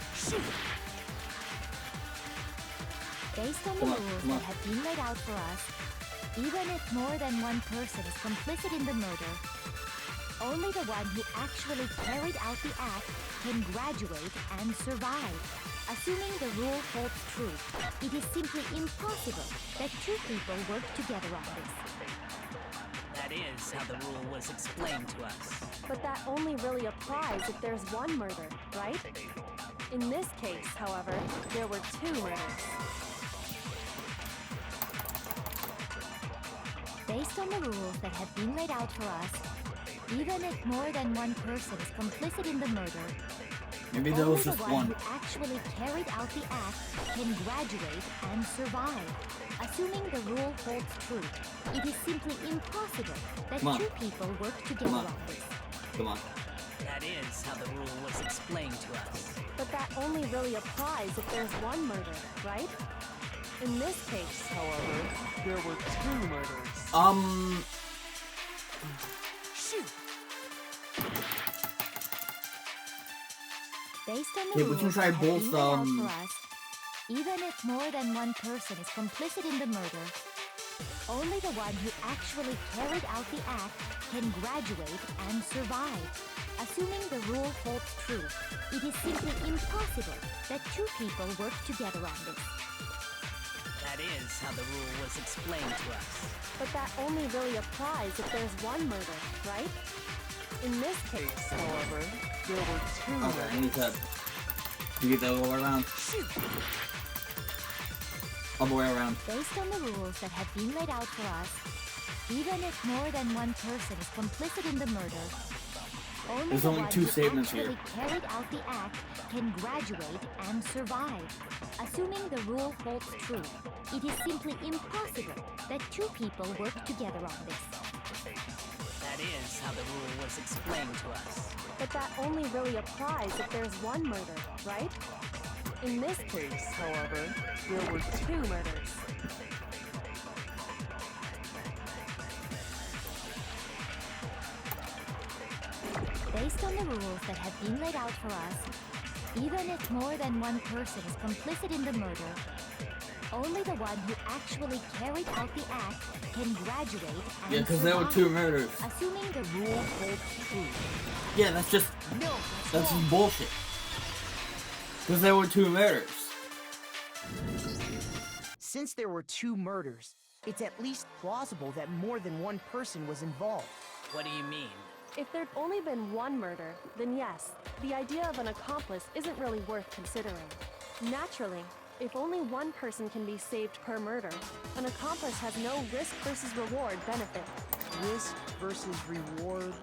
Based on the rules that have been laid out for us, even if more than one person is complicit in the murder, only the one who actually carried out the act can graduate and survive. Assuming the rule holds true, it is simply impossible that two people work together on this. That is how the rule was explained to us. But that only really applies if there's one murder, right? In this case, however, there were two murders. Based on the rules that have been laid out for us, even if more than one person is complicit in the murder, maybe there was only just the one one. who actually carried out the act can graduate and survive. Assuming the rule holds true, it is simply impossible that two people work together on this. Come on. That is how the rule was explained to us. But that only really applies if there's one murder, right? In this case, however, there were two murders. Shoot! Based on Okay, the we can rules try that have been both, laid out for us, even if more than one person is complicit in the murder, only the one who actually carried out the act can graduate and survive. Assuming the rule holds true, it is simply impossible that two people work together on this. That is how the rule was explained to us. But that only really applies if there's one murder, right? In this case, however, there were two Okay, I murders. need to get that all the way around. All the way around. Based on the rules that have been laid out for us, even if more than one person is complicit in the murder, only There's the only one two who statements actually here. carried out the act can graduate and survive. Assuming the rule holds true, it is simply impossible that two people work together on this. That is how the rule was explained to us. But that only really applies if there's one murder, right? In this case, however, there were two murders. Based on the rules that have been laid out for us, even if more than one person is complicit in the murder, only the one who actually carried out the act can graduate and Yeah, because there were survive. two murders. Assuming the rule holds true. Yeah, that's just bullshit. Because there were two murders. Since there were two murders, it's at least plausible that more than one person was involved. What do you mean? If there'd only been one murder, then yes, the idea of an accomplice isn't really worth considering. Naturally, if only one person can be saved per murder, an accomplice has no risk versus reward benefit. Risk versus reward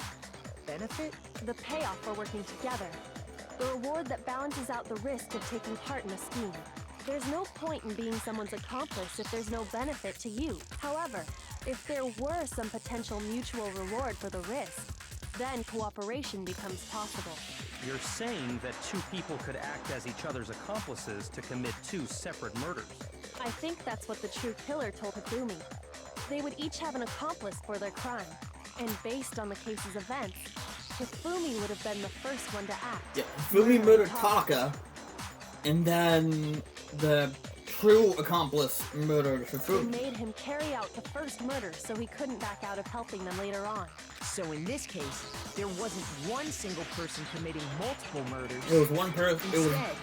benefit? The payoff for working together. The reward that balances out the risk of taking part in a scheme. There's no point in being someone's accomplice if there's no benefit to you. However, if there were some potential mutual reward for the risk, then cooperation becomes possible. You're saying that two people could act as each other's accomplices to commit two separate murders. I think that's what the true killer told Hifumi. They would each have an accomplice for their crime, and based on the case's events, Hifumi would have been the first one to act. Yeah, Fumi murdered Taka, and then the true accomplice murdered They Hifumi. made him carry out the first murder so he couldn't back out of helping them later on. So in this case, there wasn't one single person committing multiple murders. It was one person. It was Instead,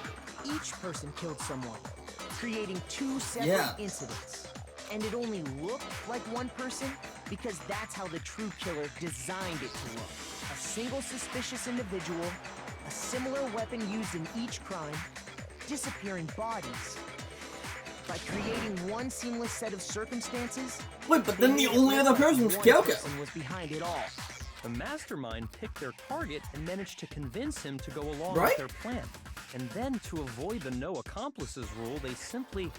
each person killed someone, creating two separate incidents. And it only looked like one person because that's how the true killer designed it to look. A single suspicious individual, a similar weapon used in each crime, disappearing bodies. By creating one seamless set of circumstances... Wait, but then the only other person's Kyoko. person was behind it all. The mastermind picked their target and managed to convince him to go along Right? with their plan. And then, to avoid the no accomplices rule, they simply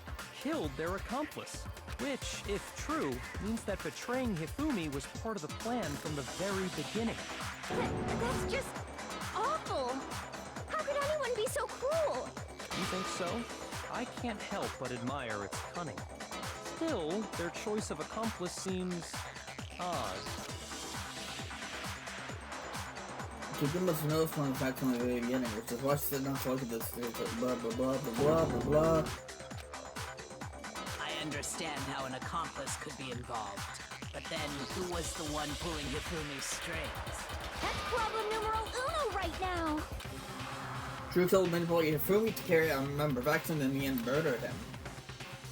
killed their accomplice. Which, if true, means that betraying Hifumi was part of the plan from the very beginning. That's just awful. How could anyone be so cruel? You think so? I can't help but admire its cunning. Still, their choice of accomplice seems odd. You must know from the fact from the very beginning, which is watch the not look at this blah blah blah blah blah blah. I understand how an accomplice could be involved. But then, who was the one pulling Hifumi's strings? That's problem numero uno right now. Drew told manipulate Hifumi to carry out a member of Action and in the end murdered him.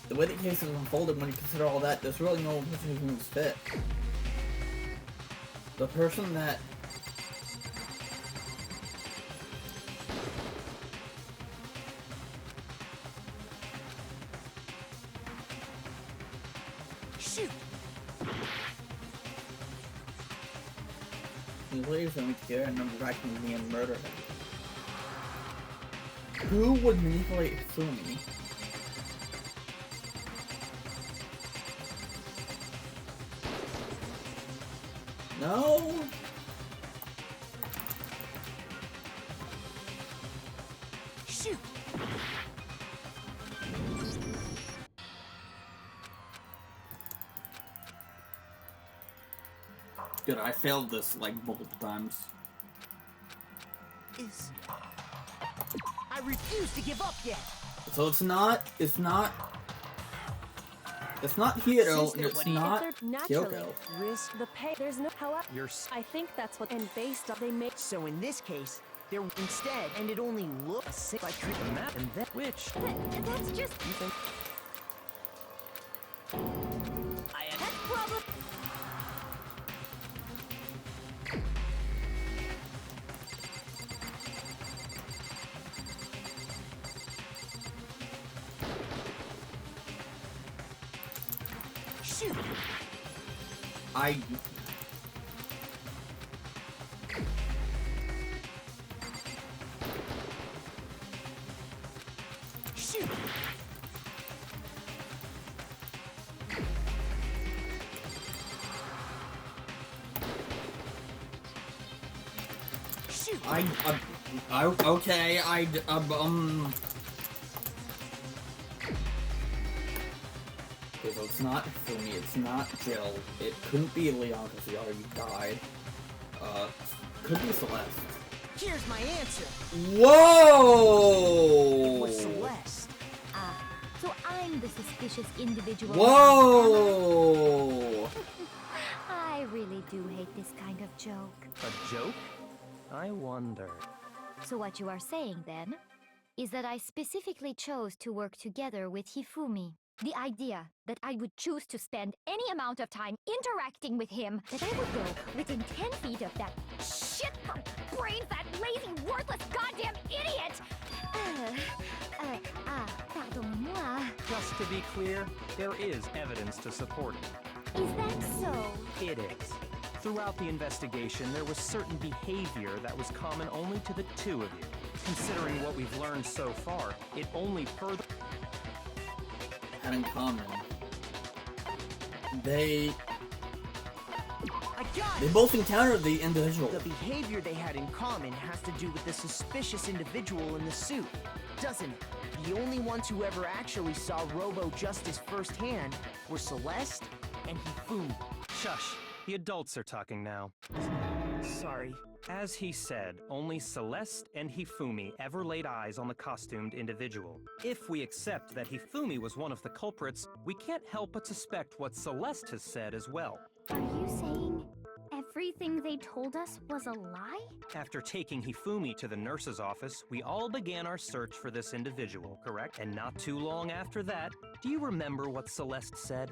The way the case is unfolded when you consider all that, there's really no person who moves fit. The person that Shoot! he leaves him to carry a member of Action and in the end murder him. Who would manipulate Hifumi? No. Shoot! Good, I failed this like multiple times. I refuse to give up yet! So it's not Hiro, and it's not If they're naturally Kyoko. risk the pay. There's no however. You're I think that's what and based on they make. So in this case, there instead, and it only looks like the map, and then which That's just you think? I am... that's problem. shoot! I Shoot! Shoot! okay, Okay, so it's not for me, it's not Jill. It couldn't be Leon because he already died. Could be Celeste. Here's my answer. Whoa! It was Celeste. Ah, so I'm the suspicious individual. Whoa! I really do hate this kind of joke. A joke? I wonder. So what you are saying then is that I specifically chose to work together with Hifumi. The idea that I would choose to spend any amount of time interacting with him, that I would go within 10 feet of that shit brain fat, lazy, worthless, goddamn idiot! Pardon-moi. Just to be clear, there is evidence to support it. Is that so? It is. Throughout the investigation, there was certain behavior that was common only to the two of you. Considering what we've learned so far, it only further... Had in common. They I got They it! both encountered the individual. The behavior they had in common has to do with the suspicious individual in the suit, doesn't it? The only ones who ever actually saw Robo Justice firsthand were Celeste and Hifumi. Shush. The adults are talking now. Sorry. As he said, only Celeste and Hifumi ever laid eyes on the costumed individual. If we accept that Hifumi was one of the culprits, we can't help but suspect what Celeste has said as well. Are you saying everything they told us was a lie? After taking Hifumi to the nurse's office, we all began our search for this individual, correct? And not too long after that, do you remember what Celeste said?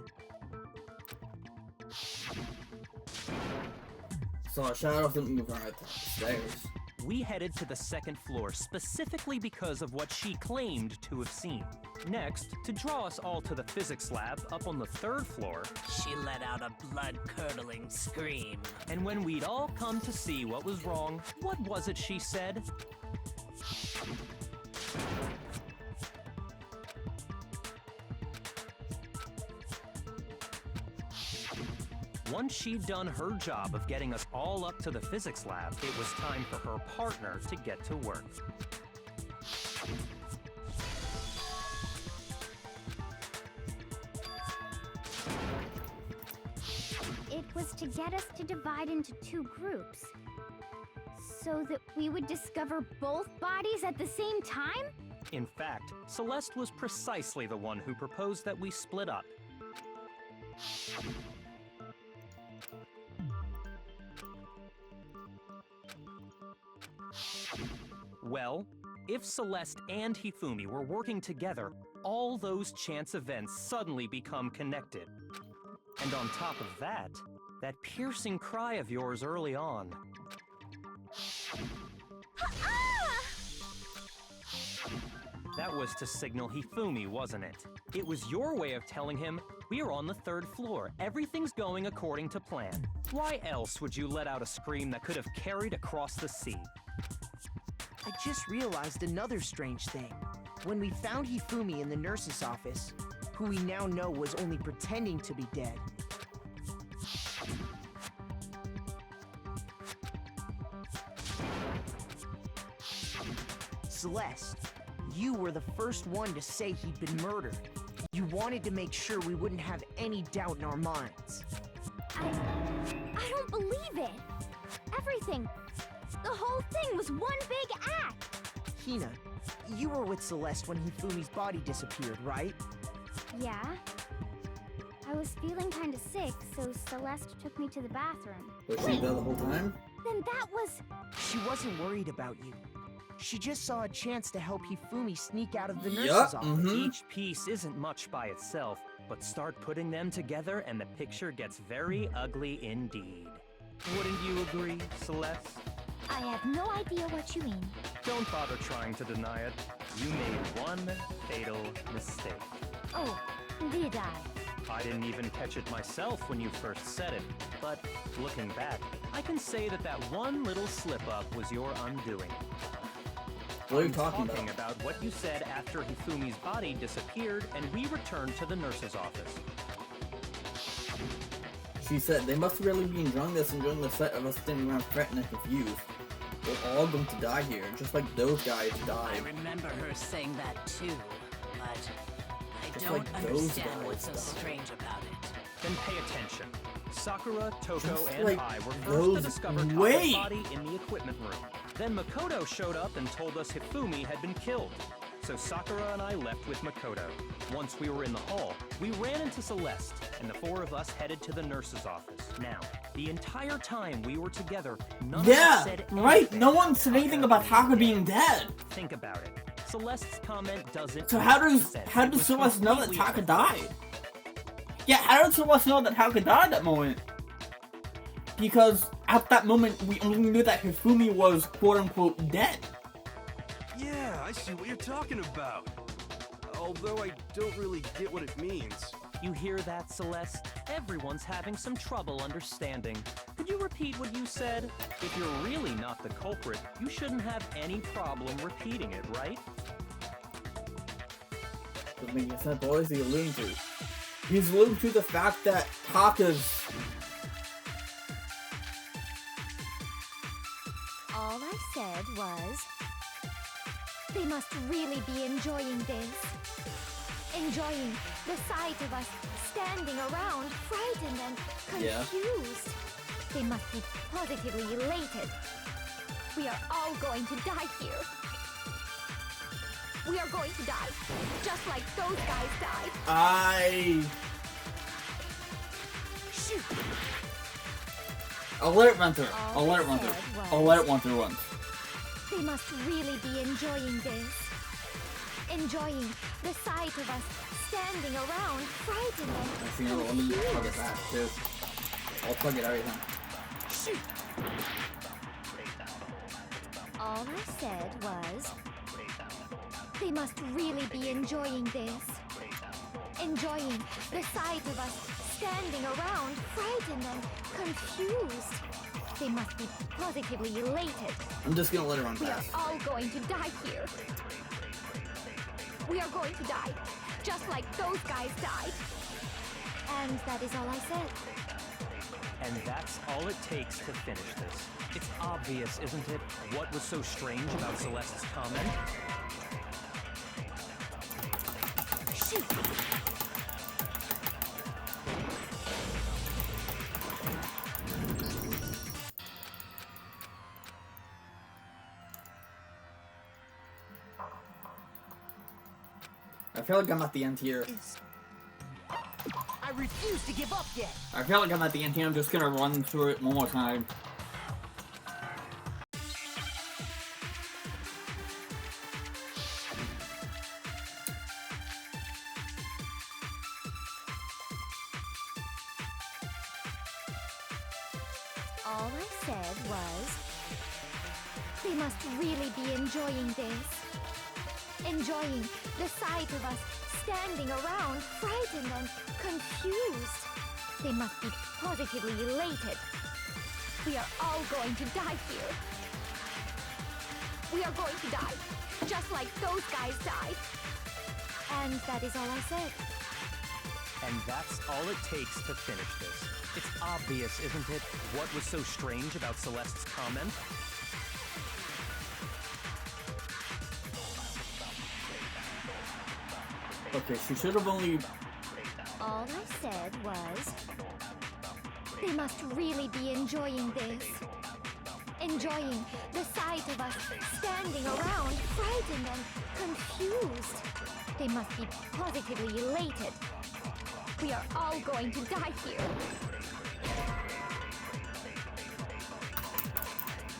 Saw a shadow of something moving right down the stairs. we headed to the second floor specifically because of what she claimed to have seen. Next, to draw us all to the physics lab up on the third floor, She let out a blood-curdling scream. and when we'd all come to see what was wrong, what was it she said? Once she'd done her job of getting us all up to the physics lab, it was time for her partner to get to work. It was to get us to divide into two groups. So that we would discover both bodies at the same time? In fact, Celeste was precisely the one who proposed that we split up. Well, if Celeste and Hifumi were working together, all those chance events suddenly become connected. And on top of that, that piercing cry of yours early on. That was to signal Hifumi, wasn't it? It was your way of telling him, we are on the third floor, everything's going according to plan. Why else would you let out a scream that could have carried across the sea? I just realized another strange thing. When we found Hifumi in the nurse's office, who we now know was only pretending to be dead, Celeste, you were the first one to say he'd been murdered. You wanted to make sure we wouldn't have any doubt in our minds. I don't believe it. Everything, the whole thing was one big act. Hina, you were with Celeste when Hifumi's body disappeared, right? Yeah. I was feeling kind of sick, so Celeste took me to the bathroom. Was she there the whole time? Then that was... She wasn't worried about you. She just saw a chance to help Hifumi sneak out of the nurse's Yup, office. Each piece isn't much by itself, but start putting them together and the picture gets very ugly indeed. Wouldn't you agree, Celeste? I have no idea what you mean. Don't bother trying to deny it. You made one fatal mistake. Oh, did I? I didn't even catch it myself when you first said it, but looking back, I can say that that one little slip-up was your undoing. What are you I'm talking talking about? about what you said after Hifumi's body disappeared and we returned to the nurse's office. She said, they must really be enjoying this the sight of us standing around threatened and confused. We're all going to die here, just like those guys I died. remember her saying that too, but I Just don't like those understand guys what's so died. strange about it. Then pay attention. Sakura, Toko, Just and like I were first to those- discover Taka's Wait! body in the equipment room. Then Makoto showed up and told us Hifumi had been killed. So Sakura and I left with Makoto. Once we were in the hall, we ran into Celeste, and the four of us headed to the nurse's office. Now, the entire time we were together, none of us Yeah, said right. anything No one said anything about Taka being dead. Think about it. Celeste's comment doesn't So how make does sense. It was Celeste know that completely Taka unfounded. died? Yeah, how did Celeste know that Taka died at that moment? Because at that moment, we only knew that Hifumi was quote-unquote dead. Yeah, I see what you're talking about. Although I don't really get what it means. You hear that, Celeste? Everyone's having some trouble understanding. Could you repeat what you said? If you're really not the culprit, you shouldn't have any problem repeating it, right? Doesn't make any sense. What is he alluding to? He's alluding to the fact that Taka's... All I said was, they must really be enjoying this. Enjoying the sight of us standing around, frightened and Yeah. confused. They must be positively elated. We are all going to die here. We are going to die, just like those guys died. Shoot! I'll let it run through. All I'll let I it run said through. was- I'll let it run through once. They must really be enjoying this. Enjoying the sight of us standing around, frightened Actually, you know what? Let and me plug it confused. back too. I'll plug it everything. Shoot! All I said was, they must really be enjoying this. Enjoying the sight of us standing around, frightened and confused. They must be positively elated. I'm just gonna let her run We are past. all going to die here. We are going to die, just like those guys died. And that is all I said. And that's all it takes to finish this. It's obvious, isn't it, what was so strange about Celeste's comment? Shoot! I feel like I'm at the end here. I refuse to give up yet. I feel like I'm at the end here. I'm just gonna run through it one more time. All I said was, they must really be enjoying this. Enjoying the sight of us standing around, frightened and confused. They must be positively elated. We are all going to die here. We are going to die, just like those guys died. And that is all I said. And that's all it takes to finish this. It's obvious, isn't it, what was so strange about Celeste's comment? Okay, she should have only... All I said was, they must really be enjoying this. Enjoying the sight of us standing around, frightened and confused. They must be positively elated. We are all going to die here.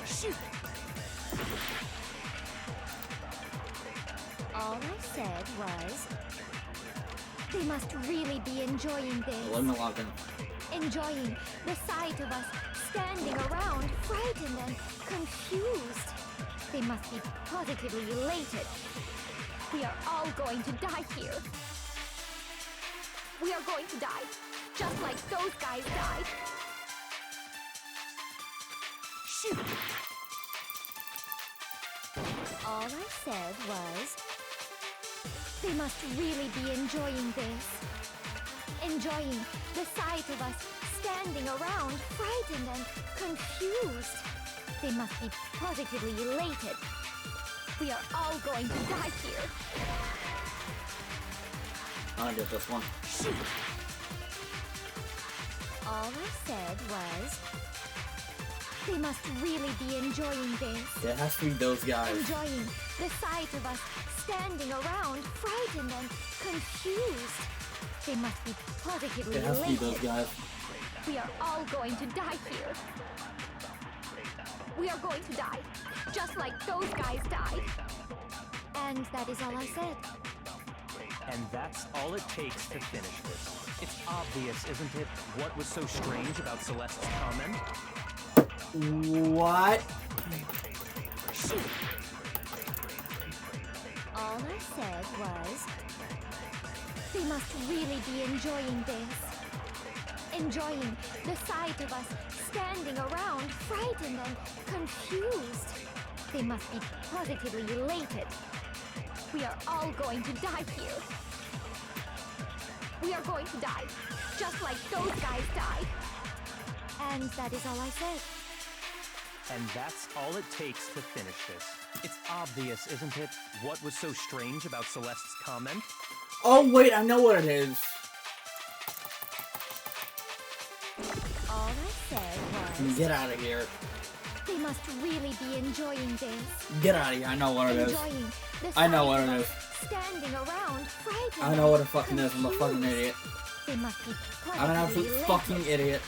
Shoot! All I said was, they must really be enjoying this. Let me log in. Enjoying the sight of us standing around, frightened and confused. They must be positively elated. We are all going to die here. We are going to die, just like those guys died. Shoot! All I said was, they must really be enjoying this. Enjoying the sight of us standing around, frightened and confused. They must be positively elated. We are all going to die here. I get this one. Shoot! All I said was, they must really be enjoying this. It has to be those guys. Enjoying the sight of us standing around, frightened and confused. They must be positively It has to be elated. those guys. We are all going to die here. We are going to die, just like those guys died. And that is all I said. And that's all it takes to finish this. It's obvious, isn't it, what was so strange about Celeste's comment? What? Shoot! All I said was, they must really be enjoying this. Enjoying the sight of us standing around, frightened and confused. They must be positively elated. We are all going to die here. We are going to die, just like those guys died. And that is all I said. And that's all it takes to finish this. It's obvious, isn't it, what was so strange about Celeste's comment? Oh wait, I know what it is. All I said was, Get out of here. they must really be enjoying this. Get out of here. I know what it is. Enjoying the I know sight what of it us is. Standing around, frightened. I know what it and fucking is. I'm a fucking confused. idiot. They must be I'm an absolute positively fucking elated. idiot.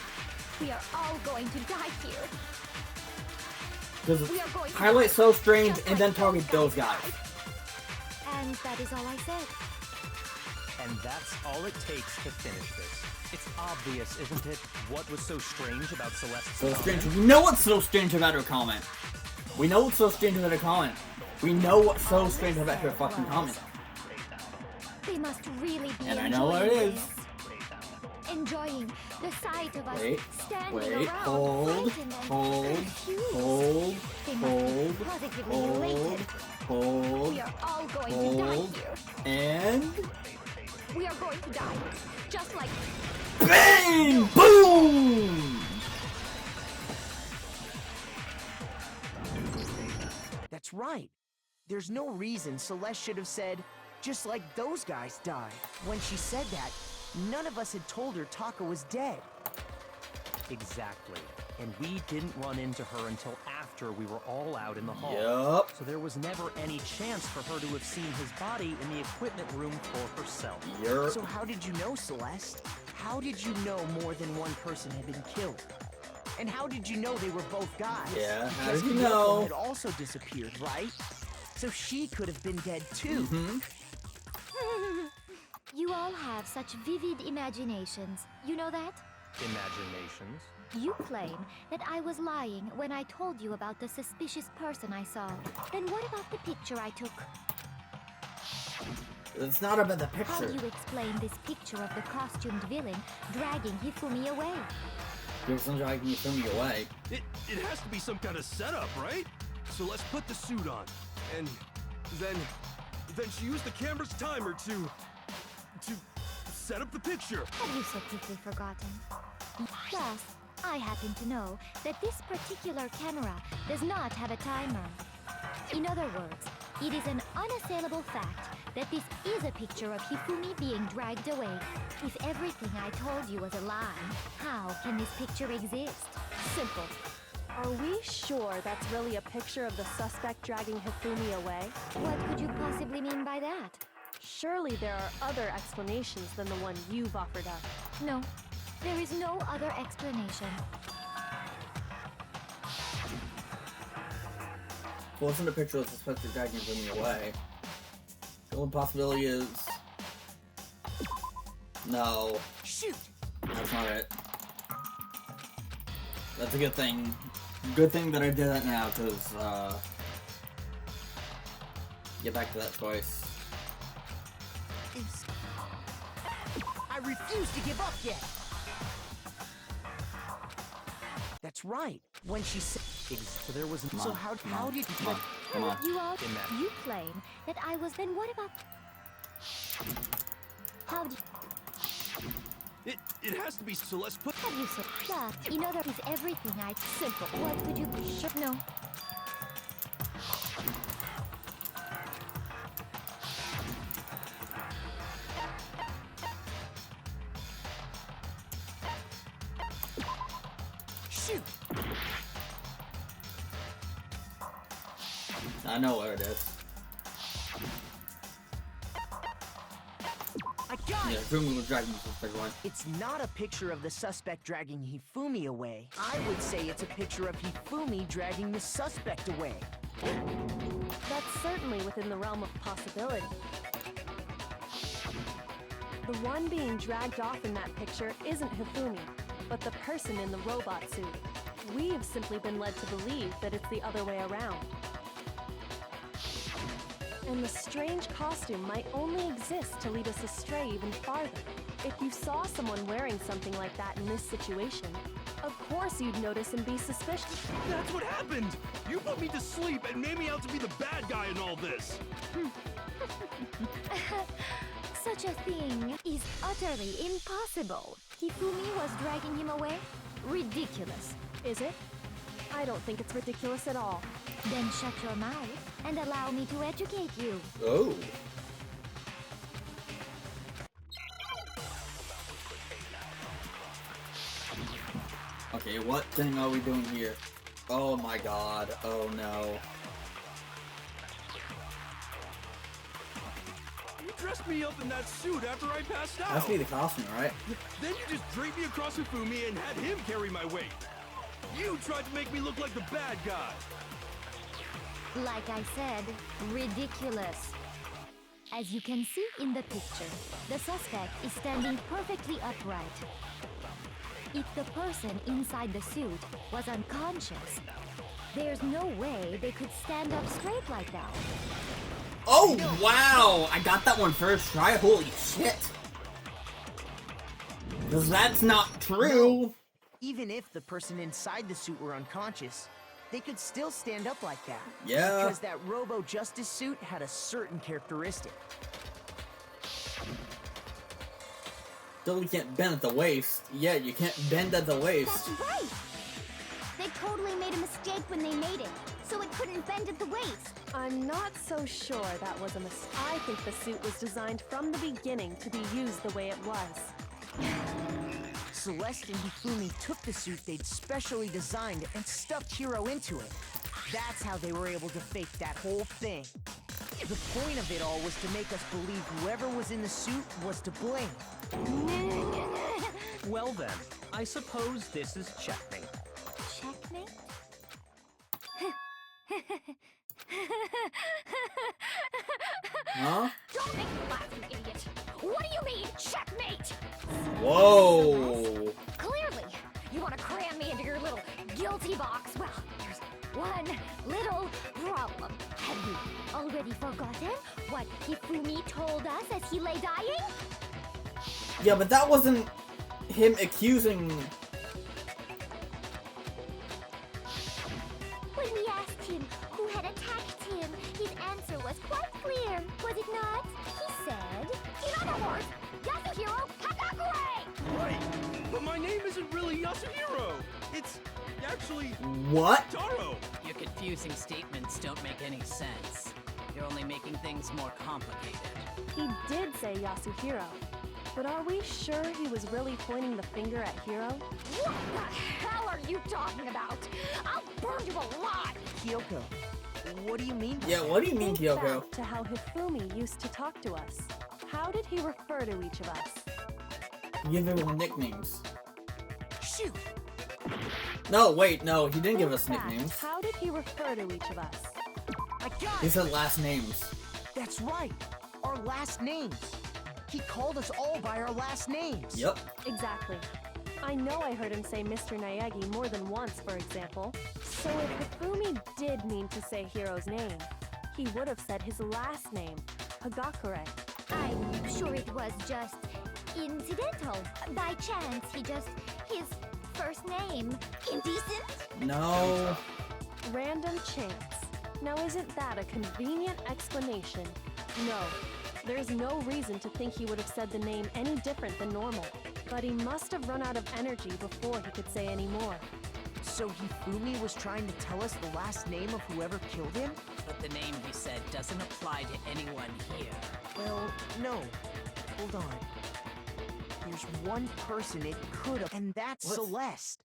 We are all going to die here. Because We are going to highlight die, so strange just and then like target those guys. died. And that is all I said. And that's all it takes to finish this. It's obvious, isn't it, what was so strange about Celeste's So comment? strange. You know what's so strange about her comment? We know what's so strange about her comment. We know what's so strange about her fucking comment. They must really be And I know what it is. this. Enjoying the sight of us standing Wait, around, hold, frightened and hold, confused. hold, They must hold, be positively hold, elated. hold, We are all going to hold, die here. and We are going to die. Just like bang! Boom! That's right. There's no reason Celeste should have said, just like those guys died. When she said that, none of us had told her Taka was dead. Exactly. And we didn't run into her until after we were all out in the hall. Yup. So there was never any chance for her to have seen his body in the equipment room for herself. Yup. So how did you know, Celeste? How did you know more than one person had been killed? And how did you know they were both guys? Yeah, how Because did you Kyoko know? had also disappeared, right? So she could have been dead too. Mm-hmm. you all have such vivid imaginations. You know that? Imaginations. You claim that I was lying when I told you about the suspicious person I saw. Then what about the picture I took? It's not about the How picture. do you explain this picture of the costumed villain dragging Hifumi away? There's some dragging you from me away. It has to be some kind of setup, right? So let's put the suit on. And then she used the camera's timer to set up the picture. Have you so quickly forgotten? Plus, I happen to know that this particular camera does not have a timer. In other words, it is an unassailable fact that this is a picture of Hifumi being dragged away. If everything I told you was a lie, how can this picture exist? Simple. Are we sure that's really a picture of the suspect dragging Hifumi away? What could you possibly mean by that? Surely there are other explanations than the one you've offered up. No, there is no other explanation. Well, it's in the picture of the suspected dragging from me away. The only possibility is... No. Shoot! That's not it. That's a good thing. Good thing that I did that now, because, get back to that choice. I refuse to give up yet! That's right. When she said... So there was... So how did you... Come on, come on. You all... Imagine. You claim that I was... Then what about... How did... It has to be Celeste put... Have you so... But, in other words, everything I... Simple. What could you... Sure, no. Shoot! I know where it is. I got Yeah, it! Hifumi was dragging the suspect away. It's not a picture of the suspect dragging Hifumi away. I would say it's a picture of Hifumi dragging the suspect away. That's certainly within the realm of possibility. The one being dragged off in that picture isn't Hifumi, but the person in the robot suit. We've simply been led to believe that it's the other way around. And the strange costume might only exist to lead us astray even farther. If you saw someone wearing something like that in this situation, of course you'd notice and be suspicious. That's what happened! You put me to sleep and made me out to be the bad guy in all this! Such a thing is utterly impossible. Hifumi was dragging him away? Ridiculous. Is it? I don't think it's ridiculous at all. Then shut your mouth and allow me to educate you. Oh. Okay, what thing are we doing here? Oh my god, oh no. You dressed me up in that suit after I passed out! That's me the costume, right? Then you just draped me across Hifumi and had him carry my weight! You tried to make me look like the bad guy! Like I said, ridiculous. As you can see in the picture, the suspect is standing perfectly upright. If the person inside the suit was unconscious, There's no way they could stand up straight like that. Oh, wow! I got that one first try. Holy shit. Because that's not true. Even if the person inside the suit were unconscious, they could still stand up like that. Yeah. Because that Robo Justice suit had a certain characteristic. Still, you can't bend at the waist. Yeah, you can't bend at the waist. That's right! They totally made a mistake when they made it, so it couldn't bend at the waist. I'm not so sure that was a mistake. I think the suit was designed from the beginning to be used the way it was. Celeste and Hifumi took the suit they'd specially designed and stuffed Hiro into it. That's how they were able to fake that whole thing. The point of it all was to make us believe whoever was in the suit was to blame. Well then, I suppose this is checkmate. Checkmate? Huh? Don't make me laugh, you idiot! What do you mean, checkmate? Whoa. Clearly, you want to cram me into your little guilty box. Well, there's one little problem. Have you already forgotten what Hifumi told us as he lay dying? Yeah, but that wasn't him accusing... When we asked him who had attacked him, his answer was quite clear, was it not? He said... In other words, Yasuhiro Hagakure! Right, but my name isn't really Yasuhiro. It's actually What? Taro. Your confusing statements don't make any sense. You're only making things more complicated. He did say Yasuhiro, but are we sure he was really pointing the finger at Hiro? What the hell are you talking about? I'll burn you alive! Kyoko, what do you mean? Yeah, what do you mean, Think Kyoko? back to how Hifumi used to talk to us. How did he refer to each of us? Give everyone nicknames. Shoot! No, wait, no, he didn't give us Think back, nicknames. How did he refer to each of us? I got He it! said last names. That's right! Our last names! He called us all by our last names! Yep. Exactly. I know I heard him say Mr. Naegi more than once, for example. So if Hifumi did mean to say Hiro's name, he would have said his last name, Hagakure. I'm sure it was just incidental. By chance, his first name. Indecent? No. Random chance. Now isn't that a convenient explanation? No. There's no reason to think he would have said the name any different than normal. But he must have run out of energy before he could say any more. So Hifumi was trying to tell us the last name of whoever killed him? But the name he said doesn't apply to anyone here. Well, no. Hold on. There's one person it could have, and that's What? Celeste.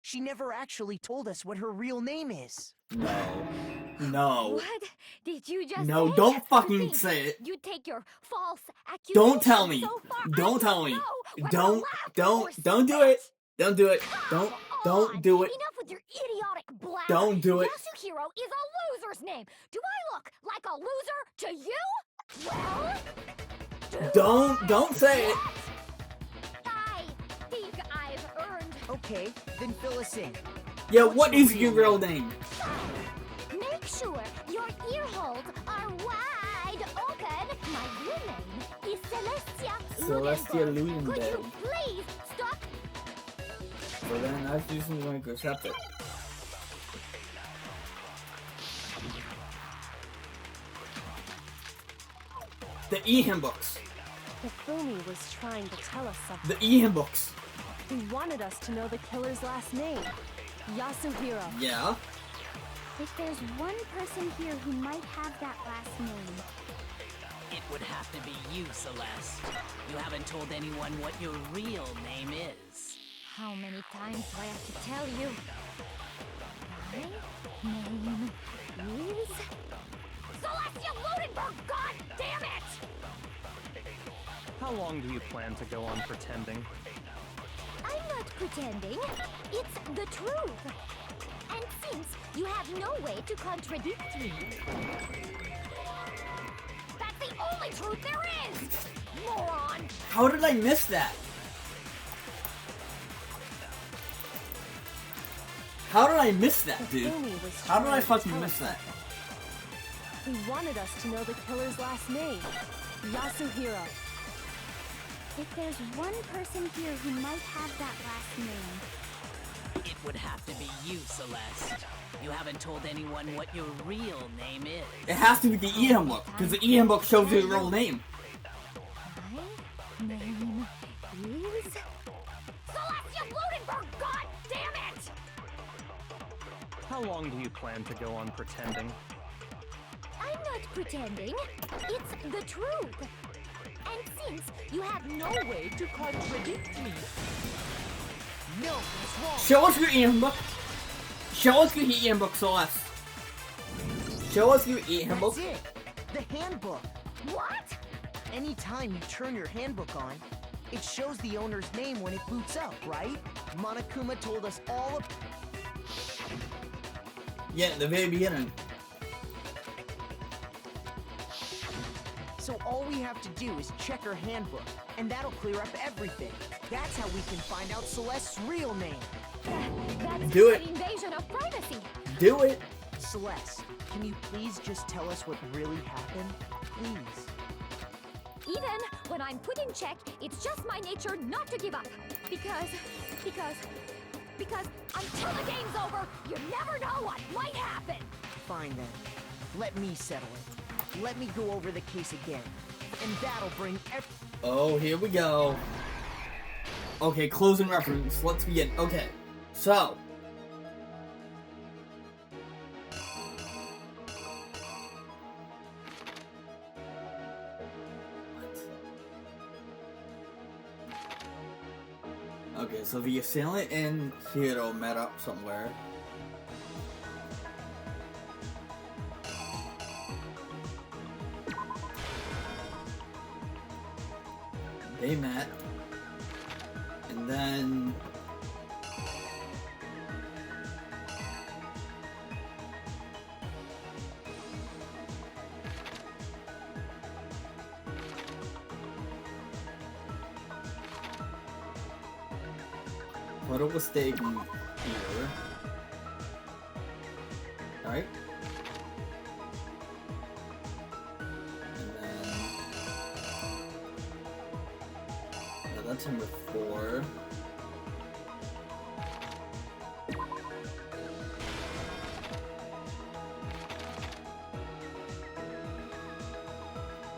She never actually told us what her real name is. No. No. What did you just No, say? don't fucking Think say it. You take your false accusation Don't tell me. so far. Don't I tell me. know whether to Don't, laugh or don't do it. Don't do it. Come Don't on. do it. Enough with your idiotic blather. Don't do it. Yasuhiro is a loser's name. Do I look like a loser to you? Well, Don't say it. I think I've earned. Okay, then fill us in. Yeah, What's what your is your real real name? Make sure your ear holes are wide open. My real name is Celestia Celestia Ludenberg. Could you Ludenberg. please stop? So then that's usually going to accept it. The E-Hymn books. Hifumi was trying to tell us something. The E-Hymn books. He wanted us to know the killer's last name. Yasuhiro. Yeah. If there's one person here who might have that last name, It would have to be you, Celeste. You haven't told anyone what your real name is. How many times do I have to tell you? My name is... Celestia Ludenberg, god damn it! How long do you plan to go on pretending? I'm not pretending. It's the truth. And since you have no way to contradict me, That's the only truth there is! Moron! How did I miss that? How did I miss that, The dude? thingy was How did I trying to fucking tell miss us that? something. He wanted us to know the killer's last name. Yasuhiro. If there's one person here who might have that last name, It would have to be you, Celeste. You haven't told anyone what your real name is. It has to be the EM book, because the EM book shows you the real name. my name is Celestia Bludenberg. God damn it! How long do you plan to go on pretending? I'm not pretending. It's the truth. And since you have no way to contradict me, No, it's wrong. Show us your EM book. Show us your EM book, Celeste. Show us your EM book. That's it. The handbook. what? Anytime you turn your handbook on, it shows the owner's name when it boots up, right? Monokuma told us all of... Yeah, at the very beginning. So all we have to do is check her handbook, and that'll clear up everything. That's how we can find out Celeste's real name. That's Do it. an invasion of privacy. Do it. Celeste, can you please just tell us what really happened? Please. Even when I'm put in check, it's just my nature not to give up. Because until the game's over, you never know what might happen. Fine then. Let me settle it. Let me go over the case again. And that'll bring Oh, here we go. Okay, closing reference. Let's begin. Okay, so. Okay, so the assailant and Hiro met up somewhere. They met, and then photo was taken here, right? That's number 4.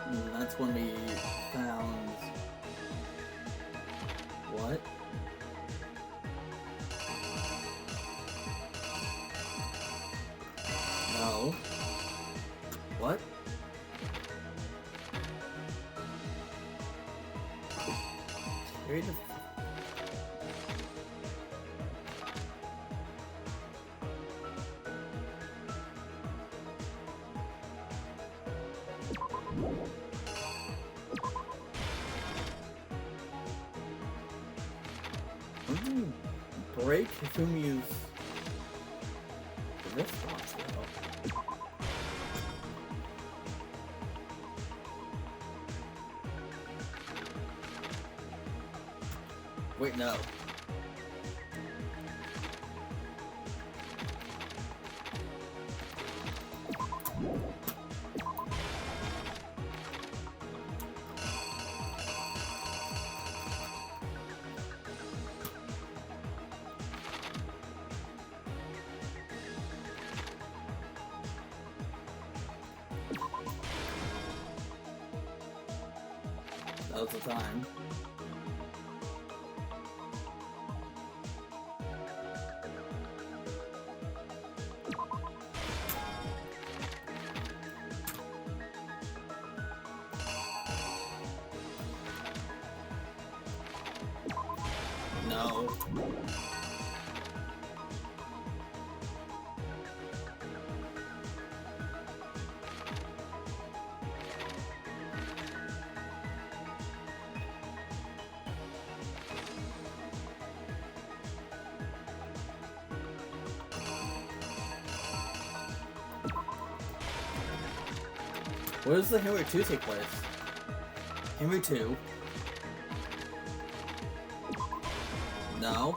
And that's when we found... What? No. What? Break Fumi's wristwatch though. Wait, no. That was the time. No. Where does the Hammer 2 take place? Hammer 2. No.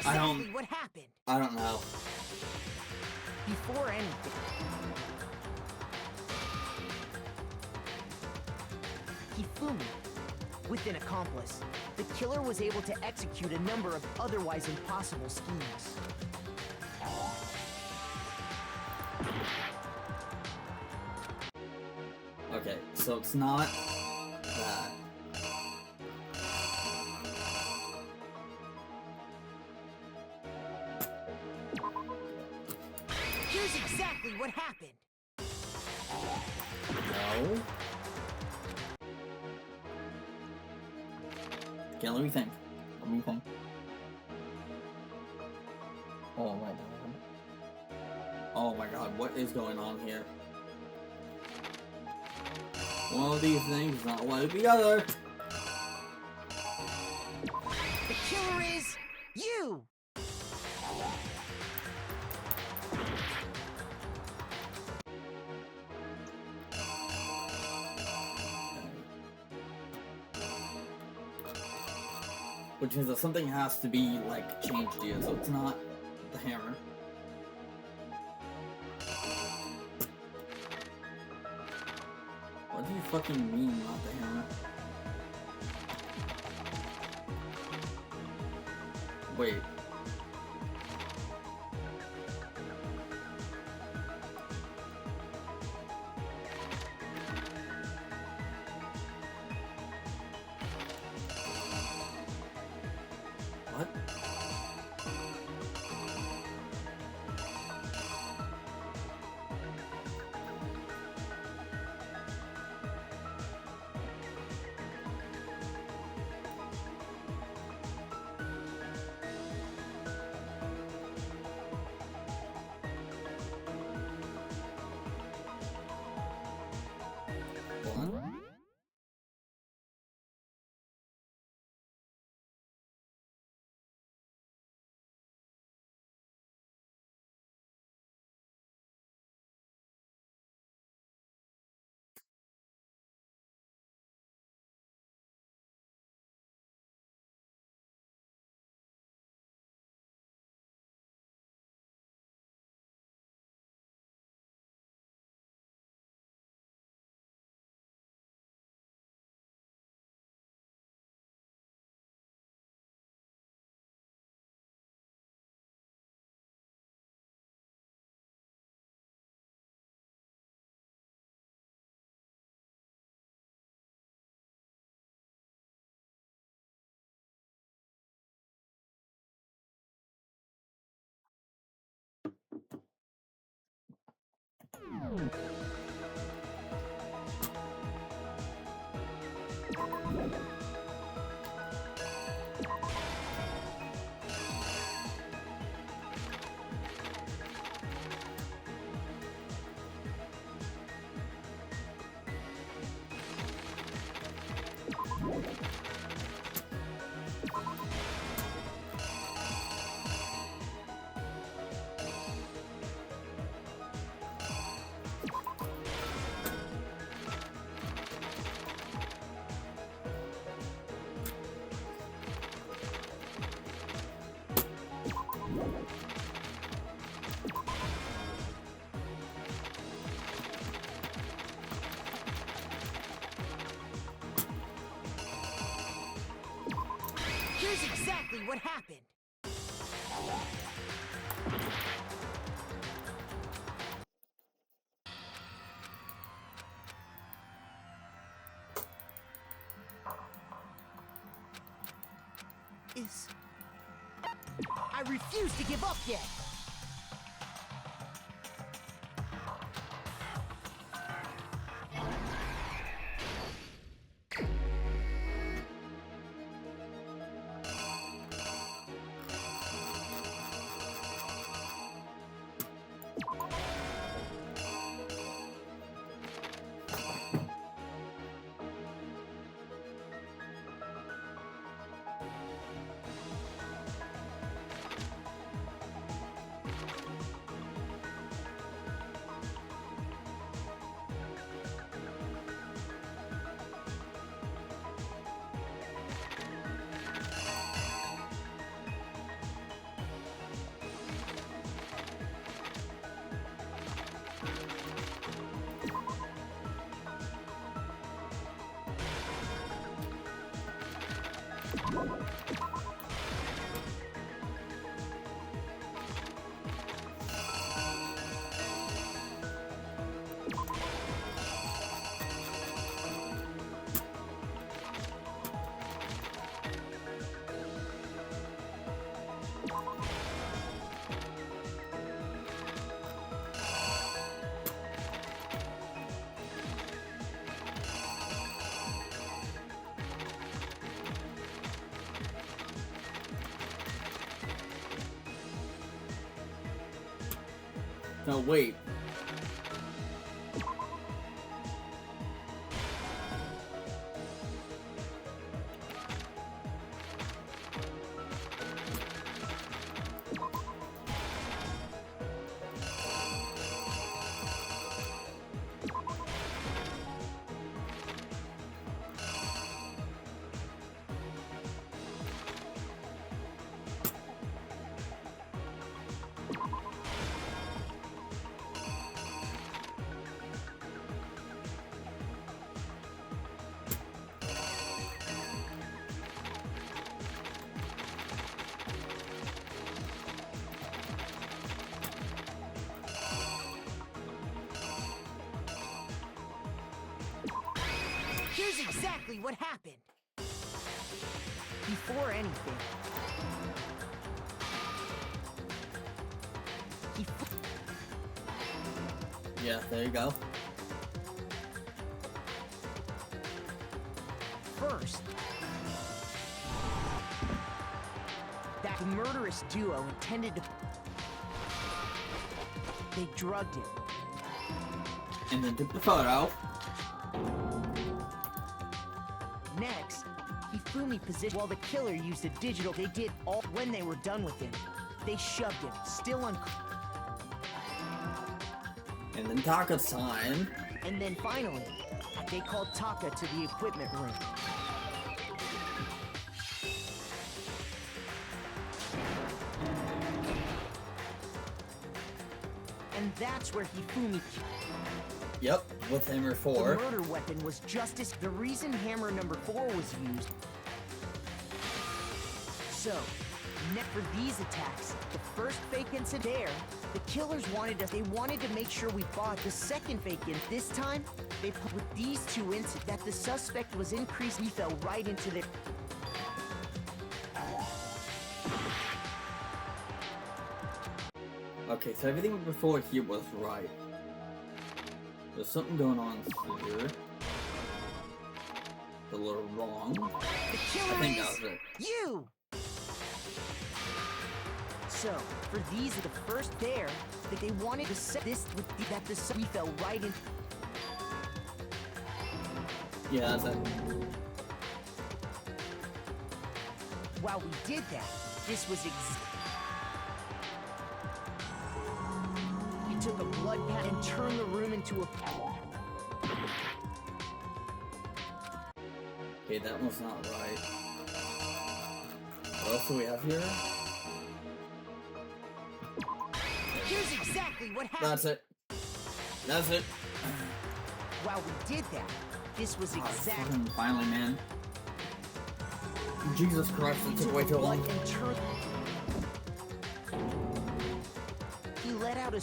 exactly what happened. I don't know. Before anything, Hifumi, with an accomplice, the killer was able to execute a number of otherwise impossible schemes. Okay, so it's not that. Here's exactly what happened. No. Okay, let me think. Let me think. Oh my god. Oh my god, what is going on here? One of these things is not like the other. The killer is you! Which means that something has to be, like, changed here, so it's not the hammer. What do you fucking mean, not the hammer? Wait. What? Hold on. Here's exactly what happened. I refuse to give up yet. No, wait. Here's exactly what happened. Before anything, Yeah, there you go. first, that the murderous duo intended to... They drugged him. And then took the photo. Next, Hifumi positioned while the killer used a digital. They did all when they were done with him. They shoved him, still un... And then Taka signed. And then finally, they called Taka to the equipment room. And that's where Hifumi... Yep, with Hammer The 4. murder weapon was Justice. The reason hammer number 4 was used. So, for these attacks, the first fake incident there, the killers wanted us. They wanted to make sure we bought the second fake in. This time, they put with these two incidents that the suspect was increased. He fell right into the... Okay, so everything before here was right. There's something going on here. A little wrong. The killer I think that is was it. you! So, for these are the first there, that they wanted to set this with the, that the we fell right in. Yeah, that's it. While we did that, this was We took a blood pad and turned the room into a... Okay, that one's not right. What else do we have here? Here's exactly what happened. That's it. That's it. While we did that, this was exactly... Fucking finally, man. Jesus Christ, it took way too long. And turned... He let out a...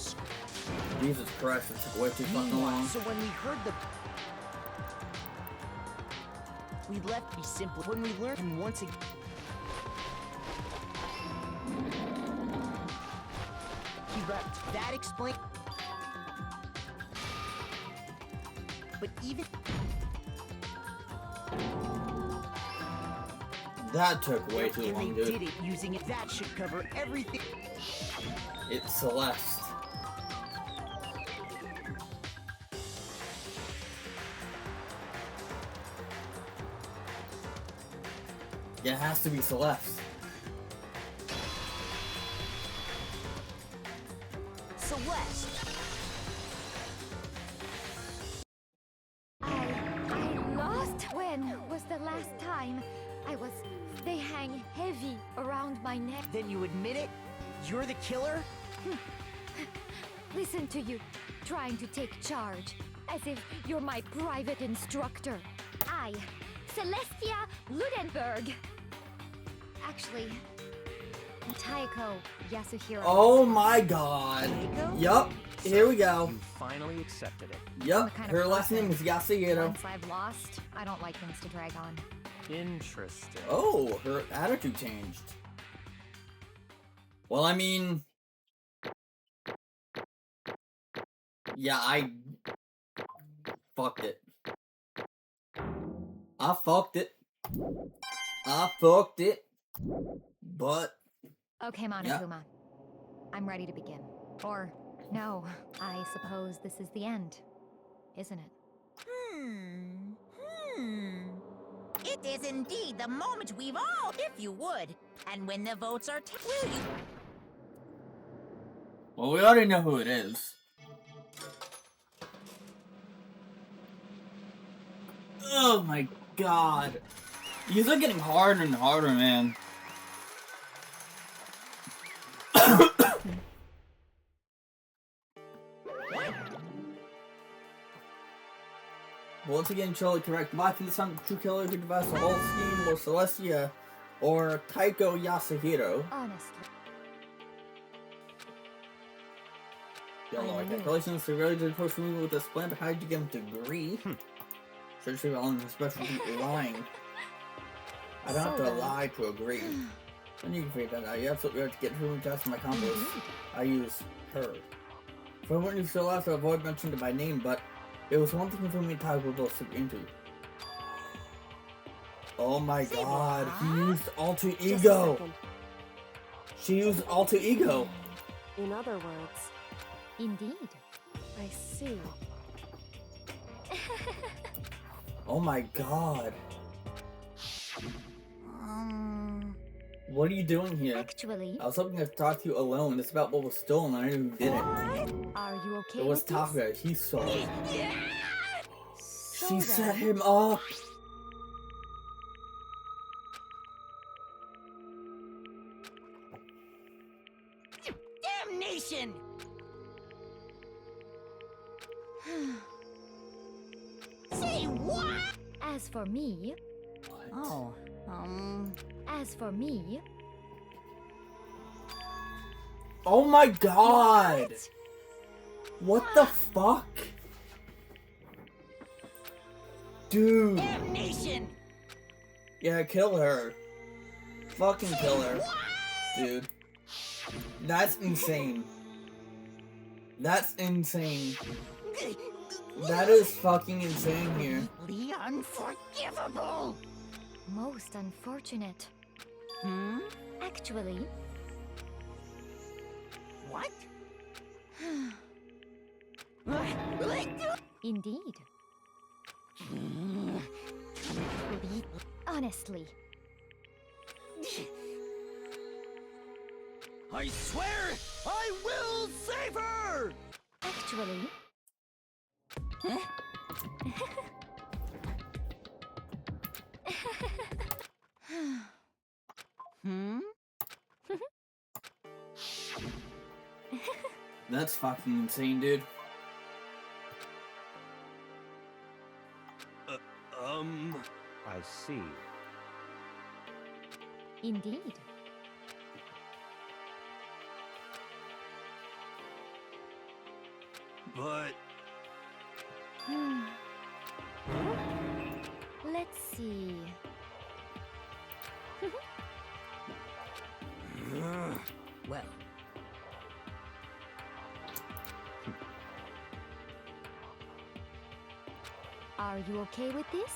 Jesus Christ, it took way too fucking long. So when we heard the... We left be simple. When we learned him once again... He left. That explained... But even... That took way too and long, they dude. did it using it. That should cover everything. It's Celeste. Yeah, it has to be Celeste. Celeste. I lost? When was the last time they hang heavy around my neck? Then you admit it? You're the killer? Listen to you, trying to take charge, as if you're my private instructor. I, Celestia Ludenberg. Actually, Taiko Yasuhiro. Oh my god. Yup, here we go. You finally accepted it. Yup, The kind of her last person, name is Yasuhiro. Once I've lost, I don't like things to drag on. Interesting. Oh, her attitude changed. Well, I mean... Yeah, I... fucked it. I fucked it. But... Okay, Monokuma. I'm ready to begin. Or No, I suppose this is the end, isn't it? It is indeed the moment we've all, if you would. And when the votes are will you... Well, we already know who it is. Oh my god. These are getting harder and harder, man. Once again, Charlie correct. Mocking the son of the true killer who devised the whole scheme was Celestia or Taiko Yasuhiro. Honestly. Yellow, congratulations, you really did push me with this plan, but how did you get him to agree? Search you on the specialty lying. I don't have to lie to agree. And you can figure that out. You absolutely have to get through and test my accomplice. I use her. For a moment you still have to avoid mentioning it by name, but it was one thing for me and Ty were both super into. Oh my god, he used alter ego! She used alter ego! In other words... Indeed. I see. Oh my god. What are you doing here? Actually... I was hoping to talk to you alone. It's about what was stolen. I knew who did it. Are you okay It was with this? Taka. He saw it. So She set then- him up. Damnation! Say what? As for me... Oh, As for me... Oh my god! What the fuck? Dude. Damnation! Yeah, kill her. Fucking kill her. Dude. That's insane. That's insane. That is fucking insane here. Unforgivable! Most unfortunate. Actually... What? Indeed. Honestly. I swear I will save her! Actually... That's fucking insane, dude. I see. Indeed. But... Let's see... Well... Are you okay with this?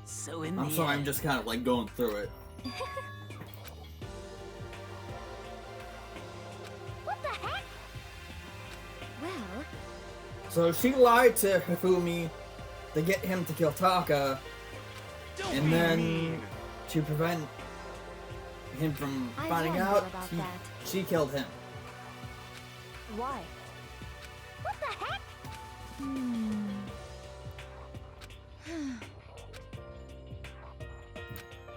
So in I'm the sorry, I'm end, just kind of like going through it. What the heck? Well... So she lied to Hifumi to get him to kill Taka, and then to prevent him from I finding wonder out, about that. she killed him. Why? What the heck?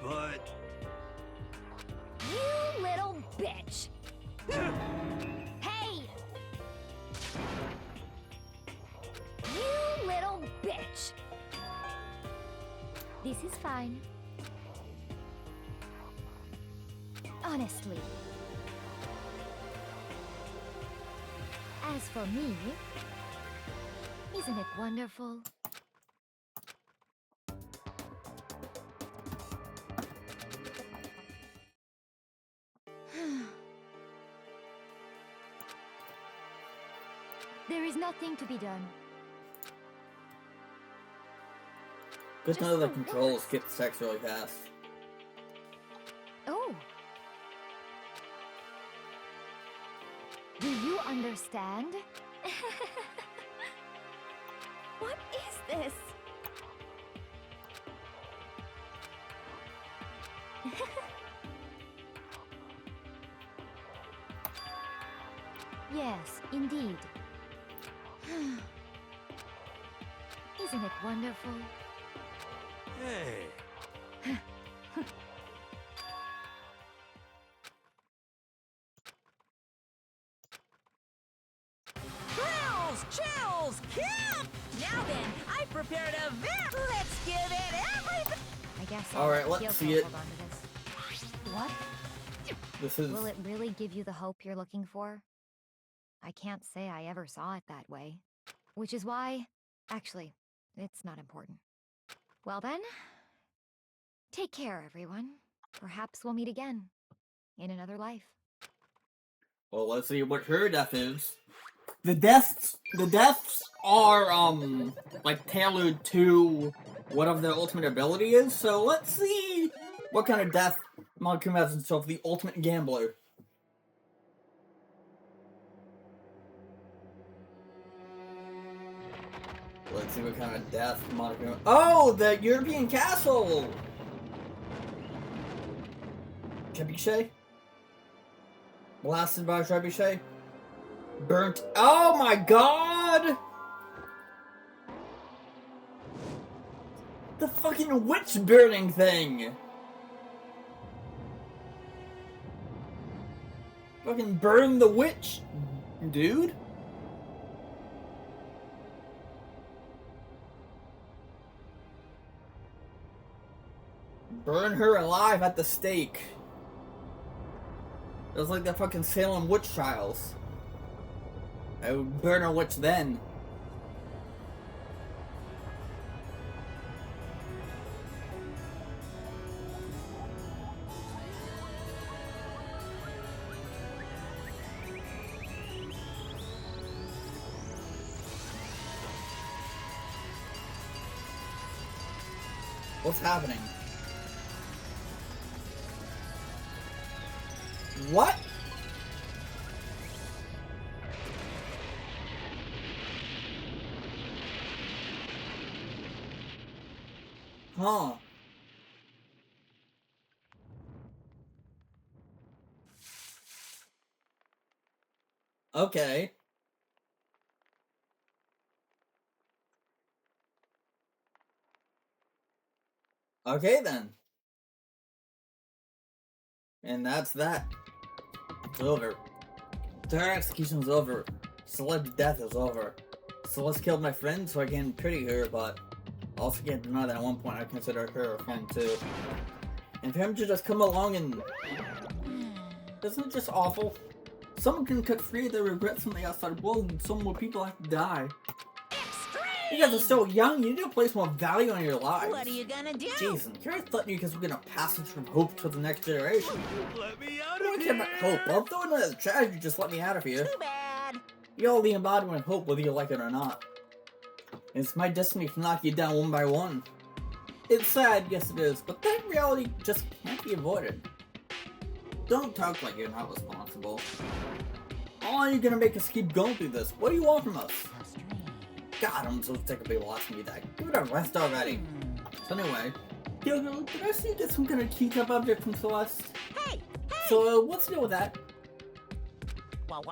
But... You little bitch! Hey! You little bitch! This is fine. Honestly. As for me, isn't it wonderful? There is nothing to be done. Good to know Just the the controls worst. skip sex really fast. Oh. Do you understand? What is this? Yes, indeed. Isn't it wonderful? Hey. Thrills, chills, kill! Now then, I prepared a very... Let's give it everything! I guess Alright, let's Kyoko see it. hold on to this. What? This is... Will it really give you the hope you're looking for? I can't say I ever saw it that way. Which is why... Actually, it's not important. Well then... Take care, everyone. Perhaps we'll meet again. In another life. Well, let's see what her death is. The deaths are, like, tailored to whatever their ultimate ability is, so let's see what kind of death Monokuma has in store for the ultimate gambler. Let's see what kind of death Monokuma... Oh, the European castle! Trebuchet? Blasted by a trebuchet? Burnt... Oh my god! The fucking witch burning thing! Fucking burn the witch, dude. Burn her alive at the stake. It was like the fucking Salem witch trials. I would burn a witch then. What's happening? What? Huh. Okay. Okay then. And that's that. It's over. Their execution is over. Celeb's death is over. Celeste killed my friend so I can pity her, but I also can't deny that at one point I considered her a friend too. And for him to just come along and... Isn't it just awful? Someone can cut free of their regrets from the outside world and so more people have to die. You guys are still young, you need to place more value on your lives. What are you gonna do? Jason, you're threatening because we're gonna passage from hope to the next generation. Let me out I don't of care here! about hope. I'll throw it in the trash, you just let me out of here. Too bad. You're the embodiment of hope whether you like it or not. It's my destiny to knock you down one by one. It's sad, yes it is, but that reality just can't be avoided. Don't talk like you're not responsible. All you're gonna make us keep going through this. What do you want from us? God, I'm so sick of people asking me that. Give it a rest already. So anyway, Kyoko, did I see you get some kind of keycup object from Celeste? Hey! So, what's the deal with that? What?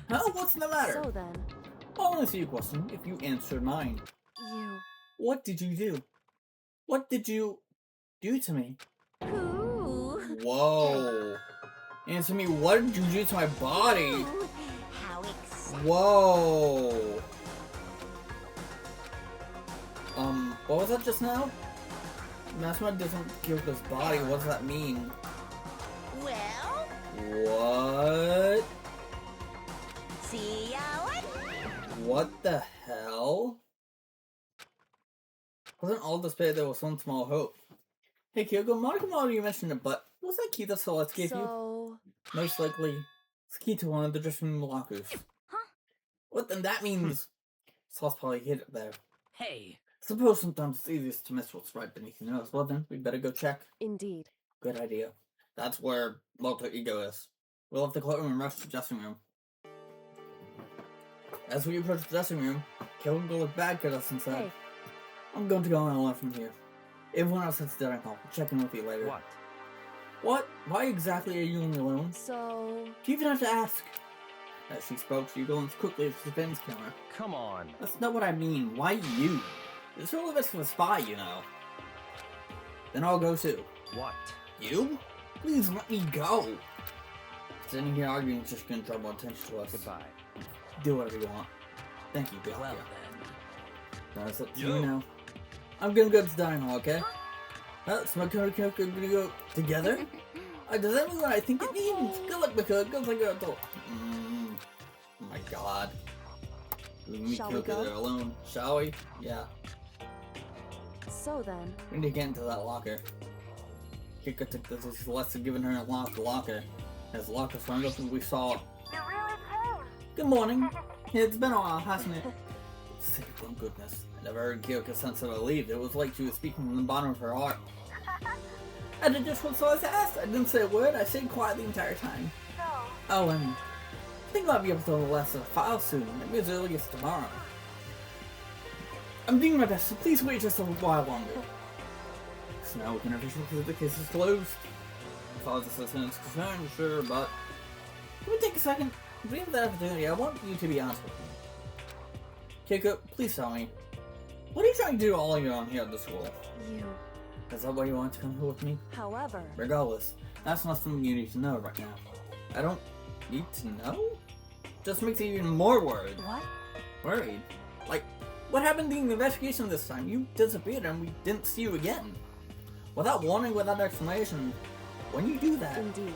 Huh? What's the matter? So then, I'll answer your question if you answer mine. you... What did you do? What did you do to me? Ooh. Whoa. Answer me, what did you do to my body? Ooh. How exciting. Whoa. What was that just now? Masma doesn't Kyoko's body, what does that mean? Well, What? see ya later. What the hell? Wasn't all despair there was one small hope? Hey Kyoko, Monokuma, you mentioned it, but what was that key that Celeste gave you? So... Most likely, it's key to one of the dressing room lockers. Well, then that means Sauce probably hid it there. Hey, Suppose sometimes it's easiest to miss what's right beneath your nose. Well then, we better go check. Indeed. Good idea. That's where Alter Ego is. We'll have the cloakroom and rush to the dressing room. As we approach the dressing room, Kyoko looked back at us and said, Hey. I'm going to go on alone from here. Everyone else has dinner hall. We'll check in with you later. What? What? Why exactly are you only alone? So... Do you even have to ask? As she spoke, she glanced quickly at the defense counter. Come on. That's not what I mean. Why you? It's all of us for a spy, you know. Then I'll go too. What? You? Please let me go. Sitting here arguing is just gonna draw more attention to us. Goodbye. Do whatever you want. Thank you, Bill. well then. That's up to you now. I'm gonna go to the dining hall, okay? So Makoto and Kyoko gonna go together? Does that mean what I think it means? Good luck, Makoto. Good luck, Kyoko. Oh my god. We meet Shall we Kyoko go? there alone. Shall we? Yeah. So then... We need to get into that locker. Kyoko took this as Celeste given her a lock the locker. As the locker swung open, we saw... You really came. Good morning. It's been a while, hasn't it? Thank goodness. I never heard Kyoko's sense of relief. It was like she was speaking from the bottom of her heart. I did just what Celeste asked. I didn't say a word. I stayed quiet the entire time. So, Oh, and I think I'll be able to release a file soon. Maybe as early as tomorrow. I'm doing my best, so please wait just a while longer. So now we can officially say the case is closed. As far as the citizen is concerned, sure, but... Can we take a second? If we have that opportunity, I want you to be honest with me. Keiko, please tell me. What are you trying to do all alone here at the school? You... Is that why you want to come here with me? However... Regardless, that's not something you need to know right now. I don't need to know? Just makes me even more worried. What? Worried? Like, what happened during the investigation this time? You disappeared and we didn't see you again. Without warning, without explanation. When you do that, Indeed.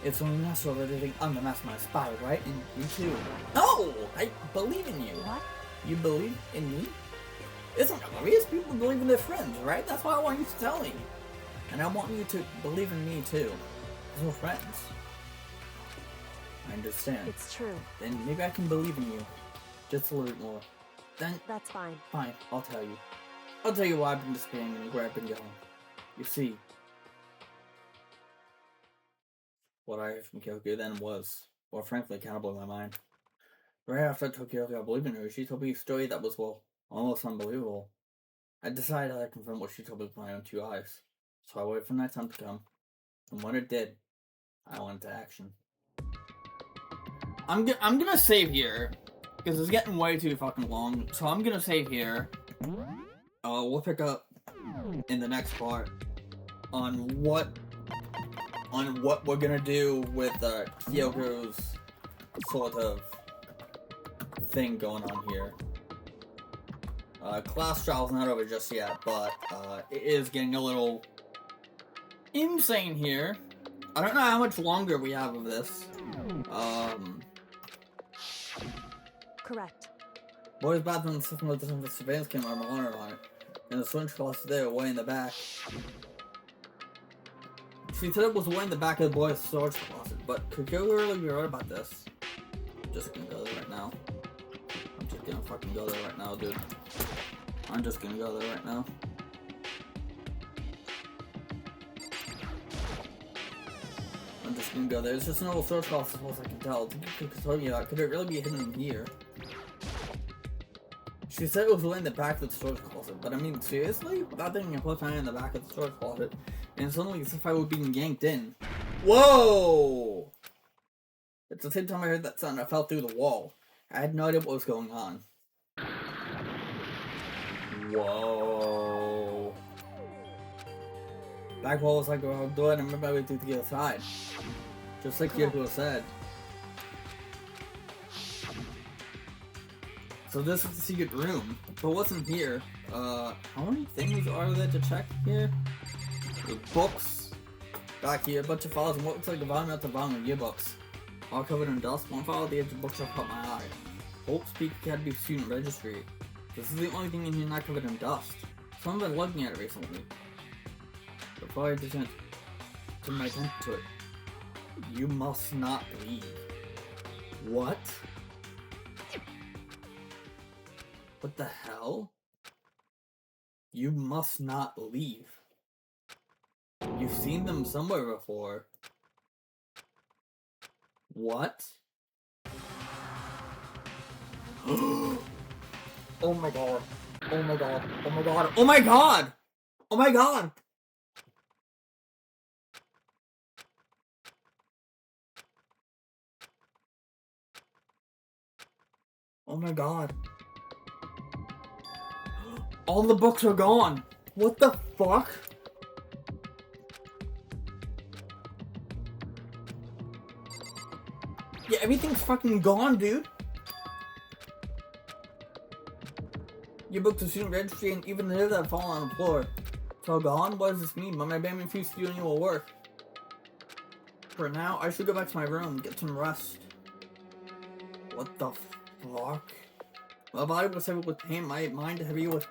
it's only natural that they think I'm the mastermind spy, right? And you too. No! I believe in you. What? You believe in me? Isn't it obvious? People believe in their friends, right? That's why I want you to tell me. And I want you to believe in me too. Because we're friends. I understand. It's true. Then maybe I can believe in you. Just a little bit more. Then, That's fine. fine, I'll tell you. I'll tell you why I've been disappearing and where I've been going. You see, what I heard from Kyoko then was, well, frankly, kind of blew my mind. Right after I told Kyoko I believed in her, she told me a story that was, well, almost unbelievable. I decided I'd confirm what she told me with my own two eyes. So I waited for that time to come. And when it did, I went into action. I'm gonna save here, because it's getting way too fucking long. So I'm gonna save here. We'll pick up in the next part on what we're gonna do with Kyoko's sort of thing going on here. Class trial's not over just yet, but it is getting a little insane here. I don't know how much longer we have of this. Correct. Boy's bathroom system with the surveillance camera monitor on it, and the switch closet there, way in the back. She said it was way in the back of the boy's storage closet, but could you really be right about this? I'm just gonna go there right now. I'm just gonna fucking go there right now, dude. I'm just gonna go there right now. I'm just gonna go there. It's just an old storage closet as far as I can tell. Could it really be hidden in here? She said it was way in the back of the storage closet, but I mean, seriously? Without thinking, I put my hand in the back of the storage closet, and suddenly it's as if I were being yanked in. Whoa! At the same time I heard that sound, I fell through the wall. I had no idea what was going on. Whoa. Back wall was like a door, and I remember I went through to the other side. Just like Yoko said. So this is the secret room, but what's in here? How many things are there to check here? The books back here, a bunch of files, and what looks like a volume at the bottom of yearbooks. All covered in dust. One file at the edge of the bookshelf caught my eye. Hope's Peak Academy Student Registry. This is the only thing in here not covered in dust. Someone's been looking at it recently. Before I didn't turn my attention to it. You must not leave. What? What the hell? You must not leave. You've seen them somewhere before. What? Oh my god. Oh my god. Oh my god. Oh my god! Oh my god! Oh my god. All the books are gone. What the fuck? Yeah, everything's fucking gone, dude. Your book to student registry and even the that fall on the floor. It's all gone? What does this mean? My abandoned few student will work. For now, I should go back to my room, get some rest. What the fuck? My body was heavy with pain, my mind heavy with...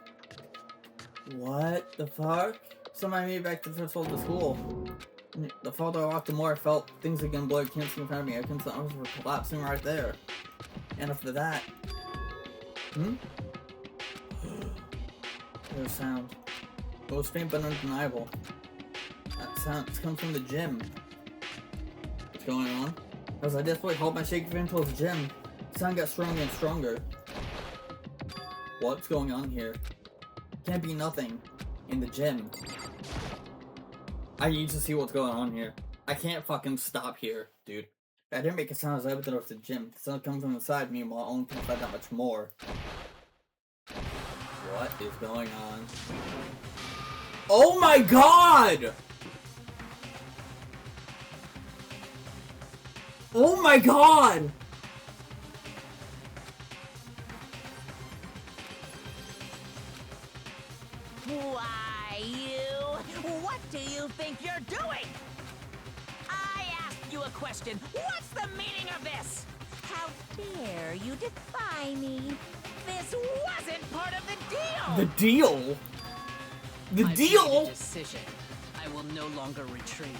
What the fuck? Somebody made me back to the school. The farther I walked, the more I felt things again blurred. Can't see in front of me. I can see the arms were collapsing right there. And after that... There's a sound. It was faint but undeniable. That sound comes from the gym. What's going on? As I desperately hauled my shaky fan towards the gym, the sound got stronger and stronger. What's going on here? Can't be nothing in the gym. I need to see what's going on here. I can't fucking stop here, dude. I didn't make a sound as I opened it up to the gym. The sound comes from inside me, while I only can find out much more. What is going on? Oh my god! Oh my god! Why, you? What do you think you're doing? I asked you a question. What's the meaning of this? How dare you defy me? This wasn't part of the deal! The deal? The I've deal? made a decision. I will no longer retreat.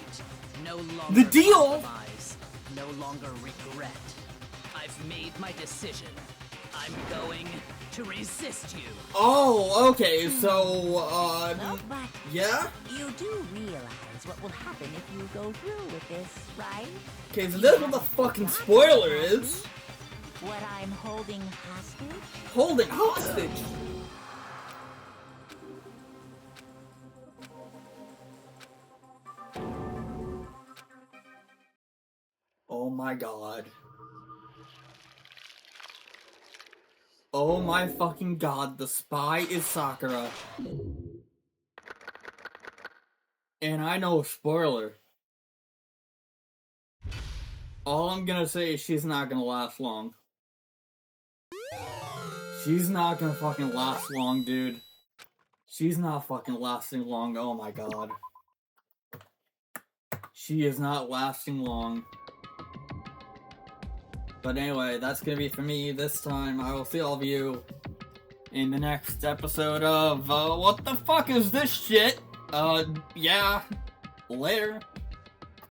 No longer The deal? compromise. No longer regret. I've made my decision. I'm going to resist you. Oh, okay, so, No, but yeah? you do realize what will happen if you go through with this, right? Okay, so that's what the fucking spoiler is. What I'm holding hostage? Holding hostage? Oh my god. Oh my fucking god, the spy is Sakura. And I know a spoiler. All I'm gonna say is she's not gonna last long. She's not gonna fucking last long, dude. She's not fucking lasting long, oh my god. She is not lasting long. But anyway, that's gonna be for me this time. I will see all of you in the next episode of, what the fuck is this shit? Yeah. Later.